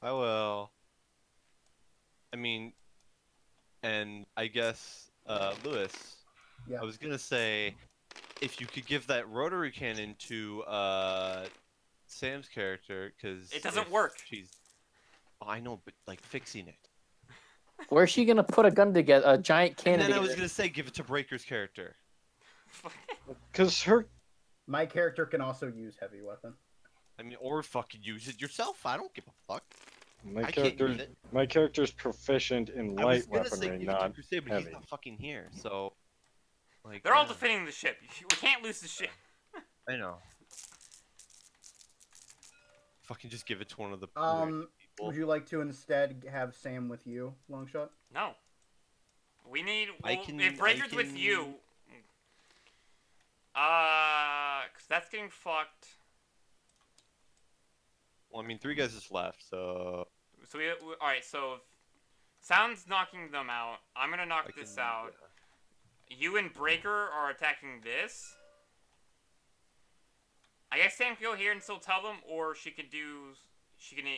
I will. I mean, and I guess, Lewis. Yeah. I was gonna say, if you could give that rotary cannon to Sam's character, because It doesn't work. She's. Oh, I know, but like fixing it. Where's she gonna put a gun together? A giant cannon And then I was together? gonna say, give it to Breaker's character. Because her. My character can also use heavy weapon. I mean, or fucking use it yourself. I don't give a fuck. My I can't character. use it. My character's proficient in I was light gonna say weaponry, give it to not Crusade, but heavy. he's not fucking here, so. Like. They're all yeah, defending the ship. We can't lose the ship. I know. Fucking just give it to one of the people. Would you like to instead have Sam with you, Longshot? No. We need. I Well, can- if Breaker's I with can- you. 'Cause that's getting fucked. Well, I mean, 3 guys just left, so. So all right. So if Sound's knocking them out. I'm gonna knock I this can- out. You and Breaker are attacking this. I guess Sam can go here and still tell them, or she can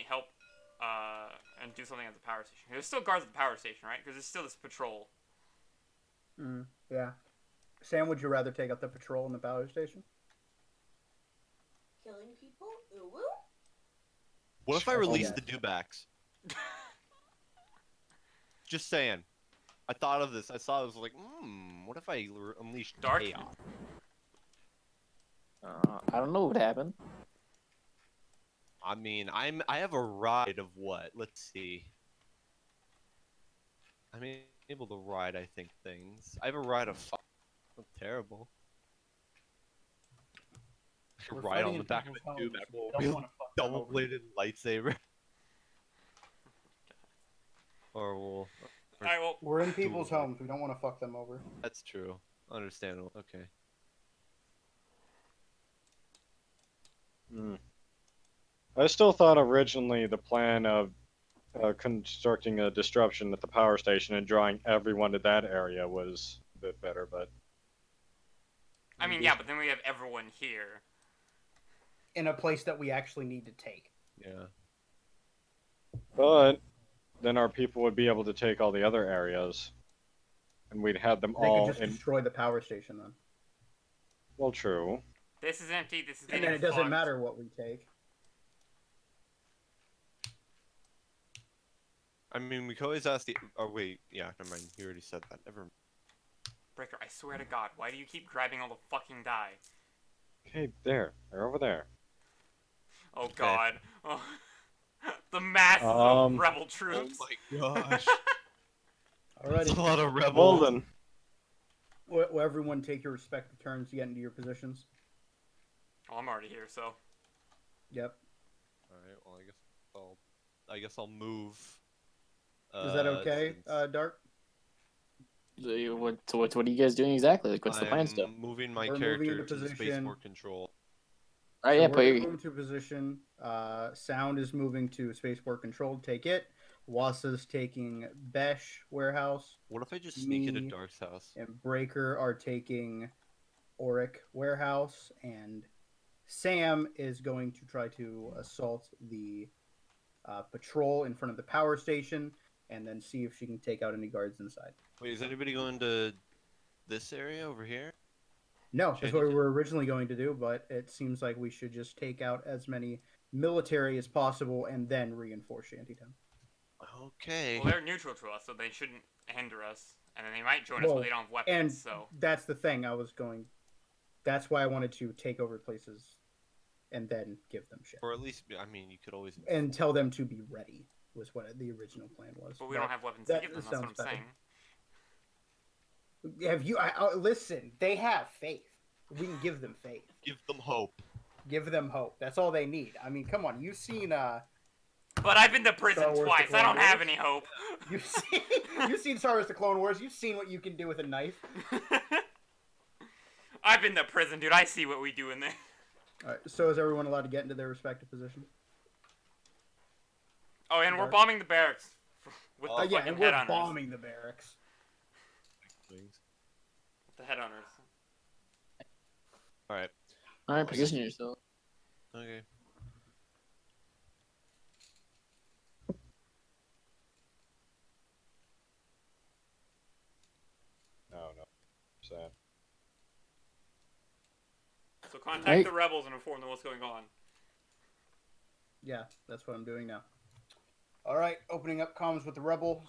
help and do something at the power station. There's still guards at the power station, right? Because there's still this patrol. Yeah. Sam, would you rather take up the patrol in the power station? Killing people? Ooh woo? What if I Oh, release yes. the dewbacks? Just saying. I thought of this. I saw it. I was like, what if I unleash Dark? chaos? I don't know what happened. I mean, I have a ride of what? Let's see. I'm able to ride, I think, things. I have a ride of not terrible. I could ride on the back of a dewback. Double-bladed lightsaber. Or we'll. All right. Well, We're in people's Cool. homes. We don't want to fuck them over. That's true. Understandable. Okay. I still thought originally the plan of constructing a disruption at the power station and drawing everyone to that area was a bit better, but I mean, yeah, but then we have everyone here. In a place that we actually need to take. Yeah. but then our people would be able to take all the other areas, and we'd have them They could all just in. destroy the power station then. Oh, Well, true. This is empty. This is And getting then it doesn't fucked. matter what we take. I mean, we could always ask the. Oh wait, yeah, never mind. You already said that. Never. Breaker, I swear to God, why do you keep grabbing all the fucking die? Okay, there. They're over there. Oh God. Oh. The masses of rebel Oh troops. my gosh. That's Alrighty. a lot of rebels. Well then. Will everyone take your respective turns to get into your positions? Oh, I'm already here, so. Yep. All right. Well, I guess I'll move. Is that okay, since Dark? So what are you guys doing exactly? Like, what's the plan still? I'm moving my We're moving character into to the position. spaceport control. All right, So yeah, we're put gonna your, move to position. Sound is moving to spaceport control to take it. Wasa's taking Besh warehouse, What if I just sneak into Me Dark's house? and Breaker are taking Auric warehouse, and Sam is going to try to assault the patrol in front of the power station, and then see if she can take out any guards inside. Wait, is anybody going to this area over here? No, that's what we Shantytown? were originally going to do, but it seems like we should just take out as many military as possible and then reinforce Shantytown. Okay. Well, they're neutral to us, so they shouldn't hinder us. And then they might join us, Well, but they don't have weapons, And so. that's the thing. That's why I wanted to take over places and then give them shit. Or at least, I mean, you could always. And tell them to be ready, was what the original plan was. But we don't have weapons to that give them, that's what I'm sounds better. saying. Have you? Listen, they have faith. We can give them faith. Give them hope. Give them hope. That's all they need. I mean, come on. You've seen But I've been to prison Star Wars: twice, The I don't Clone have Wars? any hope. you've seen Star Wars: The Clone Wars. You've seen what you can do with a knife. I've been to prison, dude. I see what we do in there. All right. So is everyone allowed to get into their respective positions? Oh, and we're Dark. bombing the barracks with the Yeah, fucking and we're headhunters. bombing the barracks. The headhunters. All right. all right, position yourself. Okay. No. Sad. So contact Right. the rebels and inform them what's going on. Yeah, that's what I'm doing now. All right, opening up comms with the rebels.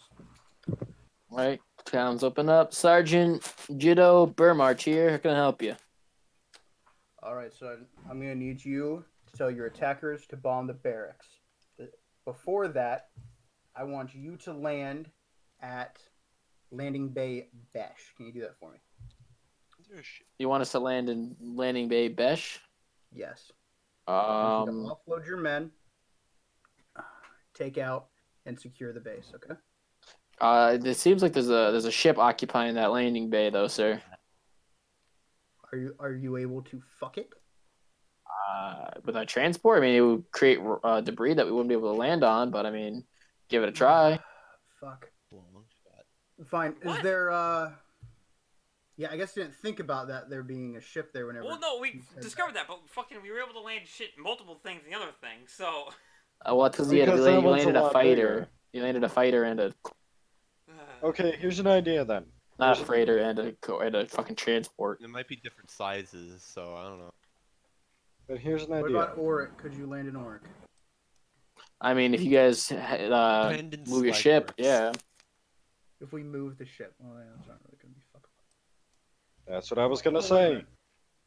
All right, comms open up. Sergeant Judo Burmarch here. How can I help you? All right, so I'm going to need you to tell your attackers to bomb the barracks. Before that, I want you to land at Landing Bay Besh. Can you do that for me? You want us to land in Landing Bay Besh? Yes. I want you to Um, offload your men, take out, and secure the base. Okay. it seems like there's a ship occupying that landing bay, though, sir. Are you able to fuck it? With our transport, I mean, it would create debris that we wouldn't be able to land on. But I mean, give it a try. Fuck. Long shot. Fine. What? Is there Yeah, I guess I didn't think about that there being a ship there whenever. Well, no, we you said discovered that, but fucking, we were able to land shit, multiple things, and the other thing. So. Well, because you Because that you one's a landed a lot fighter. bigger. You landed a fighter and a Okay, here's an idea then. not a freighter and a fucking transport. It might be different sizes, so I don't know. But here's an What idea. about Auric? Could you land in Auric? I mean, if you guys Dependent move your slag ship, works. yeah. If we move the ship, well, yeah, that's not really gonna be fuckable. That's what I was gonna say.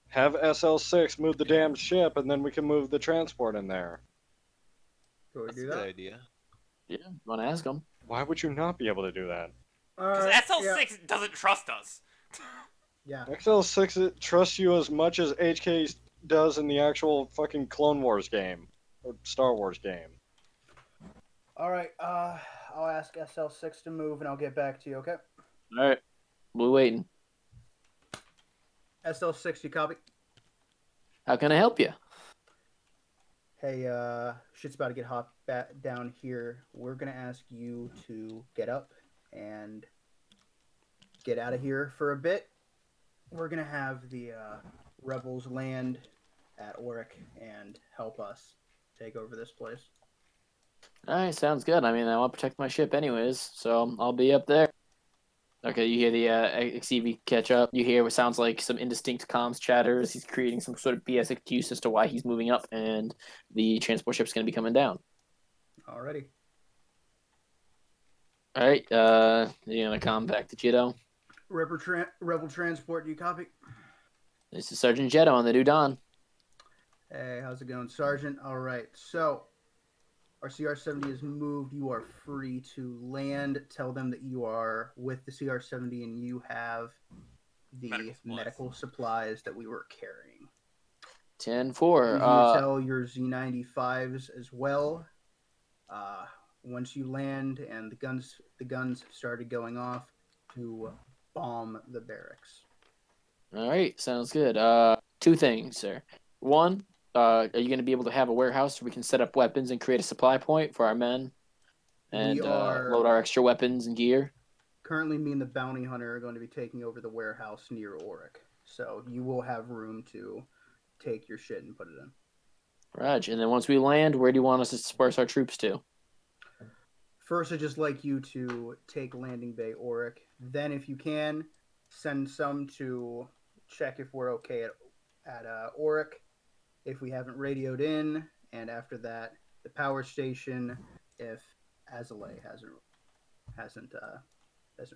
Have SL6 move the damn ship, and then we can move the transport in there. Could we That's do a good that? idea. Yeah, want to ask them? Why would you not be able to do that? Because SL6 doesn't trust us. Yeah. XL6 trusts you as much as HK does in the actual fucking Clone Wars game or Star Wars game. All right. I'll ask SL6 to move, and I'll get back to you. Okay. All right, we're waiting. SL6, you copy? How can I help you? Hey, shit's about to get hot down here. We're gonna ask you to get up and get out of here for a bit. We're gonna have the rebels land at Auric and help us take over this place. All right, sounds good. I mean, I want to protect my ship anyways, so I'll be up there. Okay, you hear the XEV catch up. You hear what sounds like some indistinct comms chatters. He's creating some sort of BS excuse as to why he's moving up, and the transport ship's going to be coming down. Alrighty. All right, you're going to come back to Jito. Rebel transport, do you copy? This is Sergeant Jetto on the New Dawn. Hey, how's it going, Sergeant? All right, so our CR-70 is moved. You are free to land. Tell them that you are with the CR-70 and you have the medical supplies that we were carrying. 10-4. You tell your Z95s as well. Once you land and the guns have started going off, to bomb the barracks. All right, sounds good. Two things, sir. One, are you going to be able to have a warehouse where we can set up weapons and create a supply point for our men and load our extra weapons and gear? Currently, me and the bounty hunter are going to be taking over the warehouse near Auric, so you will have room to take your shit and put it in. Raj, and then once we land, where do you want us to disperse our troops to? First, I'd just like you to take Landing Bay Auric. Then, if you can, send some to check if we're okay at Auric, if we haven't radioed in, and after that, the power station, if Azalea hasn't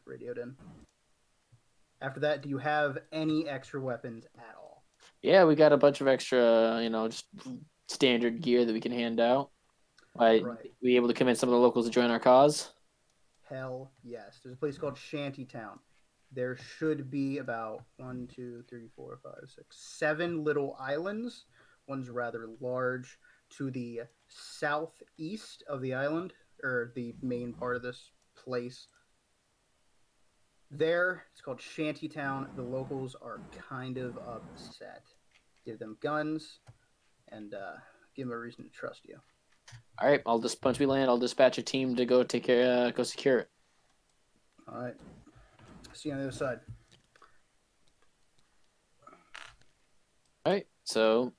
radioed in. After that, do you have any extra weapons at all? Yeah, we got a bunch of extra, just standard gear that we can hand out. Right. We able to convince some of the locals to join our cause? Hell yes. There's a place called Shantytown. There should be about 7 little islands. One's rather large to the southeast of the island, or the main part of this place. There, it's called Shantytown. The locals are kind of upset. Give them guns and give them a reason to trust you. All right, once we land, I'll dispatch a team to go go secure it. All right. See you on the other side. All right, so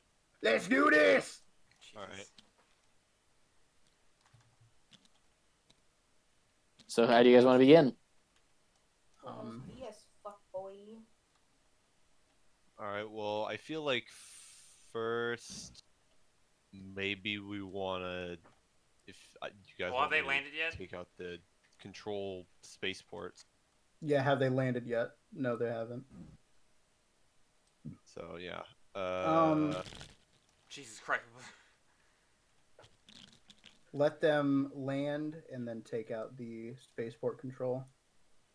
let's do this. All right. So how do you guys want to begin? Yes, fuck boy. All right. Well, I feel like first, maybe we wanna, if you guys Well, have want they me landed yet? take out the control spaceports. Yeah, have they landed yet? No, they haven't. So yeah. Jesus Christ. Let them land and then take out the spaceport control.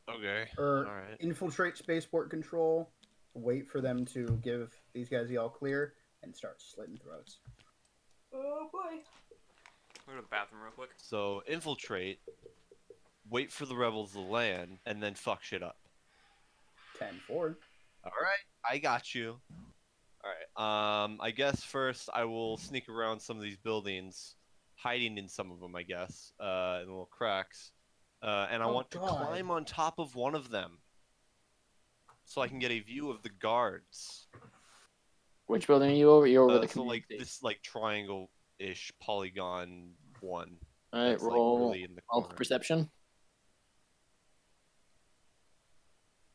Okay. Or all right. infiltrate spaceport control. Wait for them to give these guys the all clear and start slitting throats. Oh boy. Go to the bathroom real quick. So infiltrate. Wait for the rebels to land and then fuck shit up. 10-4. All right, I got you. All right. I guess first I will sneak around some of these buildings, hiding in some of them. I guess in little cracks, and I want to climb on top of one of them, so I can get a view of the guards. Which building are you over? You're over the so community. like this triangle-ish polygon one. All right, that's roll like really in the corner. perception.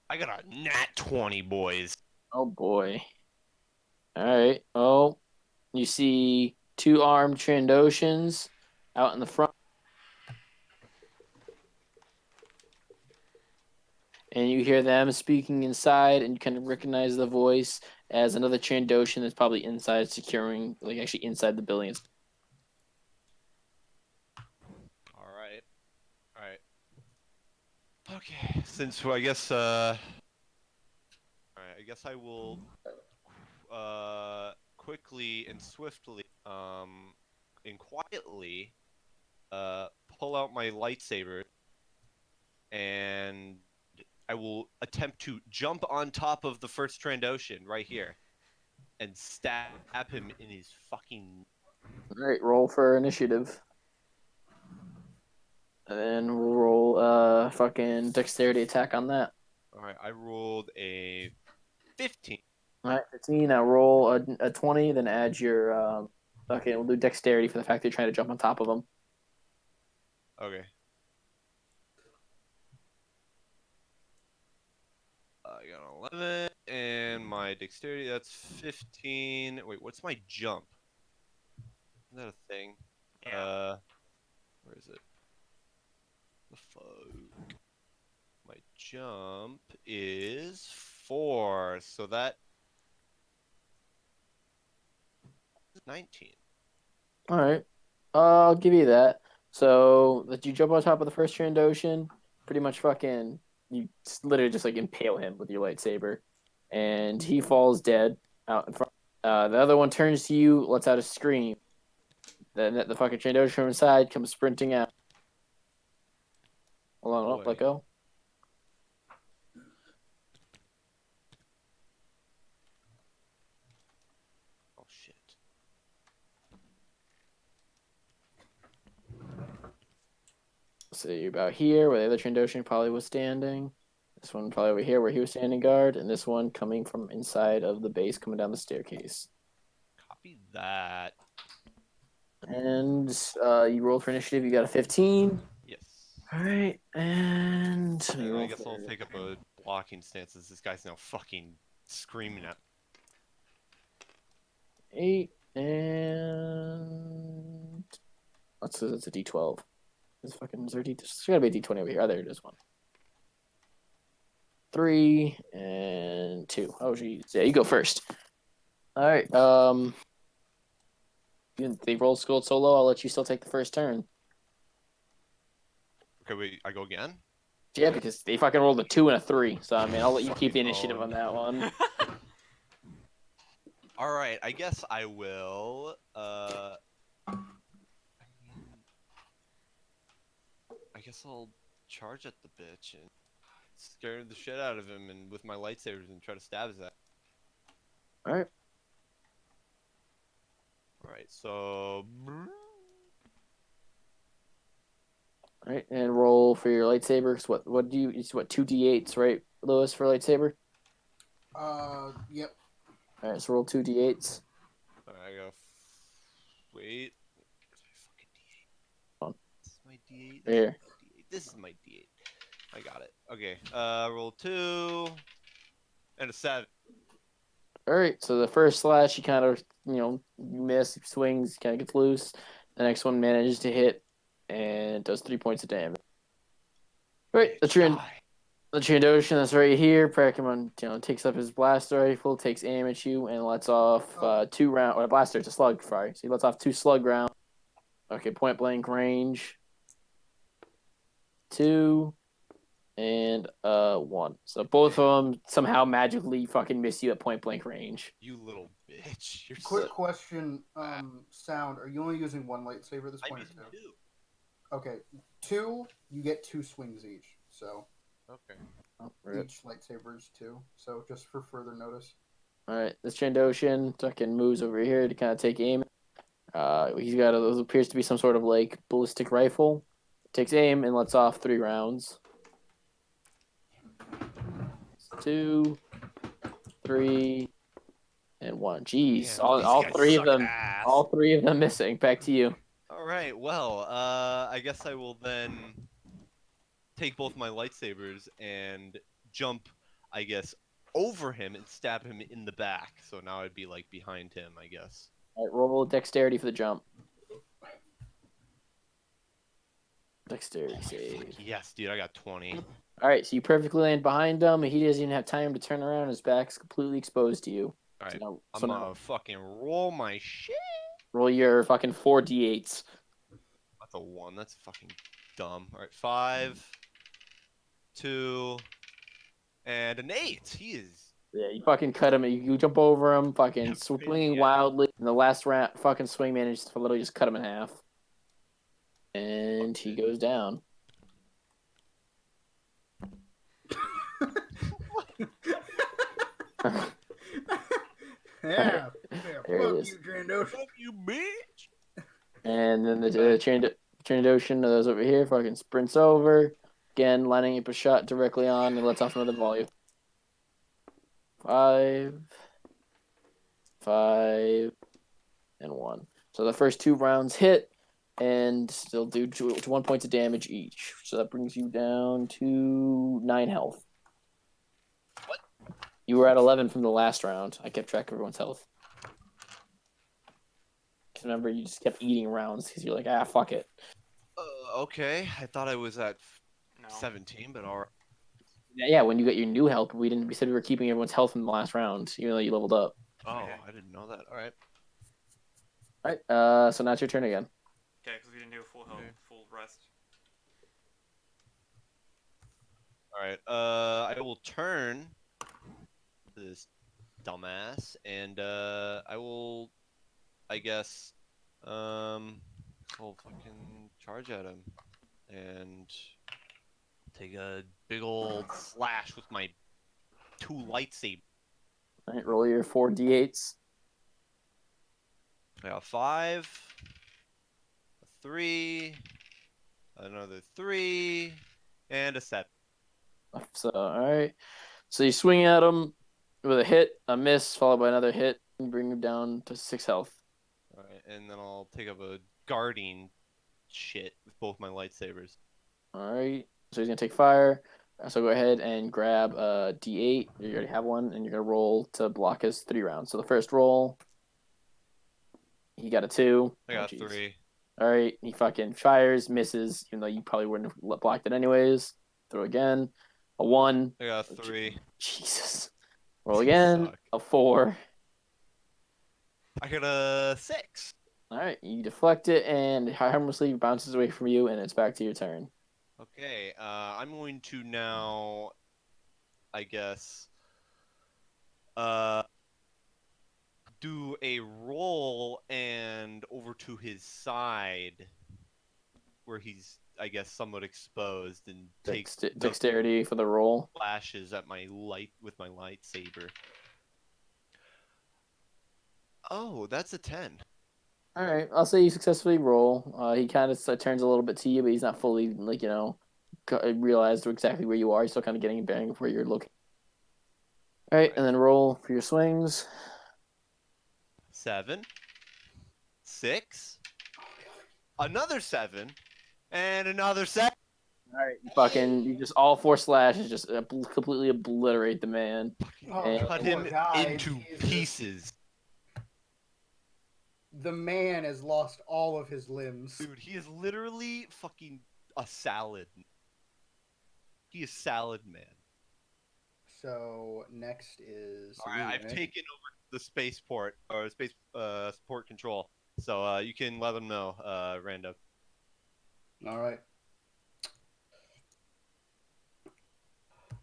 I got a nat 20, boys. Oh boy. All right. Oh, you see 2 armed Trandoshans out in the front. And you hear them speaking inside, and you kind of recognize the voice as another Trandoshan that's probably inside securing, like actually inside the building. All right. All right. Okay. Since I guess all right, I guess I will quickly and swiftly and quietly pull out my lightsaber, and I will attempt to jump on top of the first Trandoshan right here and stab him in his fucking. All right, roll for initiative. And then we'll roll fucking dexterity attack on that. All right, I rolled a 15. All right, 15. Now roll a 20, then add your. Okay, we'll do dexterity for the fact that you're trying to jump on top of them. Okay. I got 11, and my dexterity, that's 15. Wait, what's my jump? Is that a thing? Yeah. Where is it? The fuck? My jump is 4, so that is 19. All right. I'll give you that. So that you jump on top of the first Trandoshan, pretty much fucking you literally just like impale him with your lightsaber, and he falls dead out in front. The other one turns to you, lets out a scream. Then the fucking Trandoshan from inside comes sprinting out. Hold on, Boy. let go. Oh shit. So you're about here where the other Trandoshan probably was standing. This one probably over here where he was standing guard, and this one coming from inside of the base, coming down the staircase. Copy that. And you rolled for initiative. You got a 15. Yes. All right, and you And I roll guess I'll for take up a blocking stance as this guy's now fucking screaming at me. 8, and that's a D12. Is there there's gotta be a D20 over here. Oh, there it is. 1, 3, and 2. Oh, geez. Yeah, you go first. All right. They rolled school so low. I'll let you still take the first turn. Okay, wait, I go again? Yeah, because they fucking rolled a 2 and a 3. So I mean, I'll let you keep the Fucking initiative on owned. that one. All right, I guess I will. I guess I'll charge at the bitch and scare the shit out of him, and with my lightsabers and try to stab his ass. All right. All right, so All right, and roll for your lightsaber. So what do you? It's what 2d8s, right, Lewis, for lightsaber? Yep. All right, so roll 2d8s. all right, I gotta wait. Where's my fucking D8? Hold on. This is my D8. Here. This is my D8. I got it. Okay. Roll 2 and a 7. All right, so the first slash, he kind of, you miss, he swings, kind of gets loose. The next one manages to hit and does 3 points of damage. All right, the Trandoshan that's right here, Pokemon, takes up his blaster rifle, takes aim at you, and lets off 2 rounds. Or a blaster, it's a slug, sorry. So he lets off 2 slug rounds. Okay, point blank range. 2 and 1. So both of them somehow magically fucking miss you at point blank range. You little bitch. You're Quick so... question, Sound, are you only using one lightsaber at this I'm point? using Or 2? 2. Okay, 2, you get 2 swings each. So Okay. each lightsaber is 2. So just for further notice. All right, this Trandoshan fucking moves over here to kind of take aim. He's got what appears to be some sort of like ballistic rifle. Takes aim and lets off 3 rounds. 2, 3, and 1. Jeez, Damn, these all guys 3 of suck them, ass. all 3 of them missing. Back to you. All right. Well, I guess I will then take both my lightsabers and jump, I guess, over him and stab him in the back. So now I'd be like behind him, I guess. All right, roll dexterity for the jump. Dexterity save. Yes, dude, I got 20. All right, so you perfectly land behind him, and he doesn't even have time to turn around. His back's completely exposed to you. All right, So I'm now gonna fucking roll my shit. roll your fucking 4d8s. That's a 1. That's fucking dumb. All right, 5, 2, and an 8. He is. Yeah, you fucking cut him. You jump over him, fucking Yeah, swinging yeah. wildly. And the last round, fucking swing manages to literally just cut him in half. And he goes down. Yeah, There it fuck is. you, Trandoshan. Fuck you, bitch. And then the Trandoshan, those over here, fucking sprints over. Again, lining up a shot directly on and lets off another volley. 5, 5, and 1. So the first 2 rounds hit, and they'll do 1 point of damage each. So that brings you down to 9 health. What? You were at 11 from the last round. I kept track of everyone's health. Because remember, you just kept eating rounds because you're like, fuck it. Okay, I thought I was at No. 17, but all right. Yeah, when you got your new health, we said we were keeping everyone's health from the last round, even though you leveled up. Oh, Okay. I didn't know that. All right. All right, so now it's your turn again. Okay, because we didn't do a full health, Okay. full rest. All right. I will turn this dumbass, and I will, I guess, I'll fucking charge at him, and take a big old slash with my 2 lightsabers. All right, roll your 4d8s. I got 5, a 3, another 3, and a 7. So, all right. So you swing at him with a hit, a miss, followed by another hit, and bring him down to 6 health. All right, and then I'll take up a guarding shit with both my lightsabers. All right. So he's gonna take fire. So go ahead and grab a d8. You already have one, and you're gonna roll to block his 3 rounds. So the first roll, he got a 2. I got jeez. 3. All right, he fucking fires, misses, even though you probably wouldn't have blocked it anyways. Throw again, a 1. I got 3. Jesus. Roll You again, suck. a 4. I got a 6. All right, you deflect it, and it harmlessly bounces away from you, and it's back to your turn. Okay, I'm going to now, I guess, do a roll and over to his side, where he's, I guess, somewhat exposed, and take the Dexterity for the roll. flashes at my lightsaber. Oh, that's a 10. All right, I'll say you successfully roll. He kind of turns a little bit to you, but he's not fully realized exactly where you are. He's still kind of getting a bearing of where you're looking. All right, and then roll for your swings. 7, 6, another 7, and another 7. All right, you just all 4 slashes just completely obliterate the man. And Cut poor him guy, into Jesus. pieces. The man has lost all of his limbs. Dude, he is literally fucking a salad. He is salad man. So next is. All right, I've taken over the spaceport or space support control, so you can let them know, Rando. All right.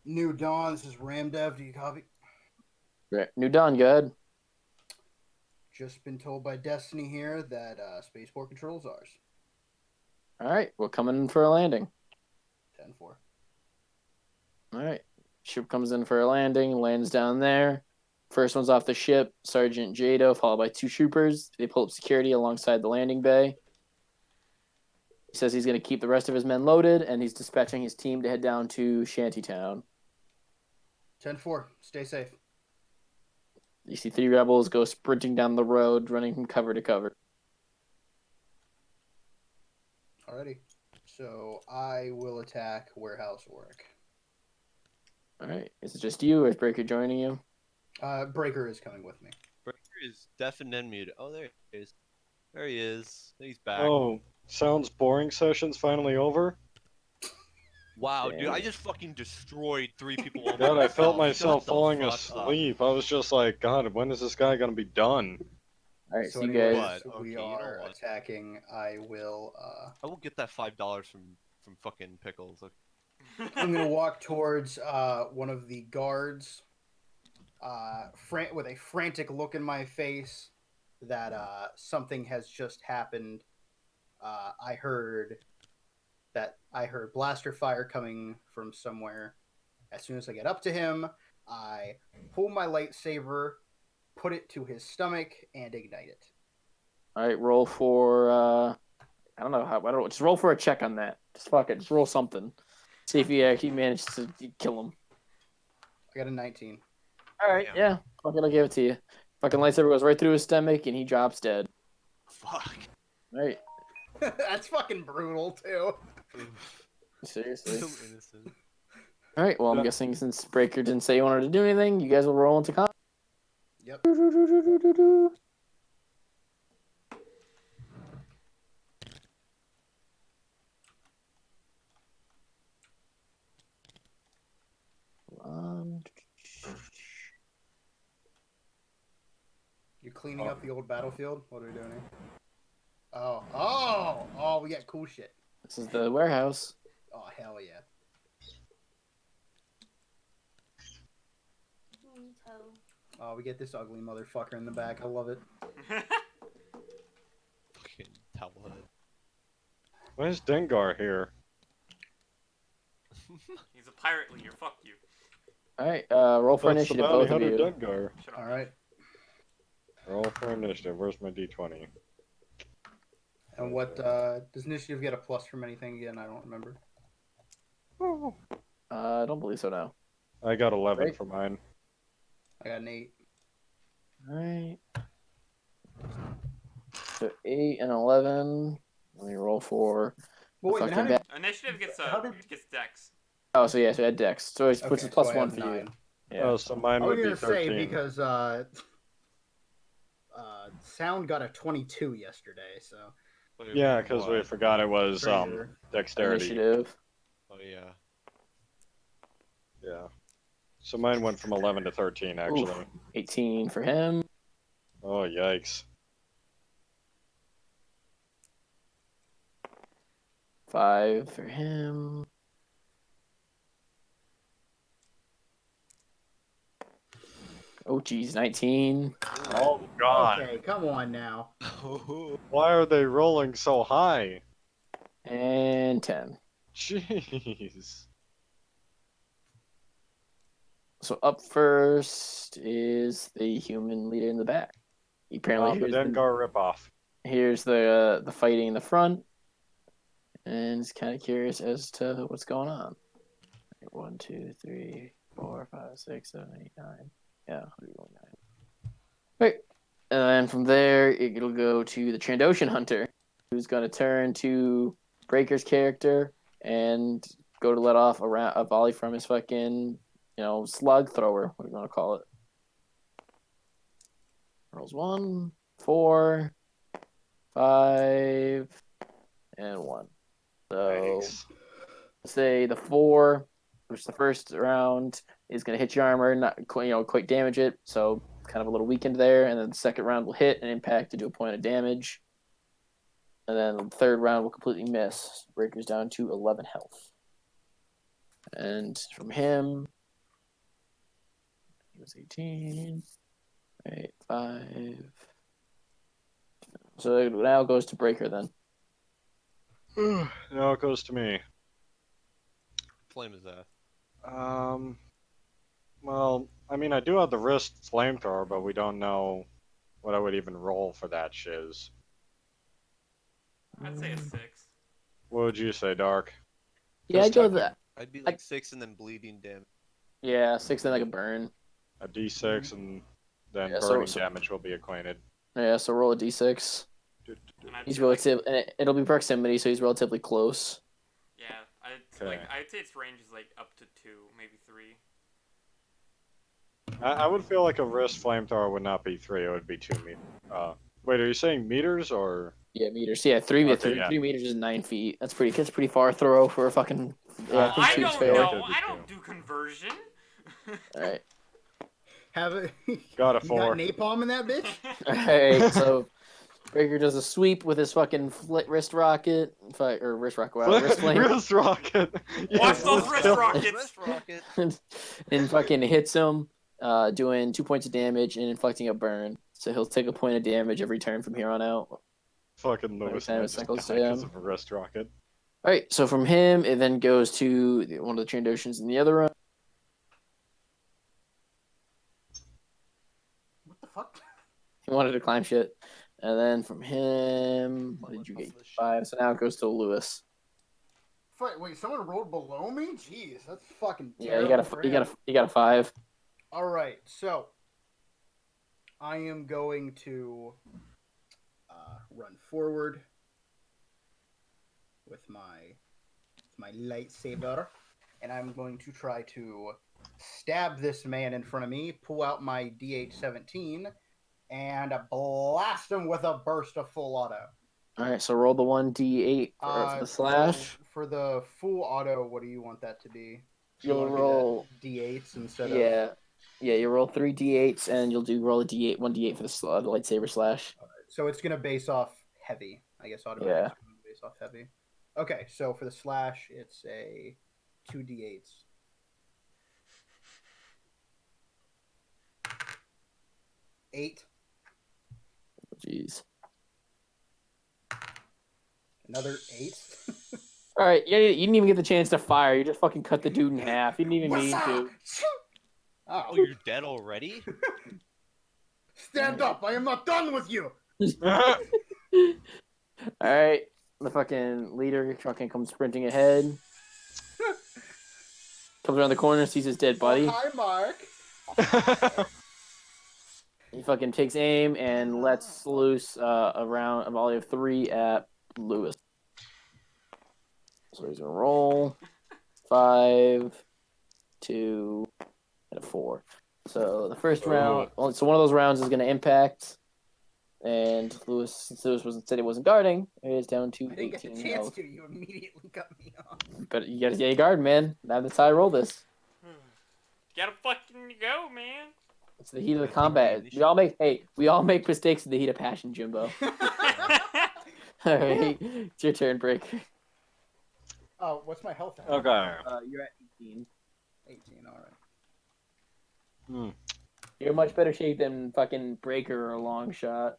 New Dawn. This is Ramdev. Do you copy? Right. New Dawn, good. Just been told by Destiny here that spaceport control is ours. All right, we're coming in for a landing. 10-4. All right, ship comes in for a landing, lands down there. First one's off the ship, Sergeant Jado, followed by 2 troopers. They pull up security alongside the landing bay. He says he's going to keep the rest of his men loaded, and he's dispatching his team to head down to Shantytown. 10-4. Stay safe. You see 3 rebels go sprinting down the road, running from cover to cover. Alrighty. So I will attack Warehouse Work. All right, is it just you, or is Breaker joining you? Breaker is coming with me. Breaker is deaf and unmuted. Oh, there he is. There he is. He's back. Oh, sounds boring. Session's finally over. Wow, Damn. dude, I just fucking destroyed 3 people. all by God, I felt myself. myself Shut the falling fuck up. asleep. I was just like, God, when is this guy gonna be done? All right, So so you anyways, guys. What? we Okay, you know are what? attacking. I will. I will get that $5 from fucking Pickles. Okay. I'm gonna walk towards one of the guards, with a frantic look in my face that something has just happened. I heard blaster fire coming from somewhere. As soon as I get up to him, I pull my lightsaber, put it to his stomach, and ignite it. All right, roll for. I don't know. Just roll for a check on that. Just fuck it. Just roll something. See if you actually manage to kill him. I got a 19. All right, yeah. Fuck it, I'll give it to you. Fucking lightsaber goes right through his stomach, and he drops dead. Fuck. All right. That's fucking brutal too. Seriously. So innocent. All right. Well, I'm Yeah. guessing since Breaker didn't say you wanted to do anything, you guys will roll into combat. Yep. Um, You cleaning up the old battlefield? What are we doing here? Oh, we got cool shit. this is the warehouse. Oh, hell yeah. Oh, we get this ugly motherfucker in the back. I love it. Fucking towelhead. Where's Dengar here? He's a pirate leader. Fuck you. All right. Roll for That's the initiative, bounty both of hunter you. Dengar. Shut up. All right. Roll for initiative. Where's my D20? And what does initiative get a plus from anything again? I don't remember. I don't believe so now. I got 11 Right. for mine. I got an 8. All right. So 8 and 11. Let me roll for. Well, wait, but how Fucking did, Initiative gets How did- gets dex. Oh, so yeah, so I had Dex. So it puts okay, a plus so I 1 have for you. 9. Yeah. Oh, so mine I was would be gonna say 13. because Sound got a 22 yesterday, so Wait, Yeah, wait, because we what? forgot it was Fraser. dexterity. Initiative. Oh yeah. Yeah. So mine went from 11 to 13, actually. Oof. 18 for him. Oh, yikes. 5 for him. Oh, geez, 19. Oh, God. Okay, come on now. Why are they rolling so high? And 10. Jeez. So up first is the human leader in the back. He apparently The Dengar ripoff. here's the fighting in the front, and is kind of curious as to what's going on. 1, 2, 3, 4, 5, 6, 7, 8, 9. Yeah, 9. Right, and then from there it'll go to the Trandoshan Hunter, who's going to turn to Breaker's character and go to let off a volley from his fucking slug thrower. What do you want to call it? Rolls 1, 4, 5, and 1. So Yikes. say the 4, which is the first round, is going to hit your armor, not quite damage it. So kind of a little weakened there. And then the second round will hit and impact to do a point of damage. And then the third round will completely miss. Breaker's down to 11 health. And from him, he was 18. 8, 5. So it now goes to Breaker then. Now it goes to me. Flame is that? Well, I mean, I do have the wrist flamethrower, but we don't know what I would even roll for that shiz. I'd say a 6. What would you say, Dark? Yeah, I'd go with that. I'd be like 6 and then bleeding damage. Yeah, 6 and like a burn. A D6, and then Yeah, burning so- damage will be acquainted. Yeah, so roll a d6. And I'd He's say, like, relative, and it'll be proximity, so he's relatively close. yeah, Okay. I'd say its range is like up to 2, maybe 3. I would feel like a wrist flamethrower would not be 3; it would be 2 meters. Wait, are you saying meters or? Yeah, meters. Yeah, 3 Okay, yeah. 3 meters is 9 feet. That's pretty far throw for a fucking. Yeah, I think I two's don't fair. like know. that'd be I don't two. do conversion. All right, Have it. Got a You 4. got napalm in that bitch? all right. So Breaker does a sweep with his fucking wrist rocket, or wrist rocket, wow, wrist flame, Wrist rocket. Watch those let's wrist go. rockets. Wrist rocket. and fucking hits him, doing 2 points of damage and inflicting a burn. So he'll take a point of damage every turn from here on out. Fucking Lewis time and I it just cycles died to because him. of a wrist rocket. All right, so from him, it then goes to one of the Trandoshans in the other room. What the fuck? He wanted to climb shit. And then from him, what did you get? 5. So now it goes to Lewis. Wait, someone rolled below me? Jeez, that's fucking Yeah, terrible. you got a 5. All right, so I am going to run forward with my lightsaber, and I'm going to try to stab this man in front of me. Pull out my DH-17 and blast him with a burst of full auto. All right, so roll the 1d8 for the slash. So for the full auto, what do you want that to be? So You'll roll D8s instead yeah, you roll 3 d8s, and you'll roll a d8, 1d8 for the lightsaber slash. So it's gonna base off heavy, I guess. Automatically Yeah. base off heavy. Okay, so for the slash, it's a 2d8s. Eight. Jeez. Another 8. All right, you didn't even get the chance to fire. You just fucking cut the dude in half. You didn't even mean to. Oh, Oh, you're dead already? stand up! I am not done with you. All right, the fucking leader fucking comes sprinting ahead. Comes around the corner, sees his dead buddy. Oh, hi, Mark. He fucking takes aim and lets loose a volley of 3 at Lewis. So he's gonna roll 5, 2, and a 4. So the first round, so one of those rounds is gonna impact, and since Lewis said he wasn't guarding, it is down to I didn't get the 18 chance health. to. You immediately cut me off. But you gotta stay guard, man. Now that's how I roll this. Gotta fucking go, man. It's the heat of the combat. We all make mistakes in the heat of passion, Jimbo. All right, it's your turn, Breaker. Oh, what's my health at? Okay. You're at 18. 18, alright. Hmm. You're in much better shape than fucking Breaker or Long Shot.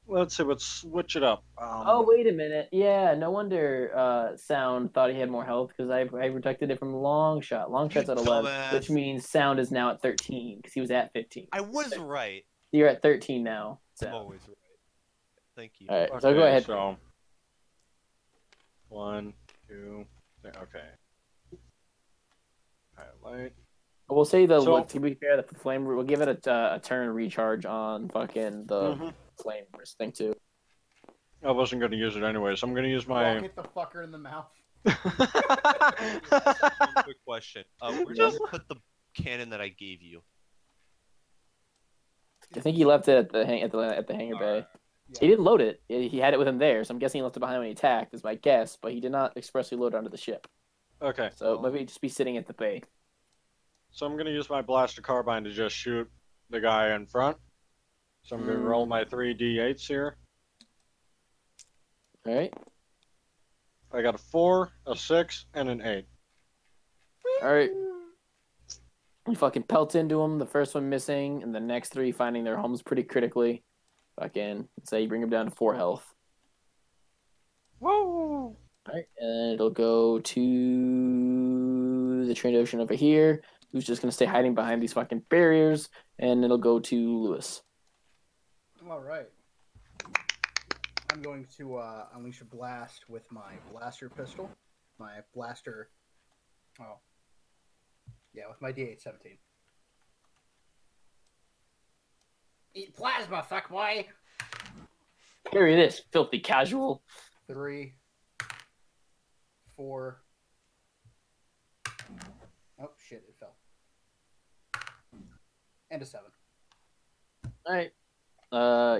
Let's see. Let's switch it up. Oh, wait a minute. Yeah, no wonder Sound thought he had more health, because I protected it from Long Shot. Long Shot's at 11, Dumbass. which means Sound is now at 13, because he was at 15. I was right. You're at 13 now. I'm So. always right. Thank you. All right, so go ahead. So 1, 2, 3. Okay. Highlight. We'll say So- to be fair, the flame. We'll give it a turn recharge on fucking the Mhm. flame thing too. I wasn't going to use it anyway, so I'm going to use Walk my. hit the fucker in the mouth. One quick question. Where did you put the cannon that I gave you? I think he left it at the hangar bay. Alright. He didn't load it. He had it with him there, so I'm guessing he left it behind when he attacked. Is my guess, but he did not expressly load it onto the ship. Okay. So maybe it'd just be sitting at the bay. So I'm going to use my blaster carbine to just shoot the guy in front. So I'm going to roll my 3 d8s here. All right. I got a 4, a 6, and an 8. All right. You fucking pelt into him. The first one missing, and the next 3 finding their homes pretty critically. Fucking say you bring him down to 4 health. Whoa! Alright, and it'll go to the Trandoshan over here, who's just gonna stay hiding behind these fucking barriers, and it'll go to Lewis. Alright. I'm going to unleash a blast with my blaster pistol. My blaster. Oh. Yeah, with my DH-17. Eat plasma, fuckboy! Carry this, filthy casual. 3, 4. Oh shit! It fell. And a 7. Alright.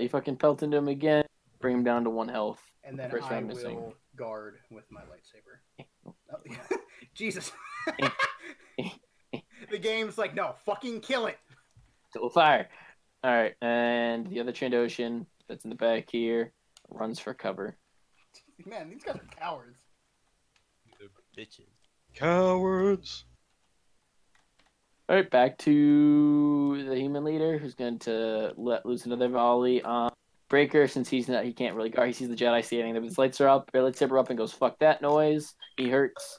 You fucking pelt into him again, bring him down to 1 health. And then First I round will missing. guard with my lightsaber. Oh, Jesus. The game's like, no, fucking kill it. So fire. Alright, and the other Trandoshan that's in the back here runs for cover. Man, these guys are cowards. They're bitches. Cowards! Alright, back to the human leader, who's going to let loose another volley on Breaker, since he can't really guard. He sees the Jedi standing there, but his lights are up, lightsaber up, and goes, fuck that noise. He hurts.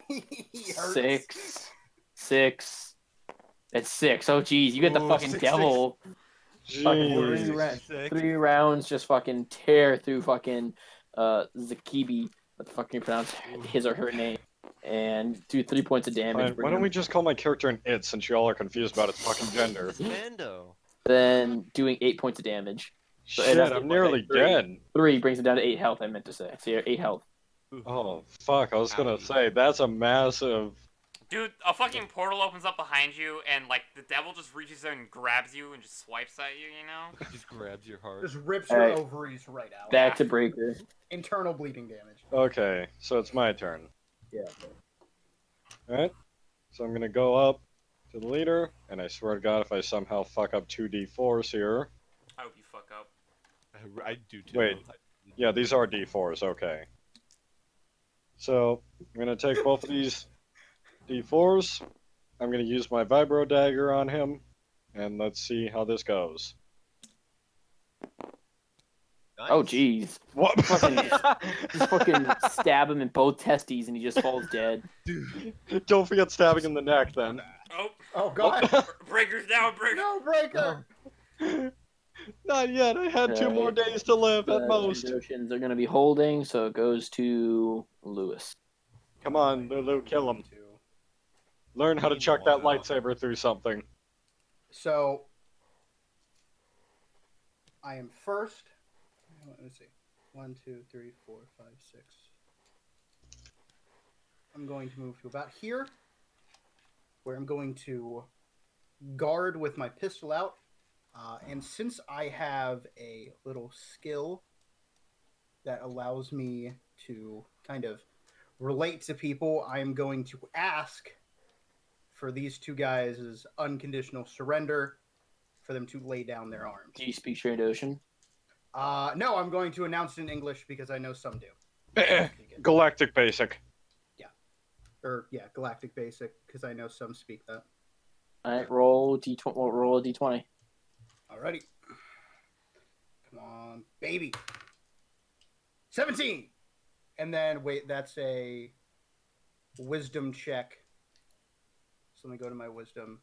He hurts. 6. That's 6. Oh, geez, you get the Ooh, fucking 6, devil. Fucking Jeez. 3 rounds just fucking tear through fucking Zakibi, what the fuck can you pronounce his or her name, and do 3 points of damage. Fine, why don't we just call my character an it, since you all are confused about its fucking gender? Mando. Then doing 8 points of damage. So Shit, that's I'm like nearly 3. dead. 3 brings it down to 8 health. I meant to say. So you're 8 health. Oh fuck! I was gonna Ouchie. say that's a massive. Dude, a fucking portal opens up behind you, and like the devil just reaches in and grabs you and just swipes at you. You know? Just grabs your heart. Just rips All your right. ovaries right out. Back to Breaker. Internal bleeding damage. Okay, so it's my turn. Yeah. Alright, so I'm gonna go up to the leader, and I swear to God, if I somehow fuck up 2d4s here. I hope you fuck up. I do too. Wait. Yeah, these are d4s, okay. So, I'm gonna take both of these d4s. I'm gonna use my vibro dagger on him, and let's see how this goes. Nice. Oh, jeez. What? Fucking just fucking stab him in both testes and he just falls dead. Dude. Don't forget stabbing in the neck then. Oh, Oh god. Breaker's down, Breaker. No, Breaker! Not yet, I had 2 more Alright. days to live at most. Trandoshan's are going to be holding, so it goes to Lewis. Come on, Lulu, kill him. Learn how to chuck that Meanwhile- lightsaber through something. So, I am first. Let me see. 1, 2, 3, 4, 5, 6. I'm going to move to about here, where I'm going to guard with my pistol out. And since I have a little skill that allows me to kind of relate to people, I am going to ask for these two guys' unconditional surrender for them to lay down their arms. Do you speak Trandoshan? No, I'm going to announce it in English because I know some do. Galactic Basic. Galactic Basic, because I know some speak that. Alright, roll D20. Roll a D20. Alrighty. Come on, baby. 17! And then, wait, that's a wisdom check. So let me go to my wisdom.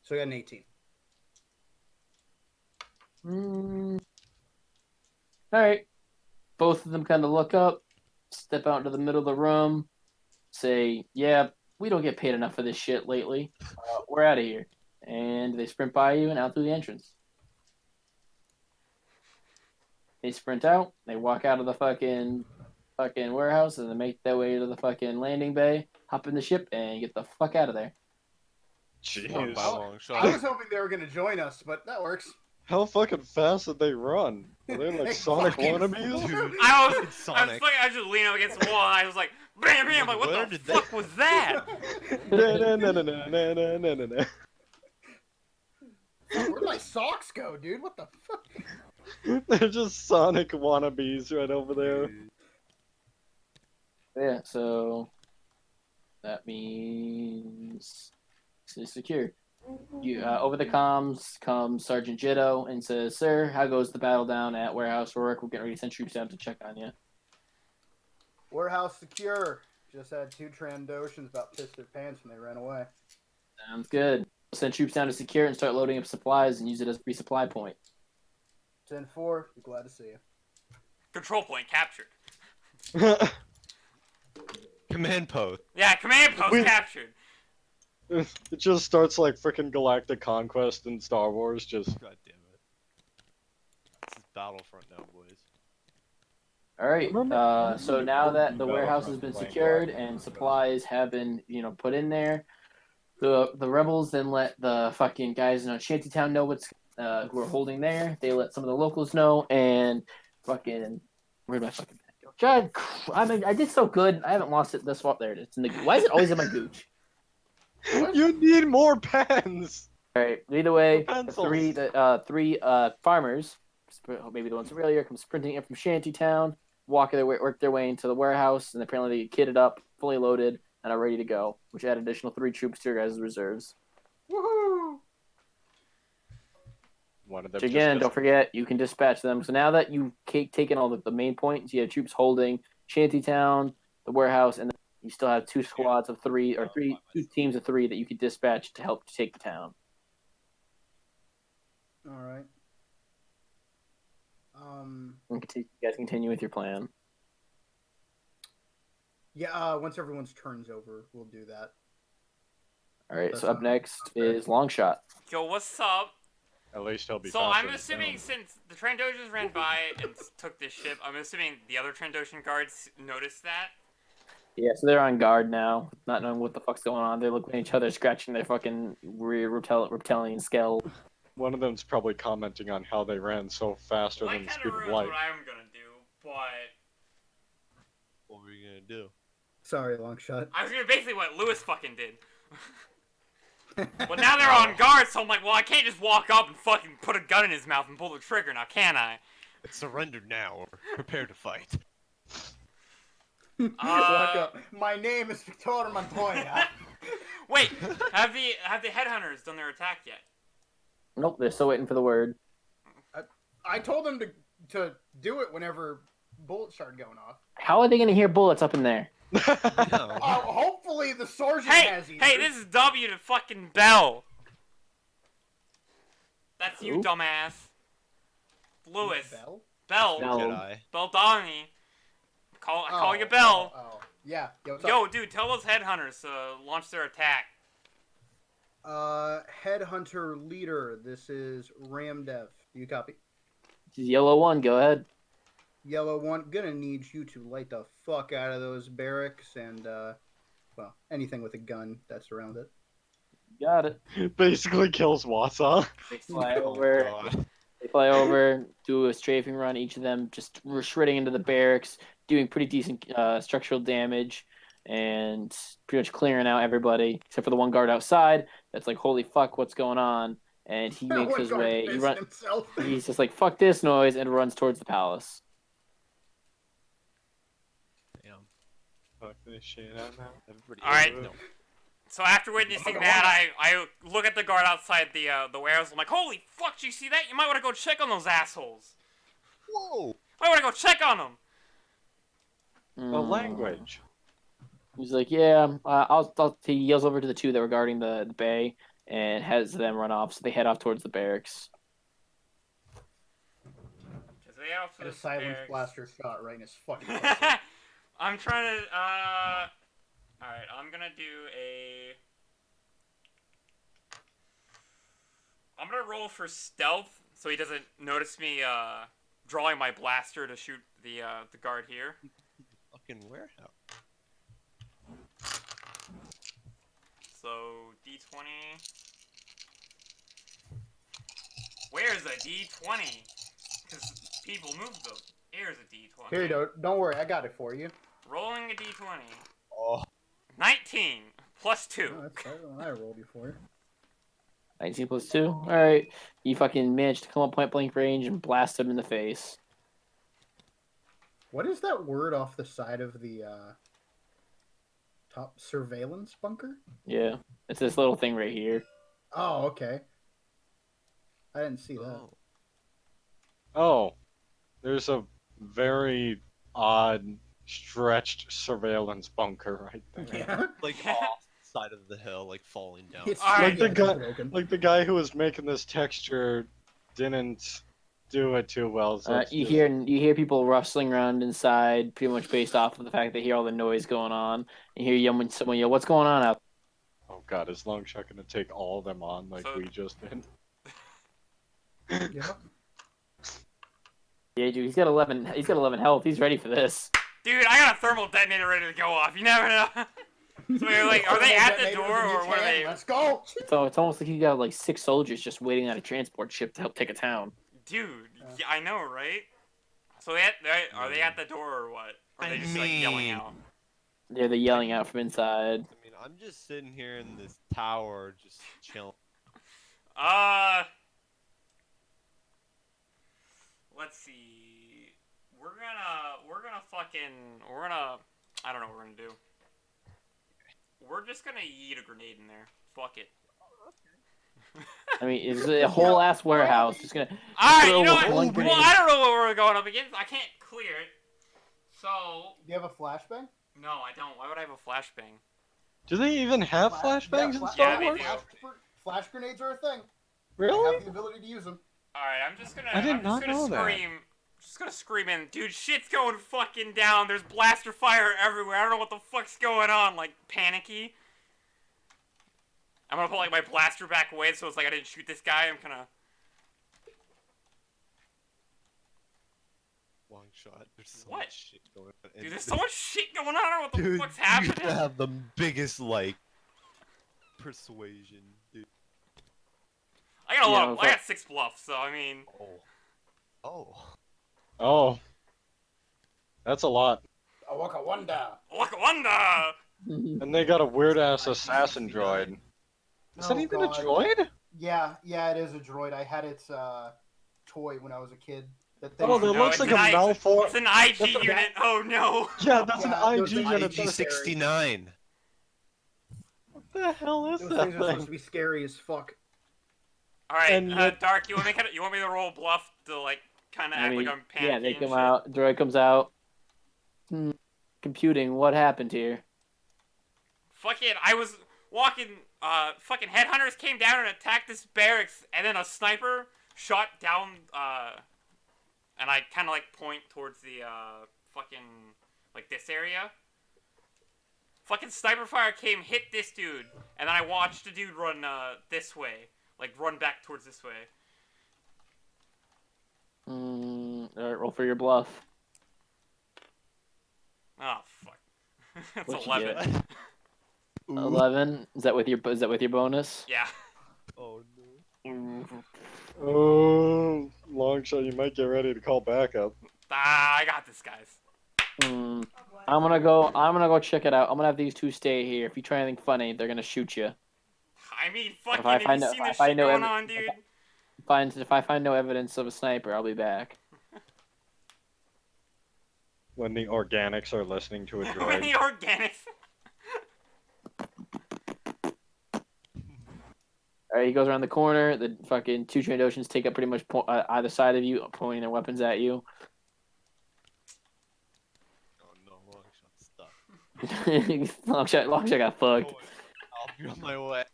So I got an 18. Alright. Both of them kind of look up, step out into the middle of the room, say, yeah, we don't get paid enough for this shit lately. We're out of here. And they sprint by you and out through the entrance. They sprint out, they walk out of the fucking warehouse, and they make their way to the fucking landing bay, hop in the ship, and get the fuck out of there. Jeez. By a long I shot. was hoping they were going to join us, but that works. How fucking fast did they run? Are they like They Sonic fucking wannabes? Dude. I was Sonic. fucking, I just leaned up against the wall. And I was like, bam, bam. Like, Where what the did they- fuck was that? Na-na-na-na-na-na-na-na. Where'd my socks go, dude? What the fuck? They're just Sonic wannabes right over there. Yeah, so that means it's secure. You over the comms comes Sergeant Jitto and says, "Sir, how goes the battle down at Warehouse Rourke? We're getting ready to send troops down to check on you." Warehouse secure. Just had 2 Trandoshans about pissed their pants when they ran away. Sounds good. Send troops down to secure and start loading up supplies and use it as a resupply point. 10-4, be glad to see you. Control point captured. Command post. Yeah, command post We- captured. It just starts like freaking Galactic Conquest in Star Wars, just God damn it. This is Battlefront now, boys. All right. So now that the warehouse has been Battlefront secured playing and supplies have been, put in there, the rebels then let the fucking guys in Shantytown know what's who are holding there. They let some of the locals know, and fucking where'd my fucking pen go? God, I did so good. I haven't lost it this far. There it is. It's in the, why is it always in my gooch? you need more pens. All right. Either way, the Pencils. three farmers, maybe the ones from earlier, come sprinting in from Shantytown, work their way into the warehouse, and apparently they get kitted up, fully loaded, and are ready to go. Which add additional 3 troops to your guys' reserves. Woohoo! One of them Which again, just don't forget, you can dispatch them. So now that you've taken all the main points, you have troops holding Shantytown, the warehouse, and then you still have 2 squads of 3 or 2 teams of 3 that you could dispatch to help take the town. All right. You guys continue with your plan. Yeah, once everyone's turn's over, we'll do that. All right. That's So up not- next not bad. is Longshot. Yo, what's up? At least he'll be So faster I'm than assuming him. since the Trandoshans ran by and took this ship, I'm assuming the other Trandoshan guards noticed that. Yeah, so they're on guard now, not knowing what the fuck's going on. They're looking at each other, scratching their fucking rear reptilian skull. One of them's probably commenting on how they ran so faster Well, that than the kind speed of of ruins light. what I'm gonna do, but What were you gonna do? Sorry, long shot. I was gonna basically what Lewis fucking did. But now they're on guard, so I'm like, well, I can't just walk up and fucking put a gun in his mouth and pull the trigger now, can I? Surrender now or prepare to fight. Walk up. My name is Victor Montoya. Wait, have the headhunters done their attack yet? Nope, they're still waiting for the word. I told them to do it whenever bullets started going off. How are they gonna hear bullets up in there? No. Hopefully the sergeant Hey, has ears. hey, this is W to fucking Bell. That's you, Who? dumbass. Lewis. Bell? Bell. Bell. Jedi. Bell Donnie. I call you Bell. Oh. Yeah. What's Yo, up? dude, tell those headhunters to launch their attack. Headhunter leader. This is Ramdev. Do you copy? Yellow one, go ahead. Yellow one. Gonna need you to light the fuck out of those barracks and well, anything with a gun that's around it. Got it. Basically kills Wasa. They fly Oh, over. God. They fly over, do a strafing run. Each of them just shredding into the barracks, doing pretty decent structural damage, and pretty much clearing out everybody except for the one guard outside. That's like, holy fuck, what's going on? And he makes One his guard way. pissed himself. He's just like, fuck this noise, and runs towards the palace. Damn. Fuck this shit out now. Everybody. Alright. No. So after witnessing that, I look at the guard outside the warehouse. I'm like, holy fuck, do you see that? You might want to go check on those assholes. Whoa. Might want to go check on them. The language. He's like, yeah, he yells over to the two that were guarding the bay and has them run off. So they head off towards the barracks. And a silence blaster shot right in his fucking face. I'm trying to, alright, I'm gonna do a... I'm gonna roll for stealth, so he doesn't notice me, drawing my blaster to shoot the guard here. Fucking warehouse. So, D20... Where's a D20? Because people move them. Here's a D20. Here you go. Don't worry, I got it for you. Rolling a D20. Oh. 19 plus 2. Oh, that's better than I rolled before. 19 plus 2. All right. You fucking managed to come up point blank range and blast him in the face. What is that word off the side of the top surveillance bunker? Yeah. It's this little thing right here. Oh, okay. I didn't see that. Oh. Oh, there's a very odd, stretched surveillance bunker right there. Yeah. Like off the side of the hill, like falling down. It's Alright. Like the guy, broken. like the guy who was making this texture didn't do it too well. So it's You just- hear people rustling around inside, pretty much based off of the fact they hear all the noise going on. You hear someone yell, "What's going on out?" Oh god, is Longshot gonna take all of them on like So- we just did? Yeah. Yeah, dude, he's got 11. He's got 11 health. He's ready for this. Dude, I got a thermal detonator ready to go off. You never know. So you're like, are they at the door or what are they? Let's go. So it's almost like you got like 6 soldiers just waiting on a transport ship to help take a town. Dude, yeah, I know, right? So are they at the door or what? Or are they I just like yelling mean- out? They're yelling out from inside. I mean, I'm just sitting here in this tower, just chilling. Let's see. We're gonna I don't know what we're gonna do. We're just gonna yeet a grenade in there. Fuck it. I mean, it's a whole ass warehouse. Just gonna. Alright, throw you know what? one Well, grenade. I don't know what we're going up against. I can't clear it. So Do you have a flashbang? no, I don't. Why would I have a flashbang? Do they even have flashbangs in Yeah, Star they Wars? do. Flash grenades are a thing. Really? I have the ability to use them. Alright, I'm just gonna I did not gonna know that. scream. Just gonna scream in, dude, shit's going fucking down. There's blaster fire everywhere. I don't know what the fuck's going on. Like, panicky. I'm gonna put like my blaster back away so it's like I didn't shoot this guy. I'm gonna shot. There's so What? much shit going on. Dude, there's so much shit going on. I don't know what the Dude, fuck's you happening. have the biggest like persuasion, dude. I got a lot. Yeah, I got 6 bluffs, so I mean. Oh. Oh. That's a lot. A Waka Wanda. Waka Wanda! And they got a weird ass assassin droid. Is that Oh, even God. a droid? Yeah, it is a droid. I had its toy when I was a kid. That thing. Oh, that No, looks it's like an a I- malformed. It's an IG That's a- unit. Oh no. Yeah, that's Yeah, an those IG are unit. IG-69. What the hell is Those that things are supposed thing? to be scary as fuck. All right, And yet- Dark. You want me to roll bluff to like kind of act like I'm panicking? yeah, they and come shit? out. Droid comes out. Computing. What happened here? Fucking, I was walking. Fucking headhunters came down and attacked this barracks, and then a sniper shot down. And I kind of like point towards the fucking like this area. Fucking sniper fire came, hit this dude, and then I watched a dude run this way, like run back towards this way. All right, roll for your bluff. Oh fuck, that's What'd you 11. get? 11. Is that with your bonus? Yeah. Oh no. Oh, long shot. You might get ready to call backup. I got this, guys. I'm gonna go check it out. I'm gonna have these two stay here. If you try anything funny, they're gonna shoot you. I mean, fucking, I have find you out- seen if this I shit know going every- on, dude? If I find no evidence of a sniper, I'll be back. When the organics are listening to a When droid. the organics. All right, he goes around the corner. The fucking two Trandoshans take up pretty much either side of you, pointing their weapons at you. Oh no, long shot, stop. Long shot got fucked. I'll be on my way.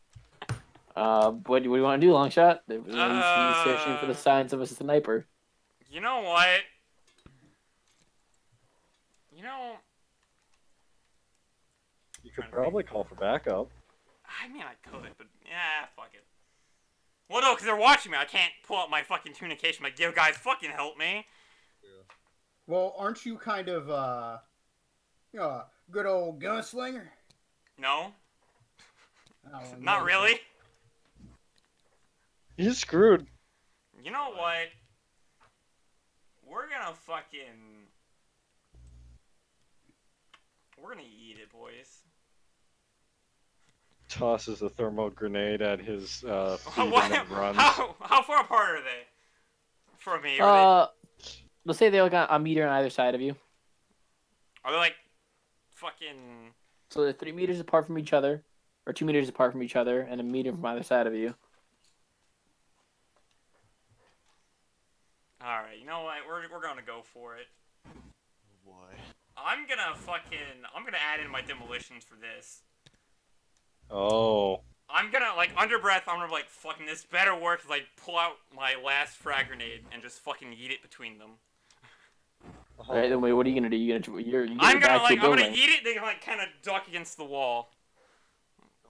What do you want to do, long shot? He's searching for the signs of a sniper. You know what? You know, You could probably call for backup. I mean, I could, but yeah, fuck it. Well, no, because they're watching me. I can't pull out my fucking tunication. Like, yo, guys, fucking help me. Well, aren't you kind of good old gunslinger? No, Oh, not no. really. He's screwed. You know what? We're gonna fucking... We're gonna eat it, boys. Tosses a thermal grenade at his feet What? and then runs. How far apart are they from me? Are Let's say they're like a meter on either side of you. they like fucking... So they're 3 meters apart from each other, or 2 meters apart from each other, and a meter from either side of you. Alright, you know what? We're gonna go for it. Oh boy. I'm gonna add in my demolitions for this. Oh. I'm gonna, like, under breath, I'm gonna be like, fucking, this better work, like, pull out my last frag grenade and just fucking eat it between them. All right, then wait, what are you gonna do? You're I'm gonna, back to like, the I'm gonna building. eat it, then, like, kind of duck against the wall.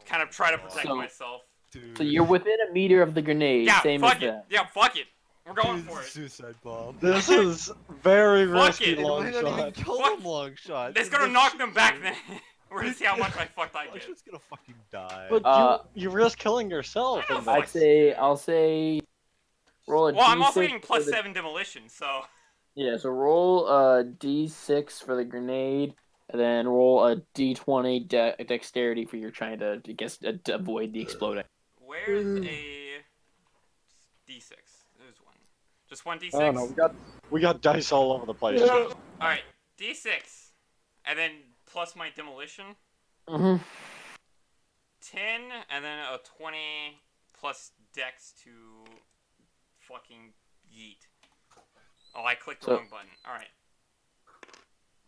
Kind of try to protect So- myself. Dude. So you're within a meter of the grenade, Yeah, same as fuck it. that. Yeah, fuck it. We're going Dude, for it. suicide bomb. This is very Fuck risky, it. It long might not even shot. kill Fuck. him, long shot. It's gonna knock them back then. We're gonna see how much I fucked I Long did. shot's gonna fucking die. But you risk killing yourself. I know, in fuck. that. I'll say, roll a Well, I'm also D6 getting for plus the- 7 demolition, so... Yeah, so roll a D6 for the grenade, and then roll a D20 dexterity for your trying to avoid the exploding. Where's a D6? There's one. Just one D6? I don't know. We got dice all over the place. Alright, D6. And then plus my demolition. Mm-hmm. 10, and then a 20 plus dex to fucking yeet. Oh, I clicked the So- wrong button. Alright.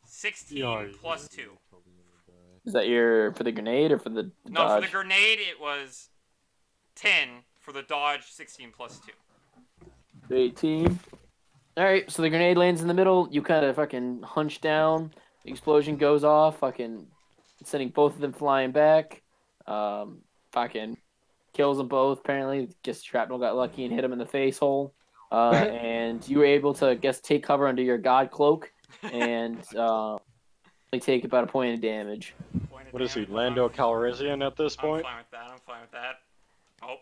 16 plus 2. Is that your for the grenade or for the No, dodge? for the grenade it was 10. For the dodge, 16 plus 2. 18. All right, so the grenade lands in the middle. You kind of fucking hunch down. The explosion goes off, fucking sending both of them flying back. Fucking kills them both. Apparently, guess shrapnel got lucky and hit him in the face hole. And you were able to take cover under your god cloak and only take about a point of damage. Point of What is he, damage. Lando Calrissian at this I'm point? fine with that. I'm fine with that. Oh,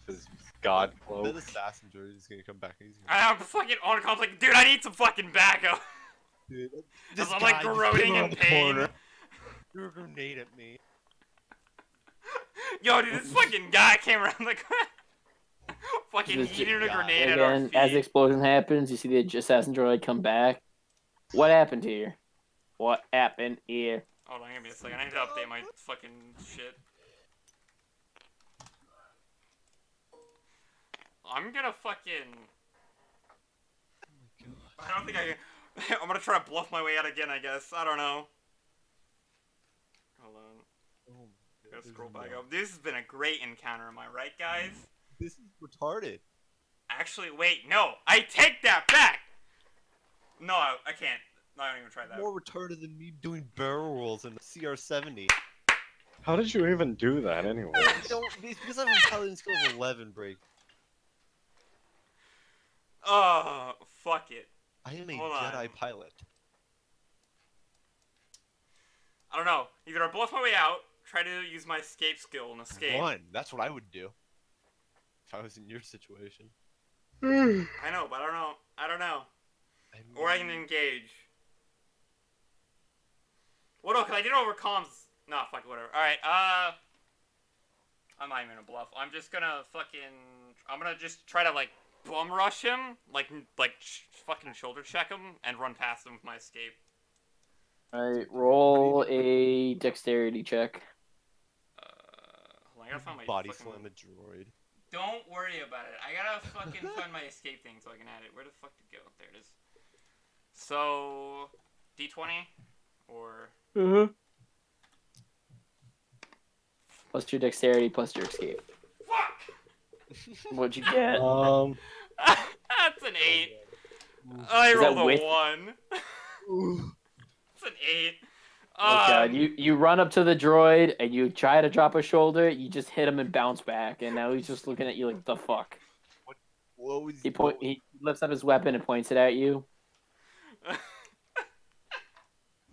His god That cloak. assassin droid is gonna come back. And he's gonna... I'm fucking on conflict. Dude, I need some fucking backup. Dude, As I'm like groaning in pain. Threw a grenade at me. Yo, dude, this fucking guy came around the corner. Fucking This heated a guy. grenade at our Again, feet. as the explosion happens, you see the assassin droid come back. What happened here? What happened here? Hold on, give me a second. I need to update my fucking shit. I'm gonna fucking. I don't think I can. I'm gonna try to bluff my way out again, I guess. I don't know. Hold on. Oh, Gotta scroll back up. This has been a great encounter, am I right, guys? This is retarded. Actually, wait, no! I take that back! No, I can't. No, I don't even try that. More retarded than me doing barrel rolls in the CR-70. How did you even do that anyway? It's because I'm a paladin skill of 11, break. Oh, fuck it. I am a Hold on. Jedi pilot. I don't know. Either I bluff my way out, try to use my escape skill and escape. Run. That's what I would do. If I was in your situation. I know, but I don't know. I don't know. Or I can engage. Well, no, because I did it over comms. No, fuck it, whatever. Alright, I'm not even gonna bluff. I'm just gonna I'm gonna just try to, like, bum rush him. Fucking shoulder check him and run past him with my escape. Alright, roll a dexterity check. Hold on, I gotta find my Body fucking... slam a droid. Don't worry about it. I gotta fucking find my escape thing so I can add it. Where the fuck did it go? There it is. So, D20? Or... Plus your dexterity, plus your escape. Fuck! What'd you get? That's an 8. I Is that rolled a with- 1. It's an 8. Oh god, you run up to the droid and you try to drop a shoulder, you just hit him and bounce back, and now he's just looking at you like, the fuck? What was He lifts up his weapon and points it at you.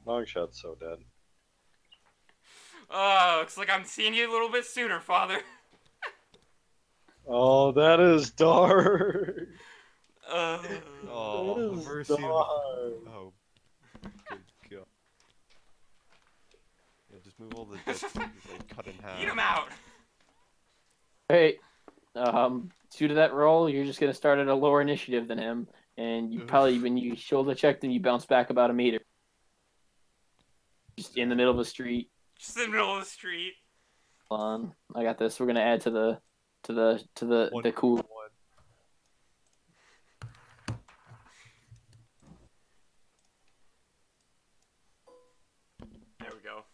Longshot's so dead. Looks like I'm seeing you a little bit sooner, Father. Oh, that is dark. Oh, That is mercy. dark. Oh, good God. Yeah, just move all the dead trees, like, cut in half. Eat him out! Hey, due to that roll, you're just gonna start at a lower initiative than him, and you probably, when you shoulder checked him, you bounce back about a meter. Just in the middle of the street. Just in the middle of the street. Hold on, I got this. We're gonna add to the cool. One. There we go.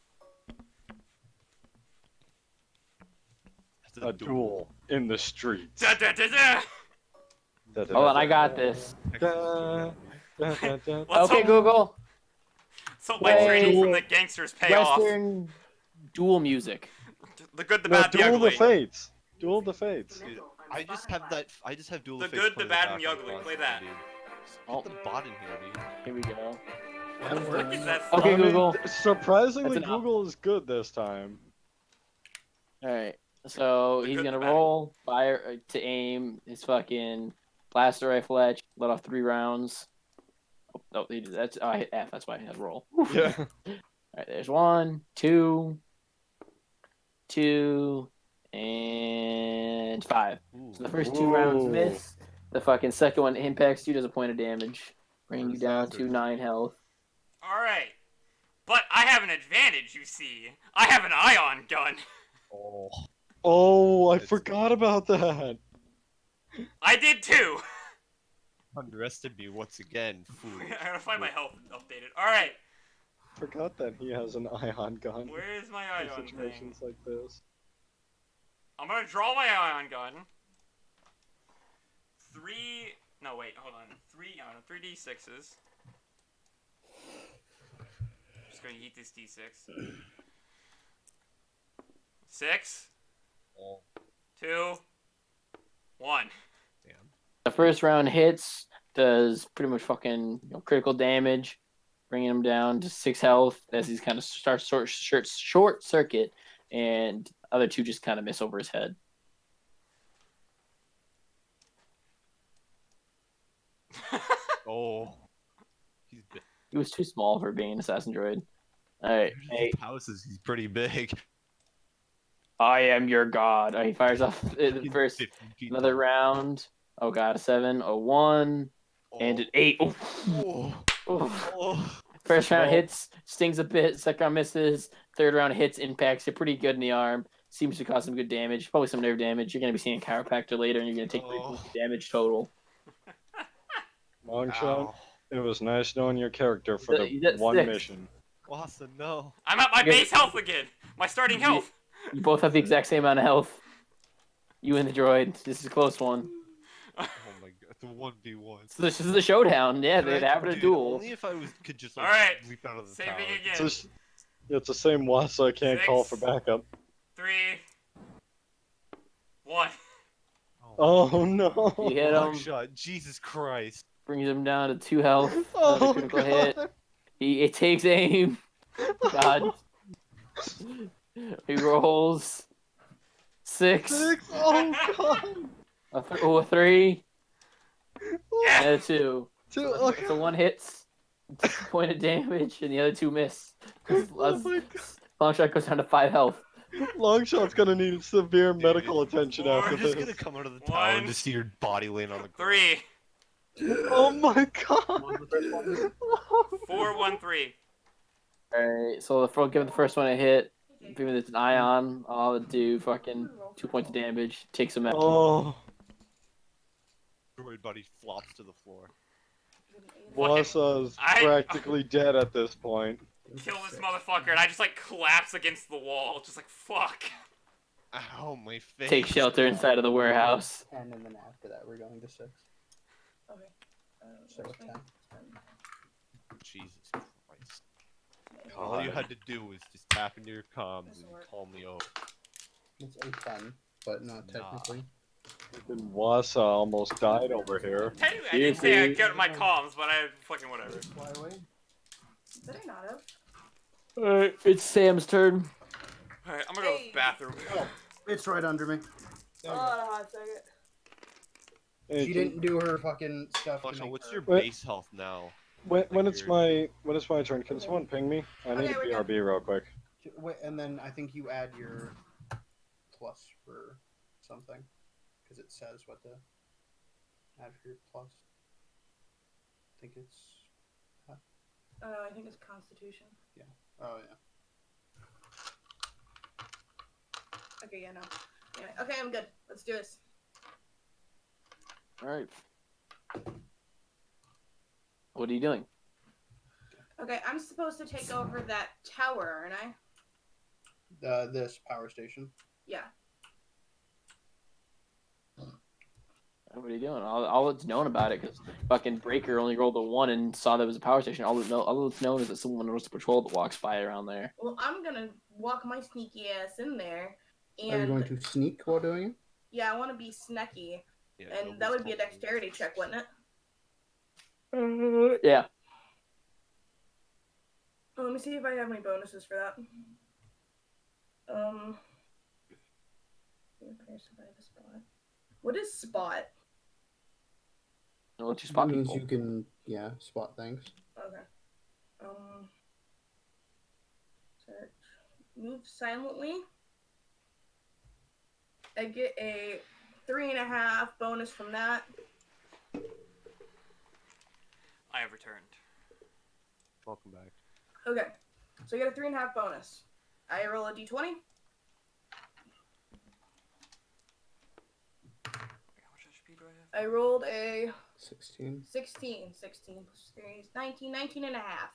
That's A duel in the streets. Da da da da! Hold on, I got this. Da, da, da, da. Let's Okay, hope, Google. let's hope my Play training from the gangsters pay off. Western duel music. The good, the No, bad, the duel ugly. the fates. Duel the fates. Dude, I just have that. I just have dual. The Fates good, the playing bad, and the background ugly. constantly, Play that. dude. Just Oh. Get the bot in here, dude. Here we go. What the frick is that? Okay, I mean, Google. Surprisingly, That's enough. Google is good this time. All right. So The he's good, gonna the bad. roll fire to aim his fucking blaster rifle at you, let off 3 rounds. Oh, that's I hit F. That's why I had roll. Yeah. All right, there's 1, 2, 2, and 5. Ooh. So the first 2 rounds Ooh. miss. The fucking second one impacts you, does a point of damage, bringing you down to Assassin. 9 health. Alright. But I have an advantage, you see. I have an ion gun. Oh. Oh, I It's- forgot about that. I did too. Underestimated me once again, fool. I gotta find my health updated. Alright. Forgot that he has an ion gun. Where is my in ion thing? situations like this. I'm gonna draw my ion gun. 3. No, wait, hold on. 3d6s. Just gonna eat this d6. 6, Oh, 2, 1. damn. The first round hits. does pretty much fucking critical damage, bringing him down to 6 health as he's kind of starts short circuit, and other two just kind of miss over his head. Oh, he's big. He was too small for being an assassin droid. All right, hey, His house is he's pretty big. I am your god. He fires off the first 15 feet another tall. round. Oh god, a 7, a 1, and an 8. Oh. Oh. Oh. Oh. First round Oh. hits, stings a bit. Second round misses. Third round hits, impacts. You're pretty good in the arm. Seems to cause some good damage. Probably some nerve damage. You're going to be seeing a chiropractor later, and you're going to take 3 points of damage total. Longshot, Ow. it was nice knowing your character for You the got one 6. mission. Watson, no. I'm at my You get- base health again. My starting You- health. You both have the exact same amount of health. You and the droid. This is a close one. Oh my god, it's a 1v1. So this is the showdown. Yeah, Can they're I- having a dude, duel. Only if I could just like Alright, leap out of the same tower. thing It's, again. just, it's the same one, so I can't call for 6. backup. 3, 1. Oh no! You hit Long him. shot. Jesus Christ. Brings him down to 2 health. Another Oh critical god! hit. He takes aim. God. He rolls 6. 6. Oh god! A 3. Yeah. And a 2. Two. So one hits, point of damage, and the other 2 miss. Oh my god! Longshot goes down to 5 health. Longshot's gonna need severe medical attention Four. after I'm just this. gonna come out of the tower and 1. just see your body laying on the ground. 3. Oh my god! 4, 1, 3. Alright, so give the first one a hit. Even if it's an ion, all it do fucking 2 points of damage. Takes him out. Oh, Droid body flops to the floor. Wasa's I- practically dead at this point. Kill this motherfucker, and I just like collapse against the wall, just like fuck. Ow, my face. Take shelter inside of the warehouse. 10, and then after that, we're going to 6. Okay. So 10. Jesus Christ. All you had to do was just tap into your comms and call me over. It's a 10, but not technically. And Wasa almost died over here. Technically, I didn't say I got my comms, but I fucking whatever. Fly away. Did I not have? Alright, it's Sam's turn. Alright, I'm gonna go to the bathroom. Oh, it's right under me. Hold on a hot second. Hey, She didn't do her fucking stuff. to Flusha, make what's her- your What? base health now? when it's my turn, can someone ping me? I need Okay, a we're good. BRB real quick. Wait, and then I think you add your plus for something, because it says what to add for your plus. I think it's. I think it's Constitution. Oh yeah. Okay, yeah, no. Anyway, okay, I'm good. Let's do this. Alright. What are you doing? Okay, I'm supposed to take over that tower, aren't I? This power station. Yeah. What are you doing? All that's known about it, because fucking Breaker only rolled a 1 and saw that was a power station. All that's known is that someone knows the patrol that walks by around there. Well, I'm gonna walk my sneaky ass in there, Are you and going to sneak while doing it? yeah, I want to be sneaky, Yeah, and that nobody's would be a told me. dexterity check, wouldn't it? Yeah. Let me see if I have any bonuses for that. Survive a spot. What is spot? I'll let you spot That means people. you can, spot things. Okay. Search. Move silently. I get a 3.5 bonus from that. I have returned. Welcome back. Okay. So I get a 3.5 bonus. I roll a d20. Okay, how much HP do I have? I rolled a 16. 16. 16 plus 3 is 19. 19 and a half.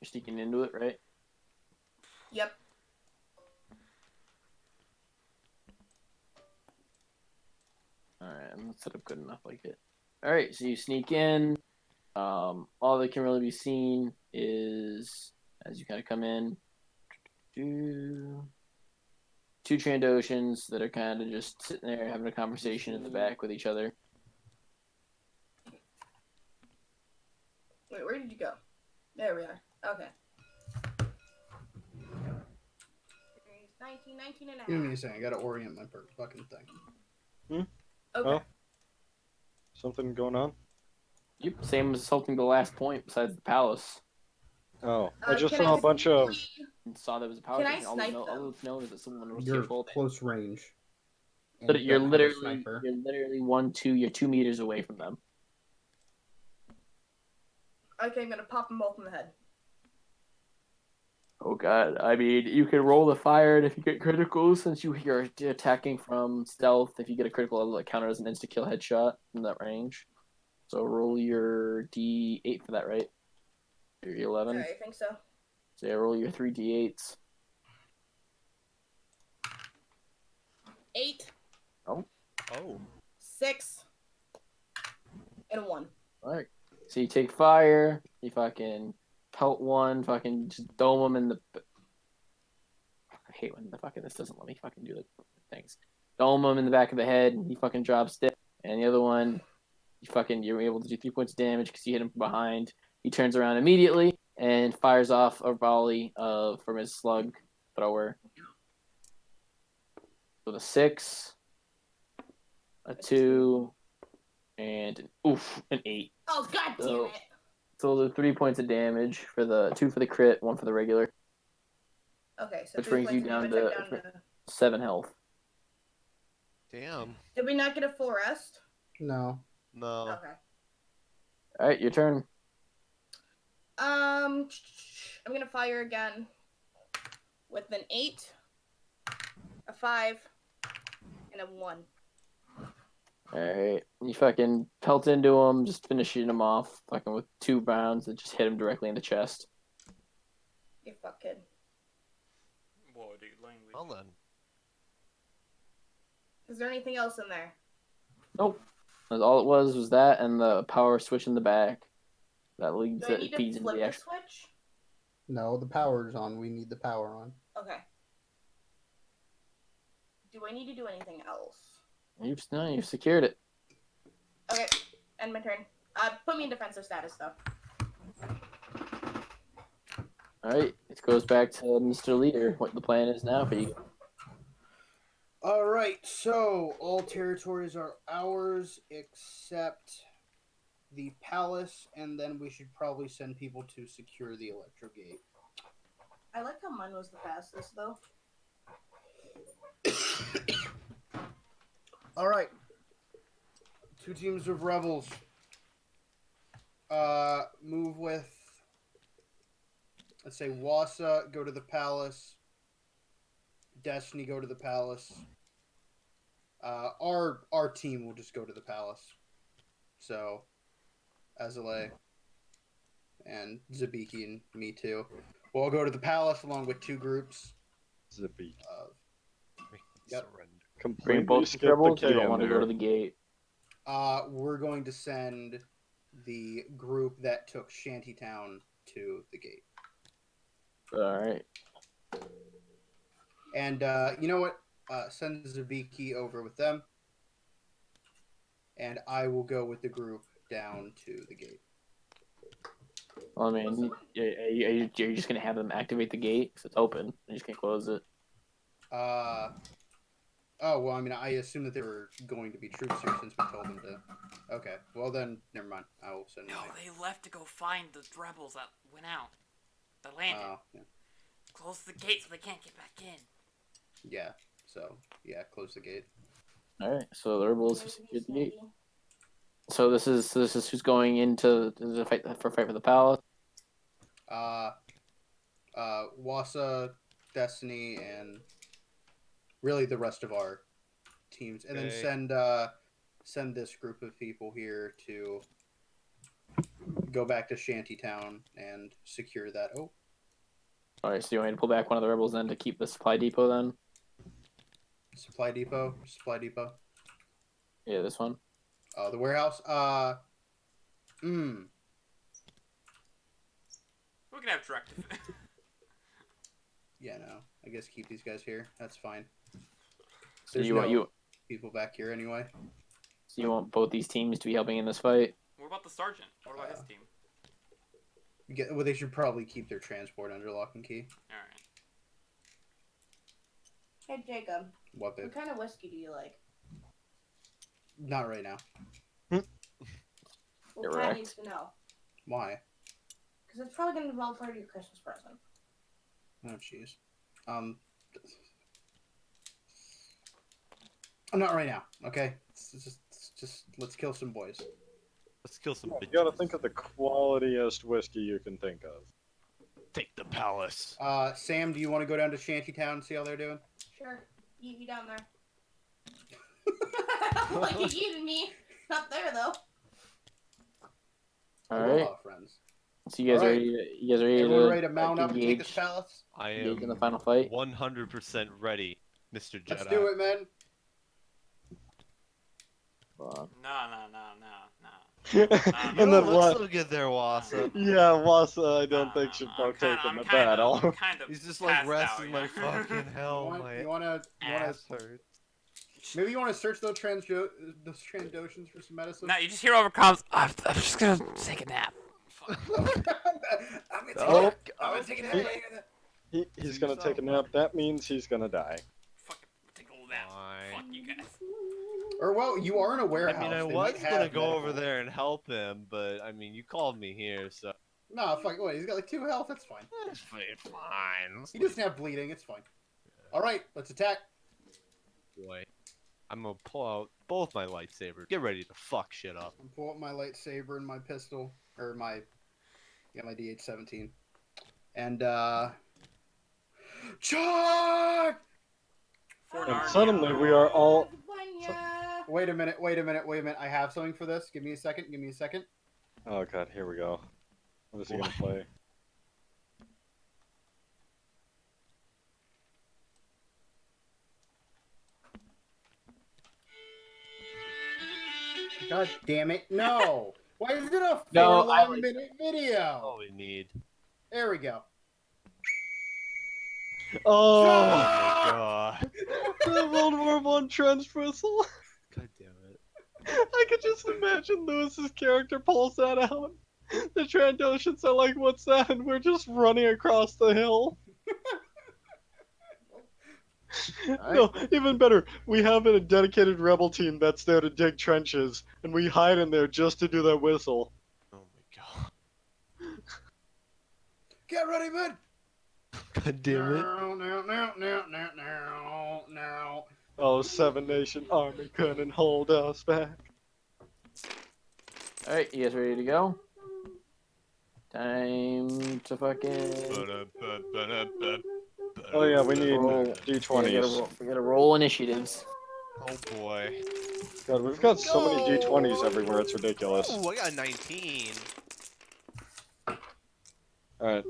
You're sneaking into it, right? Yep. Alright, I'm not set up good enough like it. Alright, so you sneak in. All that can really be seen is, as you kind of come in, 2 two Trandoshans that are kind of just sitting there having a conversation in the back with each other. Wait, where did you go? There we are. Okay. 19 and a half. Give me a second. I gotta orient my fucking thing. Okay. Oh. Something going on? Yep, same as assaulting the last point besides the palace. Oh, I just can saw a bunch of. And saw there was a power Can I station. snipe All them? that's known is that someone was You're careful. close range. And But you don't have a sniper. you're literally 2 meters away from them. Okay, I'm gonna pop them both in the head. Oh god, I mean, you can roll the fire, and if you get criticals, since you're attacking from stealth, if you get a critical, it'll count as an insta-kill headshot in that range. So roll your D8 for that, right? Your 11. I think so. So yeah, roll your 3 D8s. 8. Oh. 6. And 1. Alright. So you take fire, you fucking pelt one, fucking just dome them in the... I hate when the fucking this doesn't let me fucking do the things. Dome him in the back of the head, and he fucking drops dead. And the other one, you're able to do 3 points of damage because you hit him from behind. He turns around immediately and fires off a volley from his slug thrower. With a 6, a 2, and an 8. Oh, god damn So- it! So those are 3 points of damage for the 2 for the crit, 1 for the regular. Okay, so Which 3 brings you points down of damage, I'm to 7 health. Damn. Did we not get a full rest? No. No. Okay. All right, your turn. I'm gonna fire again with an 8, a 5, and a 1. All right, you fucking pelt into him, just finishing him off, fucking with 2 rounds that just hit him directly in the chest. You fuck kid. Whoa, dude, language. Well then. Is there anything else in there? Nope. All it was that and the power switch in the back. That leads Do I need that feeds to into flip the the extra. switch? No, the power's on. We need the power on. Okay. Do I need to do anything else? You've secured it. Okay, end my turn. Put me in defensive status though. All right, it goes back to Mr. Leader. What the plan is now for you? All right, so all territories are ours except the palace, and then we should probably send people to secure the electro gate. I like how mine was the fastest though. All right, 2 teams of rebels. Move with. Let's say Wassa, go to the palace. Destiny, go to the palace. Our team will just go to the palace. So, Azalea and Zabiki and me too. We'll all go to the palace along with 2 groups. Zippy. Yep. Surrender. Bring Completely both skip the rebels. K You don't in want to go there. to the gate. We're going to send the group that took Shantytown to the gate. All right. And you know what? Send Zabiki over with them. And I will go with the group down to the gate. Well, I mean, are you just gonna have them activate the gate if it's open? You just can't close it. Oh, well, I mean, I assume that they were going to be troops here since we told them to. Okay, well then, never mind. I will send No, my... they left to go find the rebels that went out. That landed. Yeah. Close the gate so they can't get back in. Yeah, so, yeah, close the gate. All right. So the rebels have secured the gate. So this is who's going into the fight for the palace. Wassa, Destiny, and really the rest of our teams. And Okay. then send this group of people here to go back to Shantytown and secure that. Oh, All right. So you want me to pull back one of the rebels then to keep the supply depot then? Supply depot. Yeah, this one. The warehouse. We can have directive. Yeah, no. I guess keep these guys here. That's fine. So There's you want no people back here anyway. so you want both these teams to be helping in this fight? What about the sergeant? What about his team? Well, they should probably keep their transport under lock and key. All right. Hey Jacob, What, babe? what kind of whiskey do you like? Not right now. Well, Correct. Pat needs to know. Why? Because it's probably going to involve part of your Christmas present. Oh, jeez. Not right now. Okay. Just let's kill some boys. Let's kill some bitches. You gotta think of the qualitiest whiskey you can think of. Take the palace. Sam, do you want to go down to Shantytown and see how they're doing? Sure. You down there. Like you and me. Not there, though. All Aloha, right. friends. So you guys All right. ready? You guys ready Everyone to ready to mount up and take this engage, palace? I engage in the am final fight? 100% ready, Mr. Jedi. Let's do it, man. No. And then Let's what? still get there, Wassa. Yeah, Wasa, I don't Nah, think should I'm partake kinda- in the I'm kinda- battle. I'm kind of He's just like, passed rest out, in you my know? fucking hell, my you wanna ass hurts. maybe you want to search those Trandoshans for some medicine? No, you just hear over comms. I'm just gonna take a nap. I'm gonna Oh, take a nap. he's gonna take a nap. That means he's gonna die. Fuck it, take a little nap. Fine. Fuck you guys. Or well, you are in a I warehouse. mean, I They was might gonna have go medical. over there and help him, but I mean, you called me here, so No, fuck. Wait, he's got like 2 health. That's fine. it's fine. He doesn't have bleeding. It's fine. All right, let's attack. Boy, I'm gonna pull out both my lightsabers. Get ready to fuck shit up. I'm pull up my lightsaber and my pistol, or my DH-17, and charge! For And Narnia. suddenly we are all. Wait a minute. I have something for this. Give me a second. Oh god, here we go. What is he gonna play? God damn it! No. Why is it a No, 4-minute video? All we need. There we go. Oh Oh, my god. the World War I transversal. God damn it. I could just imagine Lewis's character pulls that out. The Trandoshans are like, "What's that?" And we're just running across the hill. No, even better. We have a dedicated rebel team that's there to dig trenches, and we hide in there just to do that whistle. Oh my god. Get ready, man. God damn it. No. Oh, Seven Nation Army couldn't hold us back. All right, you guys ready to go? Time to fucking. Oh yeah, we need Roll. D20s. We gotta roll initiatives. Oh boy. God, we've got so many D20s everywhere. It's ridiculous. Oh, I got 19. All right.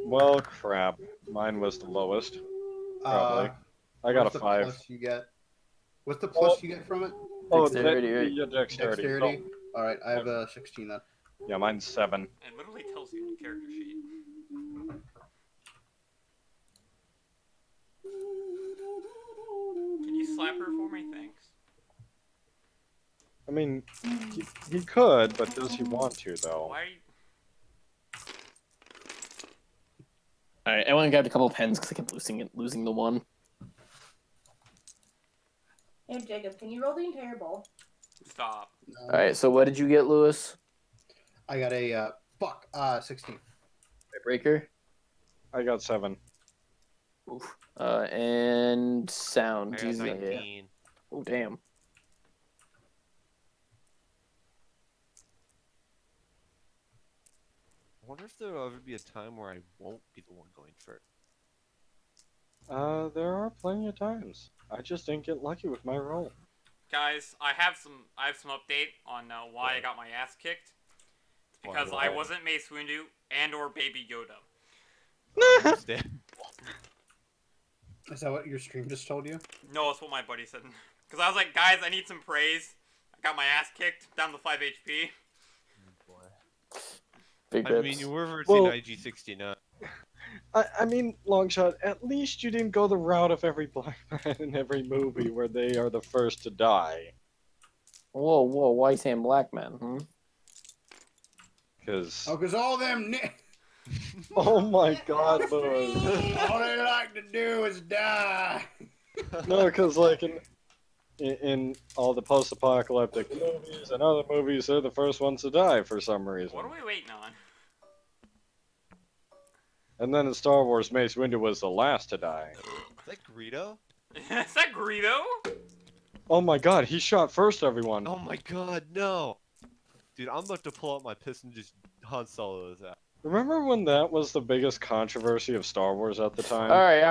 Well, crap. Mine was the lowest. Probably. I got a What's the 5. plus you get? What's the plus you get from it? Oh, Dexterity, right? yeah, dexterity. Dexterity. All right, I have a 16 then. Oh, yeah, mine's 7. It literally tells you in your character sheet. Can you slap her for me? Thanks. I mean, he could, but does he want to, though? Why are you... All right, I want to grab a couple of pens because I kept losing the one. Hey Jacob, can you roll the entire bowl? Stop. All right, so what did you get, Lewis? I got a 16. Breaker. I got 7. Oof. And sound. I got Jesus, yeah. 19. Oh damn. I wonder if there'll ever be a time where I won't be the one going first. There are plenty of times. I just didn't get lucky with my roll. Guys, I have some update on why I got my ass kicked. It's because Why? I wasn't Mace Windu and or Baby Yoda. Understand? Is that what your stream just told you? No, that's what my buddy said. Because I was like, guys, I need some praise. I got my ass kicked, down to 5 HP. Big I rips. mean, you were versing Well- IG69. I mean, Longshot, at least you didn't go the route of every black man in every movie where they are the first to die. Whoa, whoa, why you saying black man? Hmm? Because, Oh, because all them oh my god, Extreme. Lewis. all they like to do is die. No, because, like, in all the post-apocalyptic movies and other movies, they're the first ones to die for some reason. What are we waiting on? And then in Star Wars, Mace Windu was the last to die. Is that Greedo? Is that Greedo? Oh my god, he shot first, everyone. Oh my god, no! Dude, I'm about to pull out my pistol and just Han Solo his ass. Remember when that was the biggest controversy of Star Wars at the time? All right.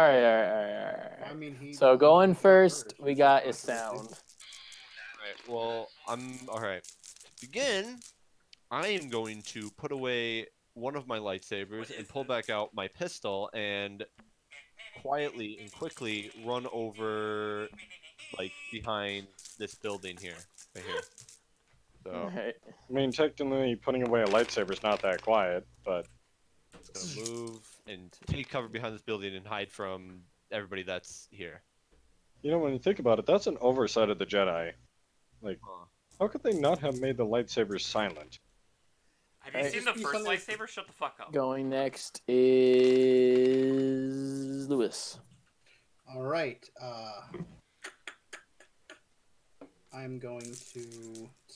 I mean, So going he shot first, we got is sound. Alright, well, alright. To begin, I am going to put away one of my lightsabers and pull back out my pistol and quietly and quickly run over, like, behind this building here. Right here. So, Alright. I mean, technically, putting away a lightsaber is not that quiet, but gonna move and take cover behind this building and hide from everybody that's here. you know, when you think about it, that's an oversight of the Jedi. Like, how could they not have made the lightsabers silent? Have you Alright. seen the Just be first something- lightsaber? Shut the fuck up. Going next is Lewis. All right. I'm going to. Let's see.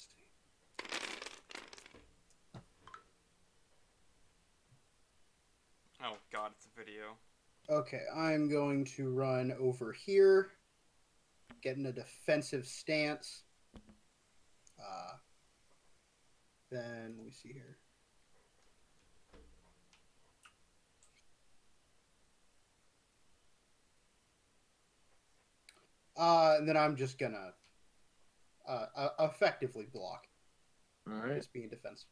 Oh god, it's a video. Okay, I'm going to run over here, get in a defensive stance. Then let me see here. And then I'm just gonna effectively block, Alright. just being defensive.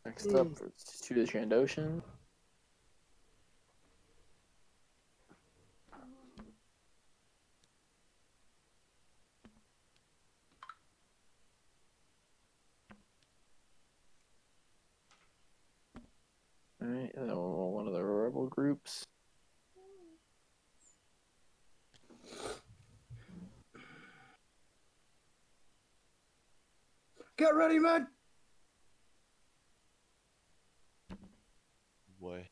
Next up, to the Trandoshan. Alright, and then we'll roll one of the rebel groups. Get ready, man. Boy.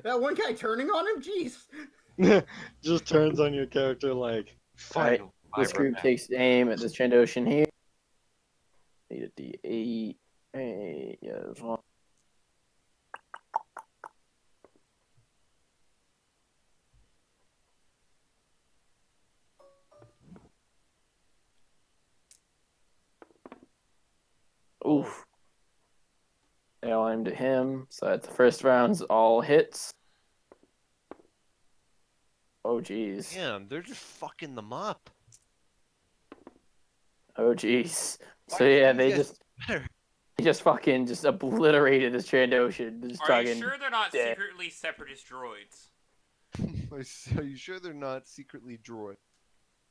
That one guy turning on him. Jeez. Just turns on your character like, Alright, final. this group takes aim at this Trandoshan here. Need a D8. Hey, yeah, there's one. Oof. They all aimed at him. So at the first round's all hits. Oh jeez. Damn, they're just fucking them up. Oh jeez. Why So can't yeah, these they guys just be better? they just fucking just obliterated this Trandoshan. Just Are you fucking sure they're not dead. secretly separatist droids? Are you sure they're not secretly droid?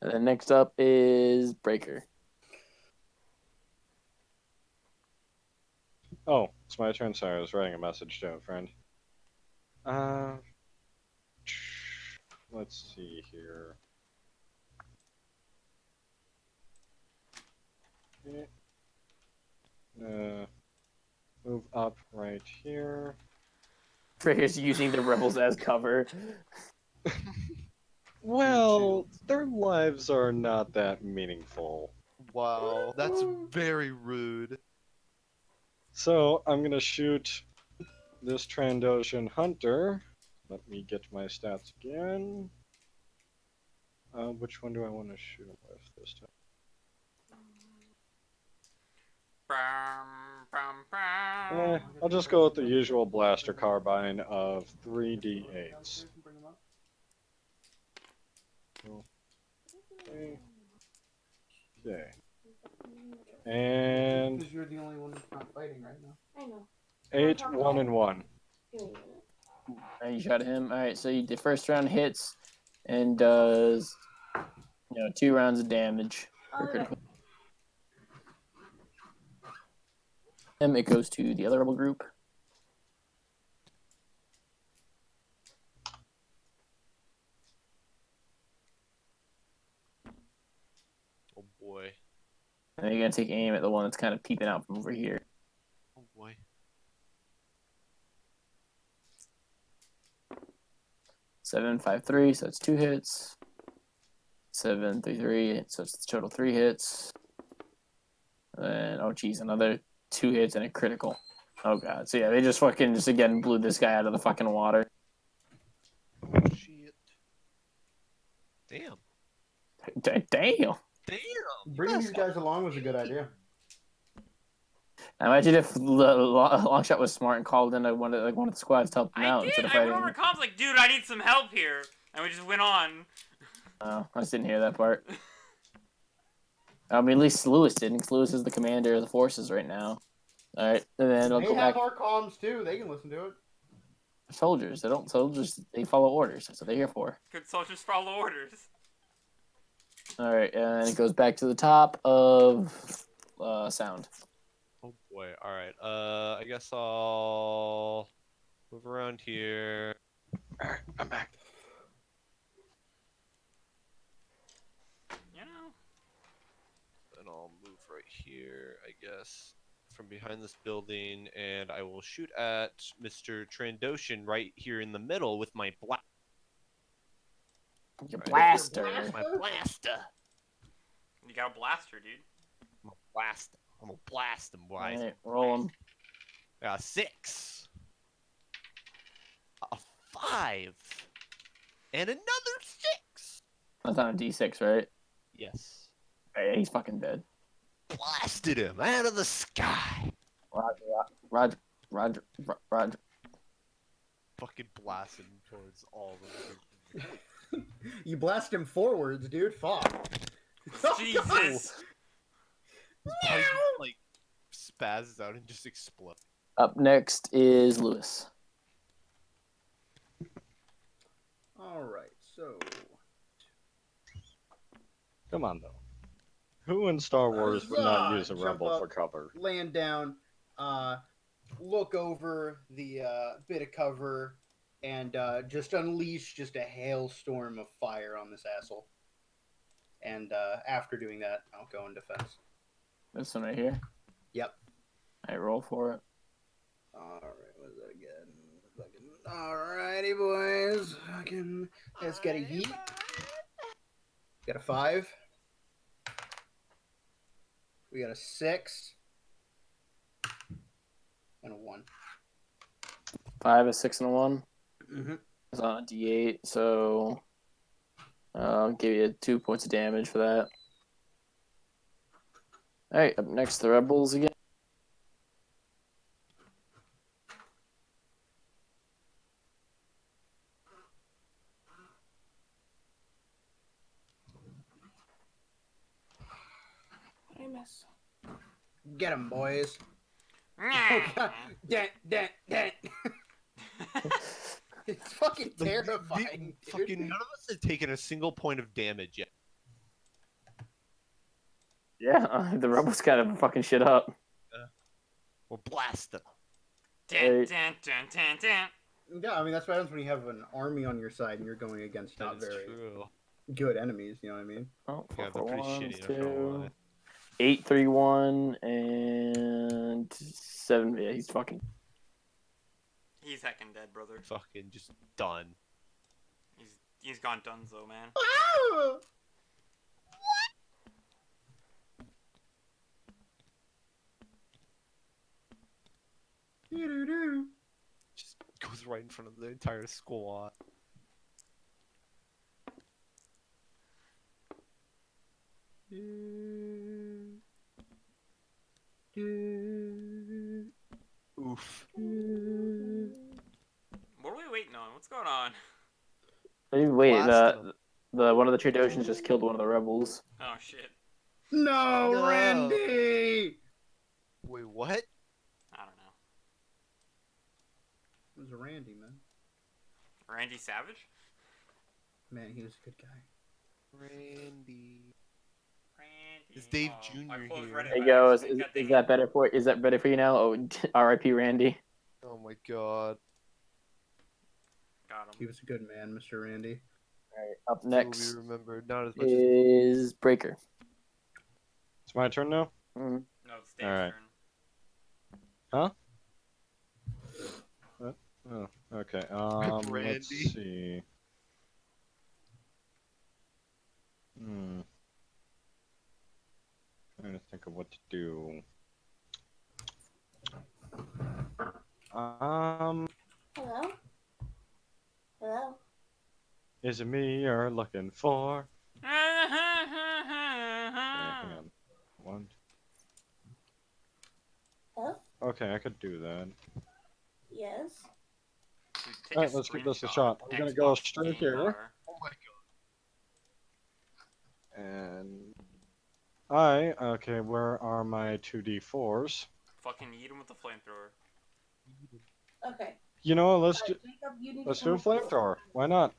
And then next up is Breaker. Oh, it's my turn. Sorry, I was writing a message to a friend. Let's see here. Move up right here. Breaker's using the rebels as cover. Well, their lives are not that meaningful. Wow, that's very rude. So I'm gonna shoot this Trandoshan Hunter. Let me get my stats again. Which one do I want to shoot him with this time? I'll just go with the usual blaster carbine of 3d8s. Okay. And Because you're the only one that's not fighting right now. I know. 8, 1, and 1. Give me a minute. Alright, you shot him. Alright, so the first round hits and does 2 rounds of damage. Oh, okay. It goes to the other rebel group. boy. And you're gonna take aim at the one that's kind of peeping out from over here. Oh boy. 753, so it's 2 hits. 733, so it's total 3 hits. And oh geez, another 2 hits and a critical. Oh god. So yeah, they just fucking just again blew this guy out of the fucking water. Shit. Damn. Damn. Damn. Bringing these guys along was a good idea. Imagine if Longshot was smart and called in one of the squads to help him I out did. instead of I went fighting. over to comms like, dude, I need some help here, and we just went on. Oh, I just didn't hear that part. I mean, at least Lewis didn't. 'Cause Lewis is the commander of the forces right now. All right, and then I'll They go have back. our comms too. They can listen to it. Soldiers. They don't. Soldiers. They follow orders. That's what they're here for. Good soldiers follow orders. All right, and it goes back to the top of sound. Oh boy. All right. I guess I'll move around here. Alright, I'm back. You know. And I'll move right here, I guess, from behind this building, and I will shoot at Mr. Trandoshan right here in the middle with my Your Right. blaster. my blaster. You got a blaster, dude. I'm gonna blast him. I'm gonna blast him, All boys. right, roll them. 6. A 5. And another 6. That's on a D6, right? Yes. Hey, he's fucking dead. Blasted him out of the sky. Roger. Fucking blasted him towards all the You blast him forwards, dude. Fuck. Jesus. His body just, like, spazzes out and just explodes. Up next is Lewis. All right, so Come on, though. Who in Star Wars would not Huzzah! use a Jump rebel up. for cover? land down, look over the bit of cover, and just unleash just a hailstorm of fire on this asshole. And after doing that, I'll go in defense. This one right here. Yep. I roll for it. All right, what is that again? Fucking. Alrighty, boys. Fucking. Let's get a yeet. Got a 5. We got a 6. And a 1. 5, a 6, and a 1. Mm-hmm. It's on a D8, so I'll give you 2 points of damage for that. All right, up next, the rebels again. I miss. Get him, boys. Oh, Nyah. God. Dent. It's fucking terrifying, dude. Fucking none of us have taken a single point of damage yet. Yeah, the rebels kind of fucking shit up. We'll blast them. Dun, dun, dun, dun, dun. Yeah, I mean, that's what happens when you have an army on your side and you're going against That not is very true. good enemies, you know what I mean? Oh, Yeah, 4 they're pretty ones, shitty, not gonna 2, lie. 8, 3, 1, and 7. Yeah, he's fucking. He's heckin' dead, brother. Fucking just done. He's gone donezo, man. Just goes right in front of the entire squad. Oof. What are we waiting on? What's going on? Wait, Blasted the one of the Tradoshans just killed one of the rebels. Oh shit. No, No. Randy! Wait, what? I don't know. It was a Randy, man. Randy Savage? Man, he was a good guy. Randy. Randy. It's Dave Oh, Jr. I closed here. Reddit There you by go. accident. God dang Is it. that better for? Is that better for you now? Oh, R.I.P. Randy. Oh my god. Got He him. was a good man, Mr. Randy. All right, up He next will be remembered not as much as is Breaker. It's my turn now? Mm. No, it's Dave's Alright. turn. Huh? Oh, okay. Brandy. Let's see. Trying to think of what to do. Hello? Hello? Is it me you're looking for? Okay, hang on. One. Hello? Okay, I could do that. Yes? Dude, take Alright, a let's give this a screenshot shot. of I'm gonna go Xbox straight game here. bar. Oh my god. And okay, where are my 2d4s? Fucking eat him with the flamethrower. Okay. You know, Jacob, you need let's to do come a up with flamethrower. Why not?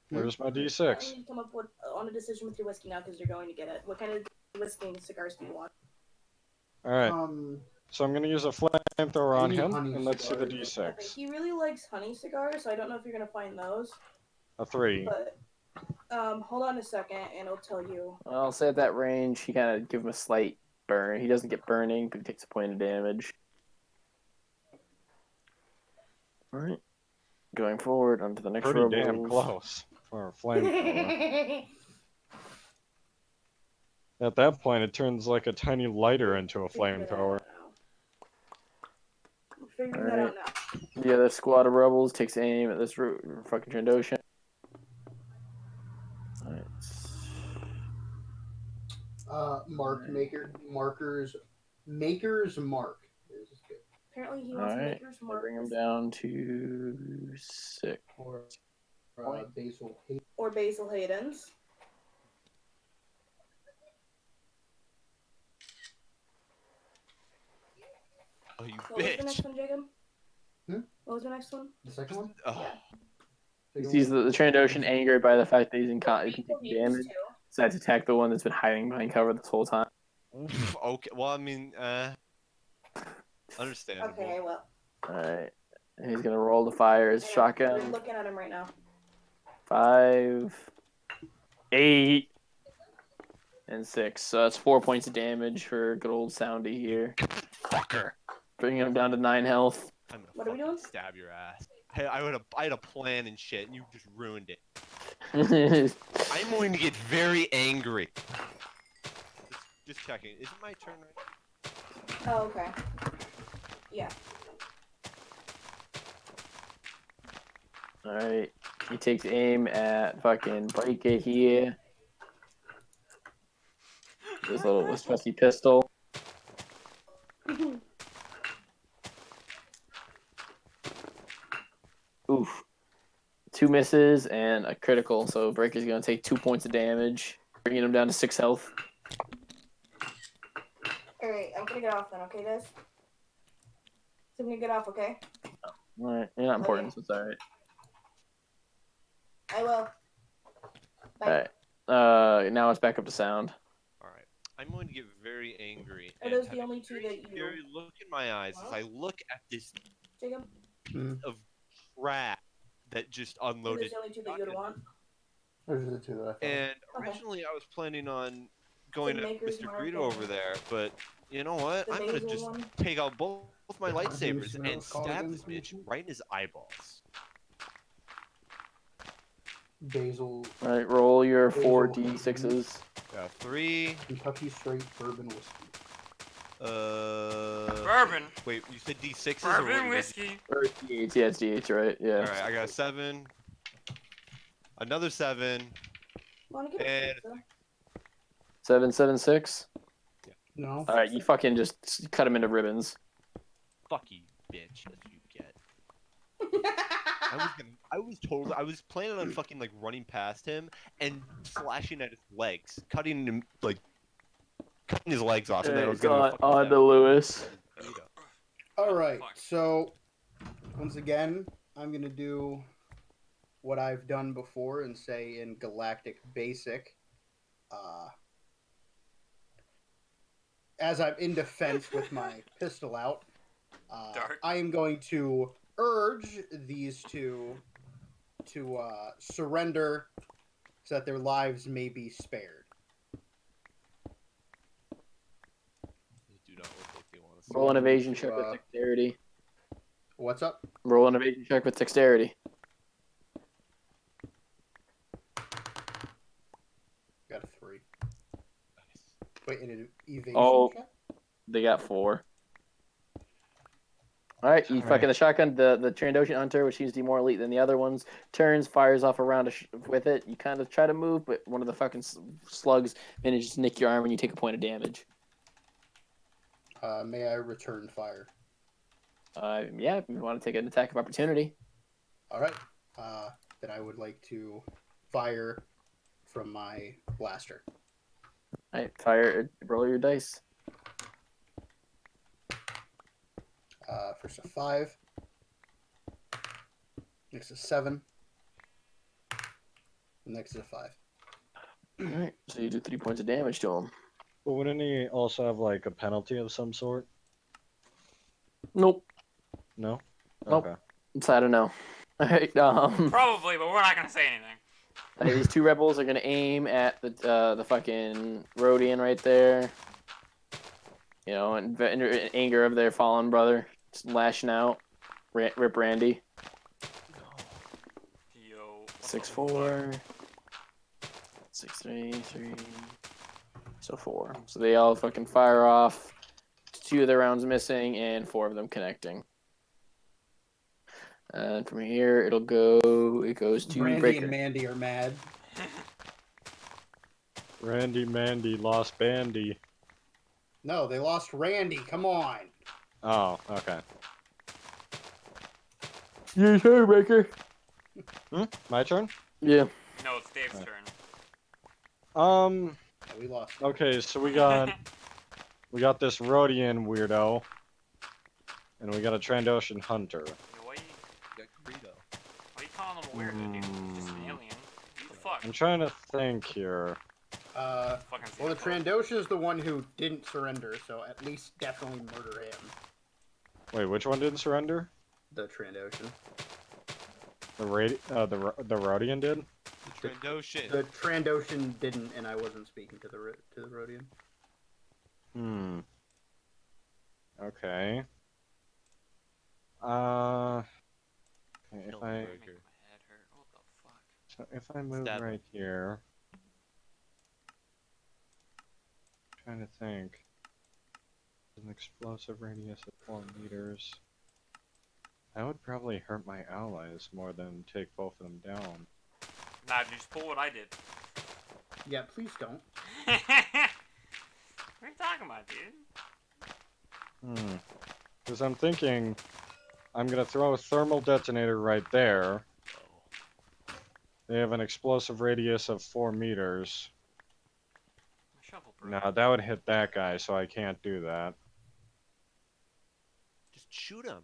Hmm? Where's my You d6? need to come up with on a decision with your whiskey now because you're going to get it. What kind of whiskey and cigars do you want? Alright, Um, so I'm gonna use a flamethrower I on need him, honey and let's see the cigars. d6. Okay, he really likes honey cigars, so I don't know if you're gonna find those. A 3. But hold on a second, and I'll tell you. I'll say at that range, he kind of give him a slight burn. He doesn't get burning, but he takes a point of damage. All right. Going forward onto the next Pretty damn rebels. close for a flamethrower. At that point, it turns like a tiny lighter into a flamethrower. We're figuring that out now. The other squad of rebels takes aim at this fucking Trandoshan. Alright. Maker's mark. This is good. Apparently, he wants Alright. Maker's I Mark bring him down to 6. Or Point. Basil. or Basil Hayden's. Oh, you What was the next bitch. one, Jacob? Hmm? What was the next one? The second one? Oh. He sees the Trandoshan angered by the fact that he's in taking damage. Too. Decides to attack the one that's been hiding behind cover this whole time. Okay, well, I mean, understandable. Okay, well. Alright. And he's gonna roll to fire his I'm shotgun. looking at him right now. 5, 8, and 6. So that's 4 points of damage for good old Soundy here. Fucker. Bringing him down to 9 health. I'm gonna What are we fucking doing? stab your ass. Hey, I had a plan and shit, and you just ruined it. I'm going to get very angry. Just checking. Is it my turn right now? Oh, okay. Yeah. Alright. He takes aim at fucking Breaker here. This little trusty pistol. Oof. 2 misses and a critical, so Breaker's gonna take 2 points of damage, bringing him down to 6 health. Alright, I'm gonna get off then, okay, guys? So I'm gonna get off, okay? Alright, you're not important, so it's alright. I will. Bye. Alright. Now it's back up to Sound. Alright. I'm going to get very angry. Are and those have the a only two very that you- scary look in my eyes as I look at this Jacob? of crap that just Are unloaded. those the only two that you would want? Those are the two that I thought. And Okay. originally I was planning on going The to Maker's Mr. Mark Greedo and- over there, but you know what? The I'm gonna basil just one? take out both my What was the lightsabers one that and was called stab again, this bitch please? right in his eyeballs. Basil, Alright, roll your Basil 4d6s. Got 3. Kentucky Straight Bourbon Whiskey. Bourbon. Wait, you said D6s or what? Bourbon you whiskey. Or D8, yeah, it's D8, right? Yeah. Alright, I got a 7. Another 7. Wanna get a And- pizza? 776. No. Alright, you fucking just cut him into ribbons. Fuck you, bitch. That's what you get. I was planning on fucking like running past him and slashing at his legs, cutting his legs off, and then I was It's gonna on fucking to stab him. Lewis. All right. Fuck. So, once again, I'm gonna do what I've done before and say in Galactic Basic. As I'm in defense with my pistol out, Dark. I am going to urge these two to surrender so that their lives may be spared. Roll an evasion to, check with dexterity. What's up? Roll an evasion check with dexterity. Got a 3. Wait, an evasion Oh. check? They got 4. All right, you Alright. fucking the shotgun, the Trandoshan Hunter, which seems to be more elite than the other ones, turns, fires off a round with it. You kind of try to move, but one of the fucking slugs manages to nick your arm and you take a point of damage. May I return fire? Yeah, if you want to take an attack of opportunity. All right. Then I would like to fire from my blaster. All right, fire. Roll your dice. First a 5. Next is 7. Next is a 5. All right, so you do 3 points of damage to him. But wouldn't he also have like a penalty of some sort? Nope. No. Nope. Okay. So I don't know. All right, Probably, but we're not gonna say anything. these 2 rebels are gonna aim at the fucking Rhodian right there. You know, in anger of their fallen brother, just lashing out. Rip Randy. Yo. 6-4. 6-3. So 4. So they all fucking fire off. 2 of their rounds missing and 4 of them connecting. And from here, it goes to Brandy Breaker. and Mandy are mad. Randy Mandy lost Bandy. No, they lost Randy. Come on. Oh, okay. Your turn, Breaker. My turn? Yeah. No, it's Dave's Right. turn. Yeah, we lost. Okay, so we got this Rhodian weirdo. And we got a Trandoshan hunter. Why you Got Greedo. calling him a weirdo, dude? He's just an alien. What the fuck? I'm trying to think here. Fucking Well, the xenophobe. Trandoshan is the one who didn't surrender, so at least definitely murder him. Wait, which one didn't surrender? The Trandoshan. The Rhodian did? The Trandoshan. The Trandoshan didn't, and I wasn't speaking to the Rhodian. Okay. If No, I Breaker. Make my head hurt. What the fuck? so if I move Stab him. right here, trying to think. An explosive radius of 4 meters. That would probably hurt my allies more than take both of them down. Nah, dude, just pull what I did. Yeah, please don't. What are you talking about, dude? Because I'm thinking I'm gonna throw a thermal detonator right there. They have an explosive radius of 4 meters. My shovel broke. Now that would hit that guy, so I can't do that. Just shoot him.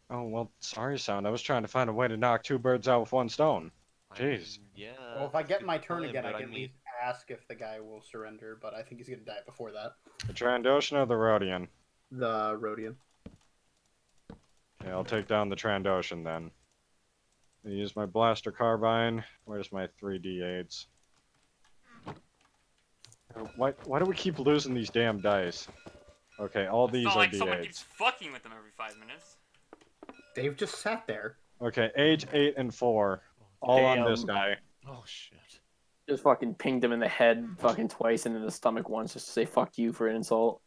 Oh well, sorry, Sound. I was trying to find a way to knock 2 birds out with 1 stone. I Jeez. mean, yeah. Well, if I get good my turn plan, again, I but can at least ask if the guy will surrender, but I think he's gonna die before that. The Trandoshan or the Rhodian? The Rhodian. Okay, I'll take down the Trandoshan then. I use my blaster carbine. Where's my 3d8s? Why do we keep losing these damn dice? Okay, all It's these not are like someone keeps d8s. fucking with them every 5 minutes. They've just sat there. Okay, age 8 and 4. All on this Damn. guy. Oh shit. Just fucking pinged him in the head fucking twice and in the stomach once just to say fuck you for an insult.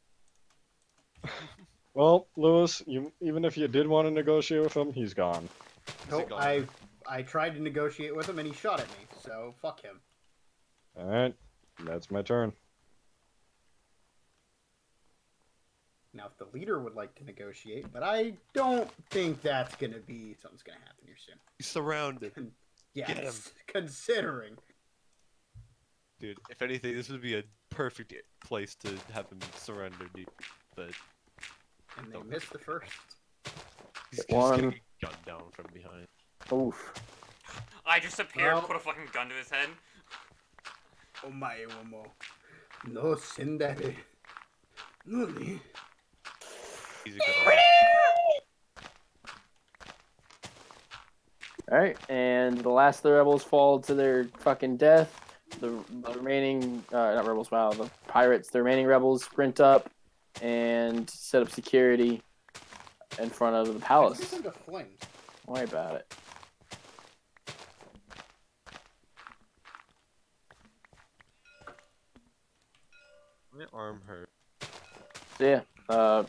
Well, Lewis, even if you did want to negotiate with him, he's gone. Nope, gone? I tried to negotiate with him and he shot at me, so fuck him. Alright, that's my turn. Now, if the leader would like to negotiate, but I don't think that's gonna be something's gonna happen here soon. He's surrounded. Yeah, Get him. considering. Dude, if anything, this would be a perfect place to have him surrender, dude. But And they Don't. missed the first. he's just One. getting gunned down from behind. Oof. I just appeared, Well- put a fucking gun to his head. Omae wa mo no sendare. Nani? He's a good one. Alright, and the last of the rebels fall to their fucking death. The remaining, not rebels, wow, the pirates, the remaining rebels sprint up, and set up security in front of the Let's get palace. into flames. Don't worry about it. My arm hurt. So yeah,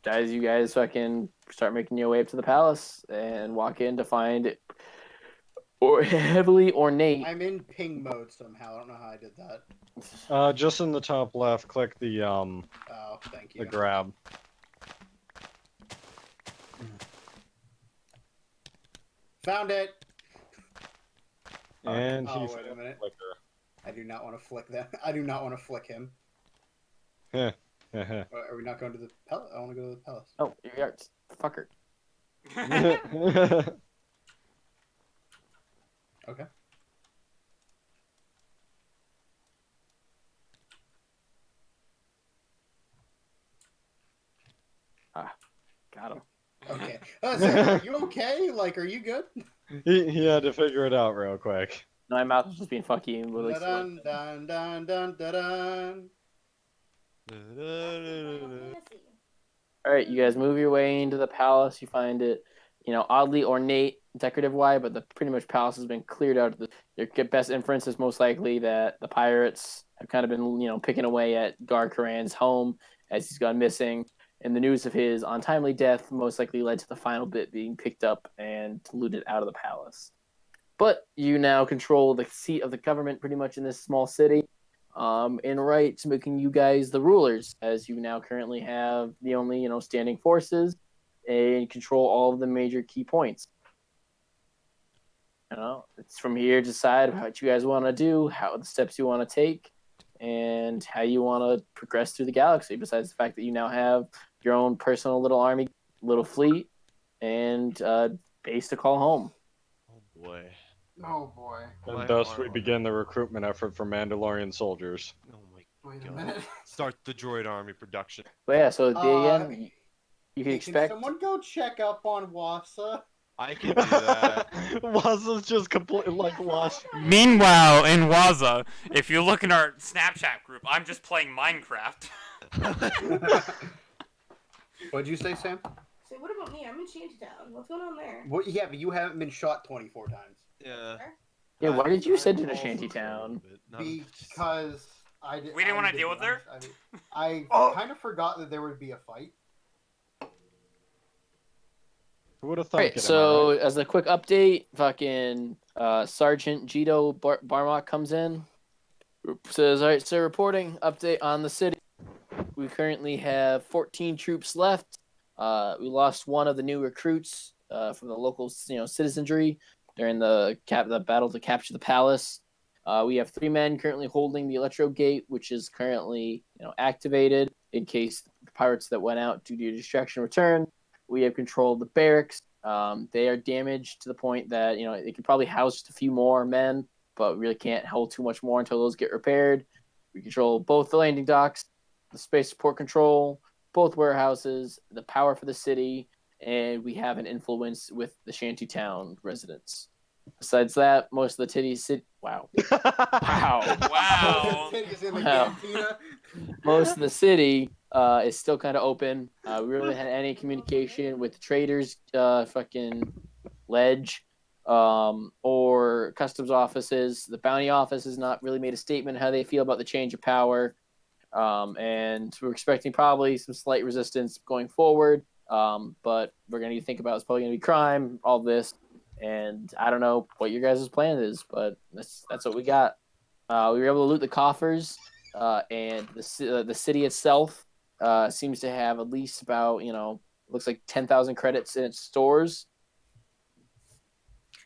as you guys fucking start making your way up to the palace and walk in to find it, or heavily ornate. I'm in ping mode somehow. I don't know how I did that. Just in the top left, click the Oh, thank you. grab. Found it. And Oh, he wait a found minute. Flicker. I do not want to flick that. I do not want to flick him. Heh. Are we not going to the palace? I want to go to the palace. Oh, you're fucker. Okay. Got him. Okay. Are you okay? Like, are you good? he had to figure it out real quick. No, my mouth was just being fucky and really slow. Dun dun dun dun dun dun. All right, you guys move your way into the palace. You find it, oddly ornate, decorative wise, but the pretty much palace has been cleared out. Your best inference is most likely that the pirates have kind of been, picking away at Gar Karan's home as he's gone missing. And the news of his untimely death most likely led to the final bit being picked up and looted out of the palace. But you now control the seat of the government pretty much in this small city. In rights, making you guys the rulers, as you now currently have the only, standing forces and control all of the major key points. It's from here to decide what you guys want to do, how the steps you want to take, and how you want to progress through the galaxy. Besides the fact that you now have your own personal little army, little fleet, and base to call home. Oh boy. Oh boy. And My thus we arm. begin the recruitment effort for Mandalorian soldiers. Oh my Wait a god. minute. Start the droid army production. But yeah, so Uh, again, you can Hey, expect. Can someone go check up on Wassa? I can do that. Waza's just completely lost. Meanwhile, in Waza, if you look in our Snapchat group, I'm just playing Minecraft. What'd you say, Sam? So what about me? I'm in Shantytown. What's going on there? Well, yeah, but you haven't been shot 24 times. Yeah. Yeah, why did you send her to Also Shantytown? Because I did. We didn't wanna deal with her? I kind of forgot that there would be a fight. Who would have thought? Right, so as a quick update, fucking Sergeant Gito Barmok comes in, says, "All right, so reporting update on the city. We currently have 14 troops left. We lost one of the new recruits from the local, citizenry during the battle to capture the palace. We have 3 men currently holding the Electro Gate, which is currently, activated in case the pirates that went out due to distraction return. We have control of the barracks. They are damaged to the point that, it can probably house just a few more men, but really can't hold too much more until those get repaired. We control both the landing docks, the space support control, both warehouses, the power for the city, and we have an influence with the Shantytown residents. Besides that, most of the titties sit. Wow. Wow. Wow. Titties in the Wow. cantina. Most of the city is still kind of open. We really had any communication with the traders, fucking ledge, or customs offices. The bounty office has not really made a statement how they feel about the change of power. And we're expecting probably some slight resistance going forward. But we're going to think about it's probably going to be crime, all this. And I don't know what your guys' plan is, but that's what we got. We were able to loot the coffers, and the city itself seems to have at least about, looks like 10,000 credits in its stores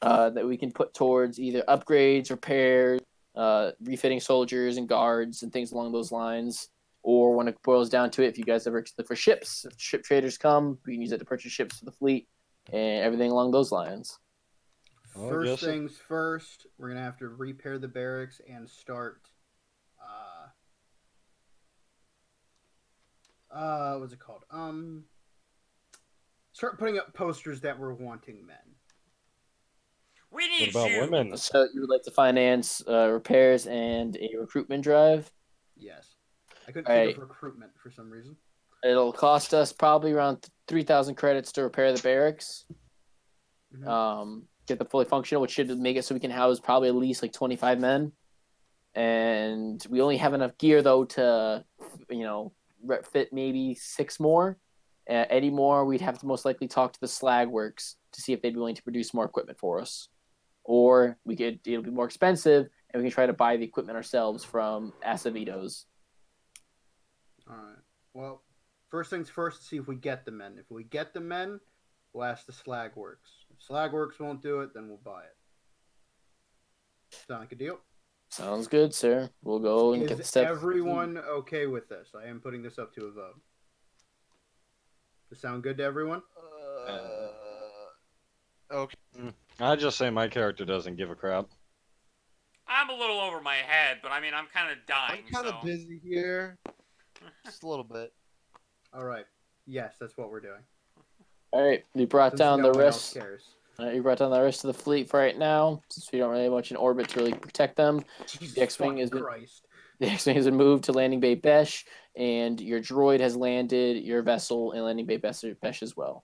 that we can put towards either upgrades, repairs, refitting soldiers and guards and things along those lines. Or when it boils down to it, if you guys ever look for ships, if ship traders come, we can use it to purchase ships for the fleet and everything along those lines. First things first, we're gonna have to repair the barracks and start. What's it called? Start putting up posters that we're wanting men. We What need about you. women? So you would like to finance repairs and a recruitment drive? Yes. I couldn't All think right. of recruitment for some reason. It'll cost us probably around 3,000 credits to repair the barracks. Get the fully functional, which should make it so we can house probably at least like 25 men. And we only have enough gear though to, fit maybe 6 more. Any more, we'd have to most likely talk to the slag works to see if they'd be willing to produce more equipment for us. Or it'll be more expensive, and we can try to buy the equipment ourselves from Acevedo's. All right. Well, first things first, see if we get the men. If we get the men, we'll ask the slag works. If slag works won't do it, then we'll buy it. Sound like a deal? Sounds good, sir. We'll go and get the Is steps. everyone okay with this? I am putting this up to a vote. Does it sound good to everyone? Okay. I just say my character doesn't give a crap. I'm a little over my head, but I mean, I'm kind of dying. I'm kind of so. busy here. Just a little bit. All right. Yes, that's what we're doing. All right, we brought Since down no the one else rest. cares. You brought down the rest of the fleet for right now, since we don't really have much in orbit to really protect them. Jesus The X-wing fucking has been Christ. the X-wing has been moved to landing bay Besh, and your droid has landed your vessel in landing bay Besh as well.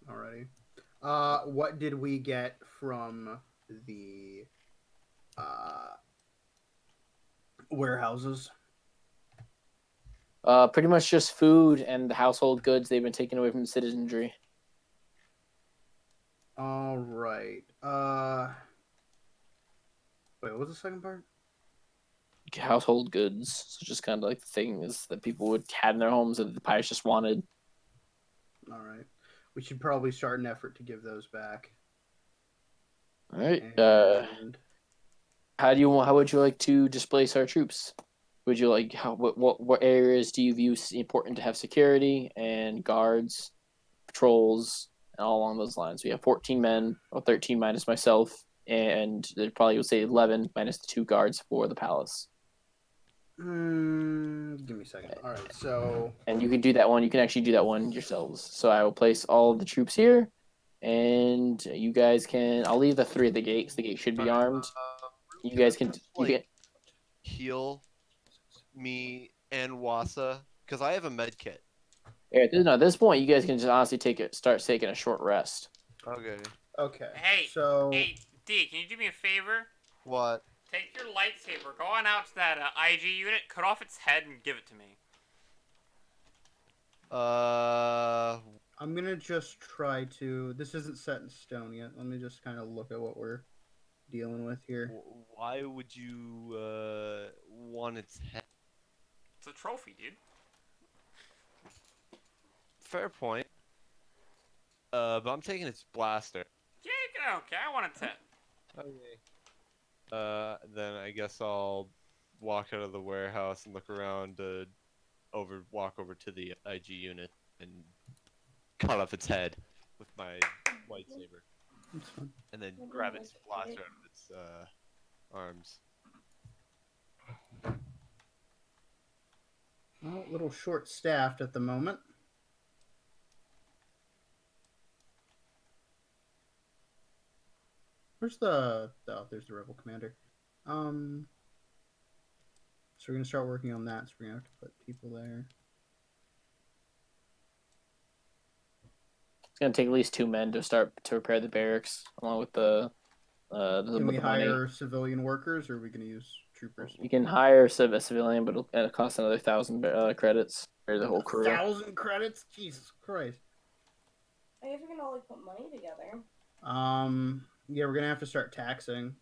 Alrighty. What did we get from the warehouses? Pretty much just food and the household goods they've been taken away from the citizenry. All right. Wait, what was the second part? Household goods, so just kind of like the things that people would have in their homes that the pirates just wanted. All right. We should probably start an effort to give those back. All right. And How would you like to displace our troops? Would you like what areas do you view important to have security and guards, patrols, and all along those lines? We have 14 men, or 13 minus myself, and they probably would say 11 minus the 2 guards for the palace. give me a second. All right. So And you can do that one. You can actually do that one yourselves. So I will place all of the troops here, and you guys can. I'll leave the 3 at the gates. The gate should be armed. You guys can. You can. Heal me and Wasa because I have a med kit. Yeah, at this point, you guys can just honestly start taking a short rest. Okay. okay. Hey, So hey, D, can you do me a favor? What? Take your lightsaber, go on out to that IG unit, cut off its head, and give it to me. I'm gonna just try to. This isn't set in stone yet. Let me just kind of look at what we're dealing with here. Why would you want its head? It's a trophy, dude. Fair point. But I'm taking its blaster. Yeah, okay, I want its head. Okay. Then I guess I'll walk out of the warehouse and look around to walk over to the IG unit and cut off its head with my lightsaber. That's fine. And then grab its blaster out of its arms. Well, a little short-staffed at the moment. Where's the? Oh, there's the rebel commander. So we're gonna start working on that. So we're gonna have to put people there. It's gonna take at least 2 men to start to repair the barracks, along with the Can we the money. hire civilian workers, or are we gonna use troopers? You can hire a civilian, but it'll cost another 1,000 credits for the whole crew. 1,000 credits? Jesus Christ. I guess we're gonna like put money together. Yeah, we're gonna have to start taxing.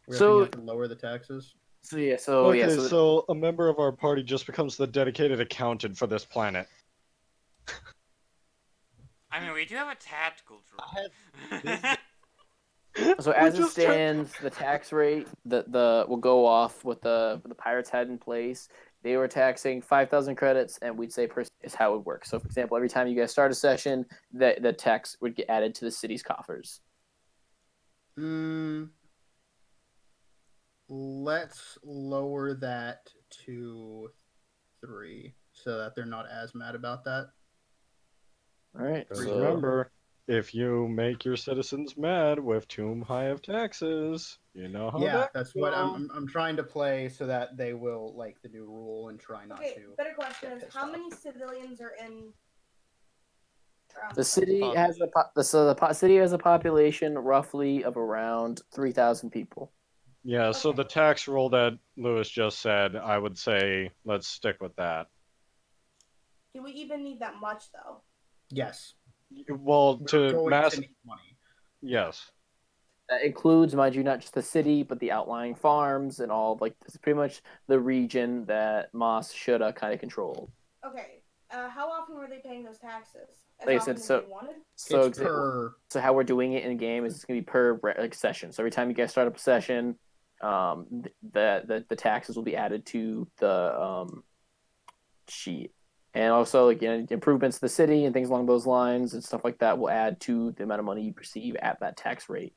We're So- gonna have to lower the taxes. So a member of our party just becomes the dedicated accountant for this planet. I mean, we do have a tactical droid. So as it stands, the tax rate the will go off with the pirates had in place. They were taxing 5,000 credits, and we'd say is how it would work. So, for example, every time you guys start a session, the tax would get added to the city's coffers. Let's lower that to 3 so that they're not as mad about that. All right. Because So remember, if you make your citizens mad with too high of taxes, you know how Yeah, that that's can what go. I'm trying to play so that they will like the new rule and try not Okay, to. better question get is pissed how off. many civilians are in The city Pop- has city has a population roughly of around 3,000 people. Yeah, so Okay. the tax rule that Lewis just said, I would say let's stick with that. Do we even need that much though? Yes, Well, we're to going mass, to need money. yes. That includes, mind you, not just the city, but the outlying farms and all. Like, it's pretty much the region that Moss should have kind of controlled. Okay. How often were they paying those taxes? As Like I often said, as they wanted? so It's per. so how we're doing it in game is it's gonna be per like session. So every time you guys start up a session, the taxes will be added to the sheet, and also like improvements to the city and things along those lines and stuff like that will add to the amount of money you receive at that tax rate.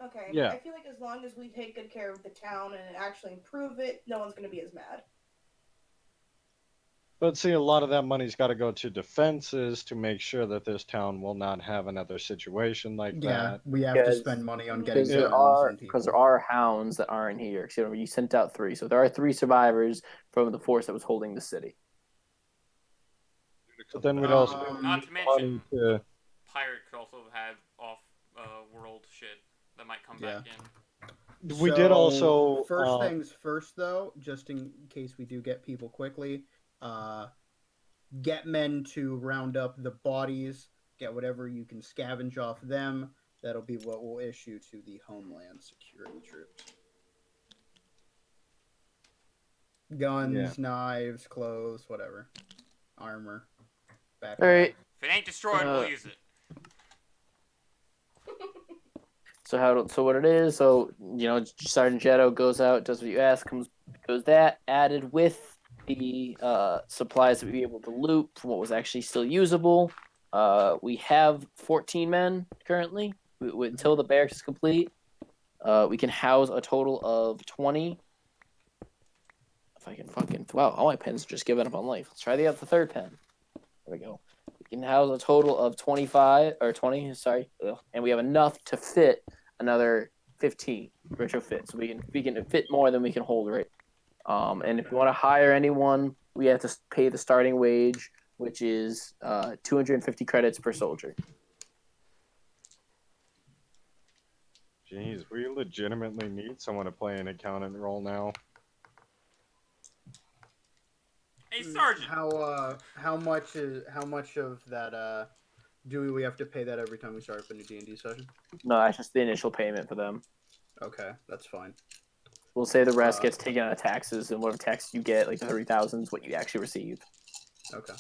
Okay. Yeah. I feel like as long as we take good care of the town and actually improve it, no one's gonna be as mad. But see, a lot of that money's got to go to defenses to make sure that this town will not have another situation like Yeah, that. we have to Because spend money on getting because Yeah. guns and there people. are hounds that aren't here. So you sent out three, so there are three survivors from the force that was holding the city. But then we'd also Not need to money mention, to. the pirate could also have off world shit that might come back in. We did also. First things first, though, just in case we do get people quickly, get men to round up the bodies, get whatever you can scavenge off them. That'll be what we'll issue to the Homeland Security troops. Guns, knives, clothes, whatever. Armor. Backpack. All right. If it ain't destroyed, we'll use it. So what it is? So Sergeant Jetto goes out, does what you ask, goes that added with the supplies that we be able to loot from what was actually still usable. We have 14 men currently. Until the barracks is complete, we can house a total of 20. If I can fucking all my pens are just giving up on life. Let's try the third pen. There we go. We can house a total of 25 or 20. Sorry, and we have enough to fit another 15 retrofit. So we can fit more than we can hold, right? And if you want to hire anyone, we have to pay the starting wage, which is 250 credits per soldier. Jeez, we legitimately need someone to play an accountant role now. Hey, Sergeant! How much of that do we have to pay that every time we start up a new D&D session? No, that's just the initial payment for them. Okay, that's fine. We'll say the rest gets taken out of taxes, and whatever tax you get, like the 30,000, is what you actually receive. Okay.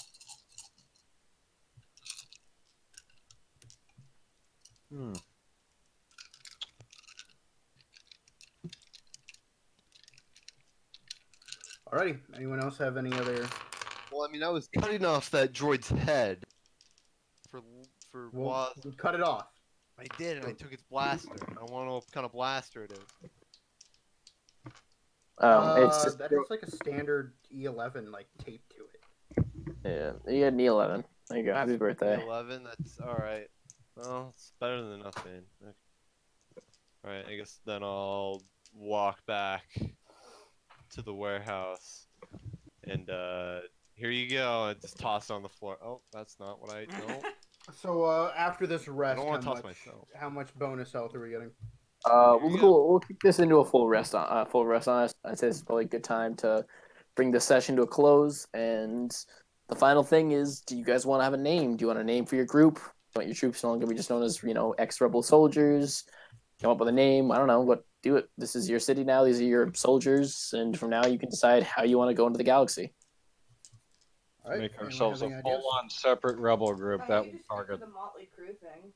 Alrighty. Anyone else have any other? Well, I mean, I was cutting off that droid's head for Well, Waz. we cut it off. I did, and I took its blaster. I want to know what kind of blaster it is. It's just that is like a standard E11 like taped to it. yeah. You had an E11. There you go. Happy birthday. 11. That's all right. Well, it's better than nothing. Okay. All right. I guess then I'll walk back to the warehouse, and here you go. And just toss it on the floor. Oh, that's not what I know. So after this rest, don't wanna toss myself. how much bonus health are we getting? We'll kick this into a full rest on us. I'd say it's probably a good time to bring the session to a close. And the final thing is, do you guys want to have a name? Do you want a name for your group? Do you want your troops no longer be just known as ex-rebel soldiers? Come up with a name. I don't know. What do it? This is your city now. These are your soldiers, and from now you can decide how you want to go into the galaxy. All right. Make anyone ourselves a have any ideas? full-on separate rebel group that will just target. the Motley Crew thing.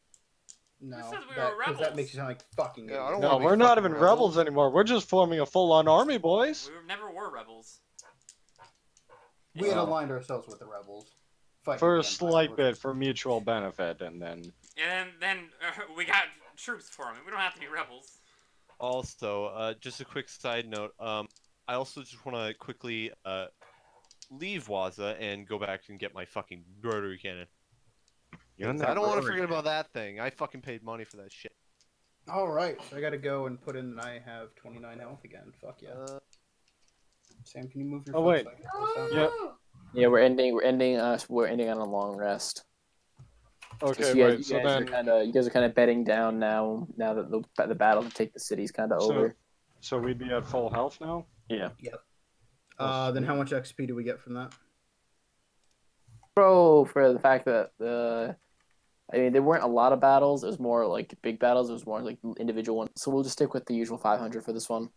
No, Who says we that, were 'cause that rebels? makes you sound like fucking. Yeah, I idiots. don't No, wanna be we're not fucking even rebels rebels. anymore. We're just forming a full-on army, boys. We never were rebels. We had Well. aligned ourselves with the rebels. Fighting For the a Empire, slight which bit, was- for mutual benefit, and then And then we got troops forming. We don't have to be rebels. Also, just a quick side note. I also just want to quickly leave Waza and go back and get my fucking rotary cannon. You and I that don't want to brewery. forget about that thing. I fucking paid money for that shit. All right, so I gotta go and put in that I have 29 health again. Fuck yeah. Sam, can you move your Oh, foot wait. so I can close out? Yeah. Yeah, we're ending on a long rest. Okay, So you wait. guys, So then, you guys are kind of bedding down now. Now that the battle to take the city's kind of over. so we'd be at full health now. Yeah. Yep. Oh, Then sweet. how much XP do we get from that? Bro, for the fact that I mean, there weren't a lot of battles. It was more like big battles. It was more like individual ones. So we'll just stick with the usual 500 for this one.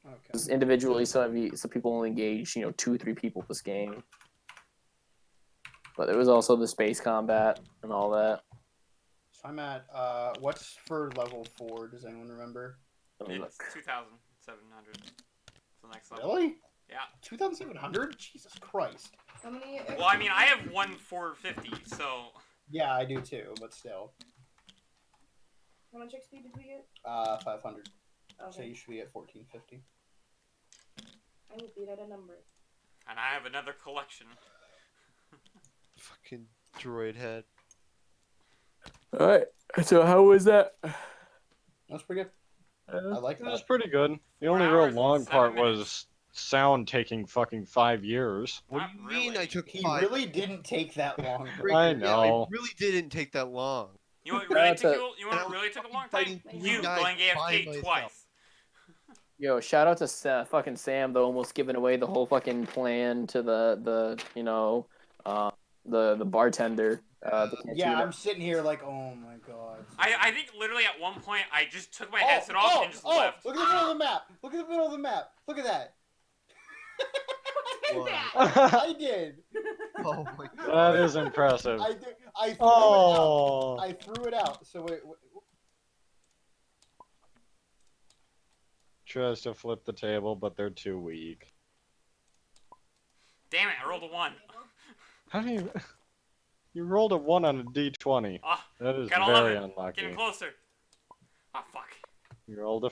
Okay. Because individually, some people only engage 2-3 people this game. But there was also the space combat and all that. So I'm at what's for level 4? Does anyone remember? Let me It's look. 2,700. It's the next level. Really? Yeah. 2,700? Jesus Christ. How many? Well, I mean, I have one 450, so Yeah, I do too, but still. How much XP did we get? 500. So Okay. you should be at 1450. I will beat at a number. and I have another collection. Fucking droid head. All right. So how was that? That's pretty good. I like It was that. pretty good. The 4 only real hours and long 7 part minutes. was sound taking fucking 5 years. What Not do you mean really. I took He 5? really didn't take that long. Freaking- I Yeah, know. it really didn't take that long. You know what really That's took a- you? You know And I what was really took a fucking long time? fighting three You guys going by AFK myself. twice. Yo, shout out to fucking Sam though, almost giving away the whole fucking plan to the bartender. The cantina. Yeah, I'm sitting here like, oh my god. I think literally at one point I just took my headset off and just left. Look at the middle of the map. Look at the middle of the map. Look at that. What? I did. Oh my That god. is impressive. I did. I threw it Oh. out. I threw it out. So wait. Tries to flip the table, but they're too weak. Damn it! I rolled a 1. How do you? You rolled a 1 on a d20. Ah, That is got very 11. unlucky. Getting closer. Oh fuck. You rolled a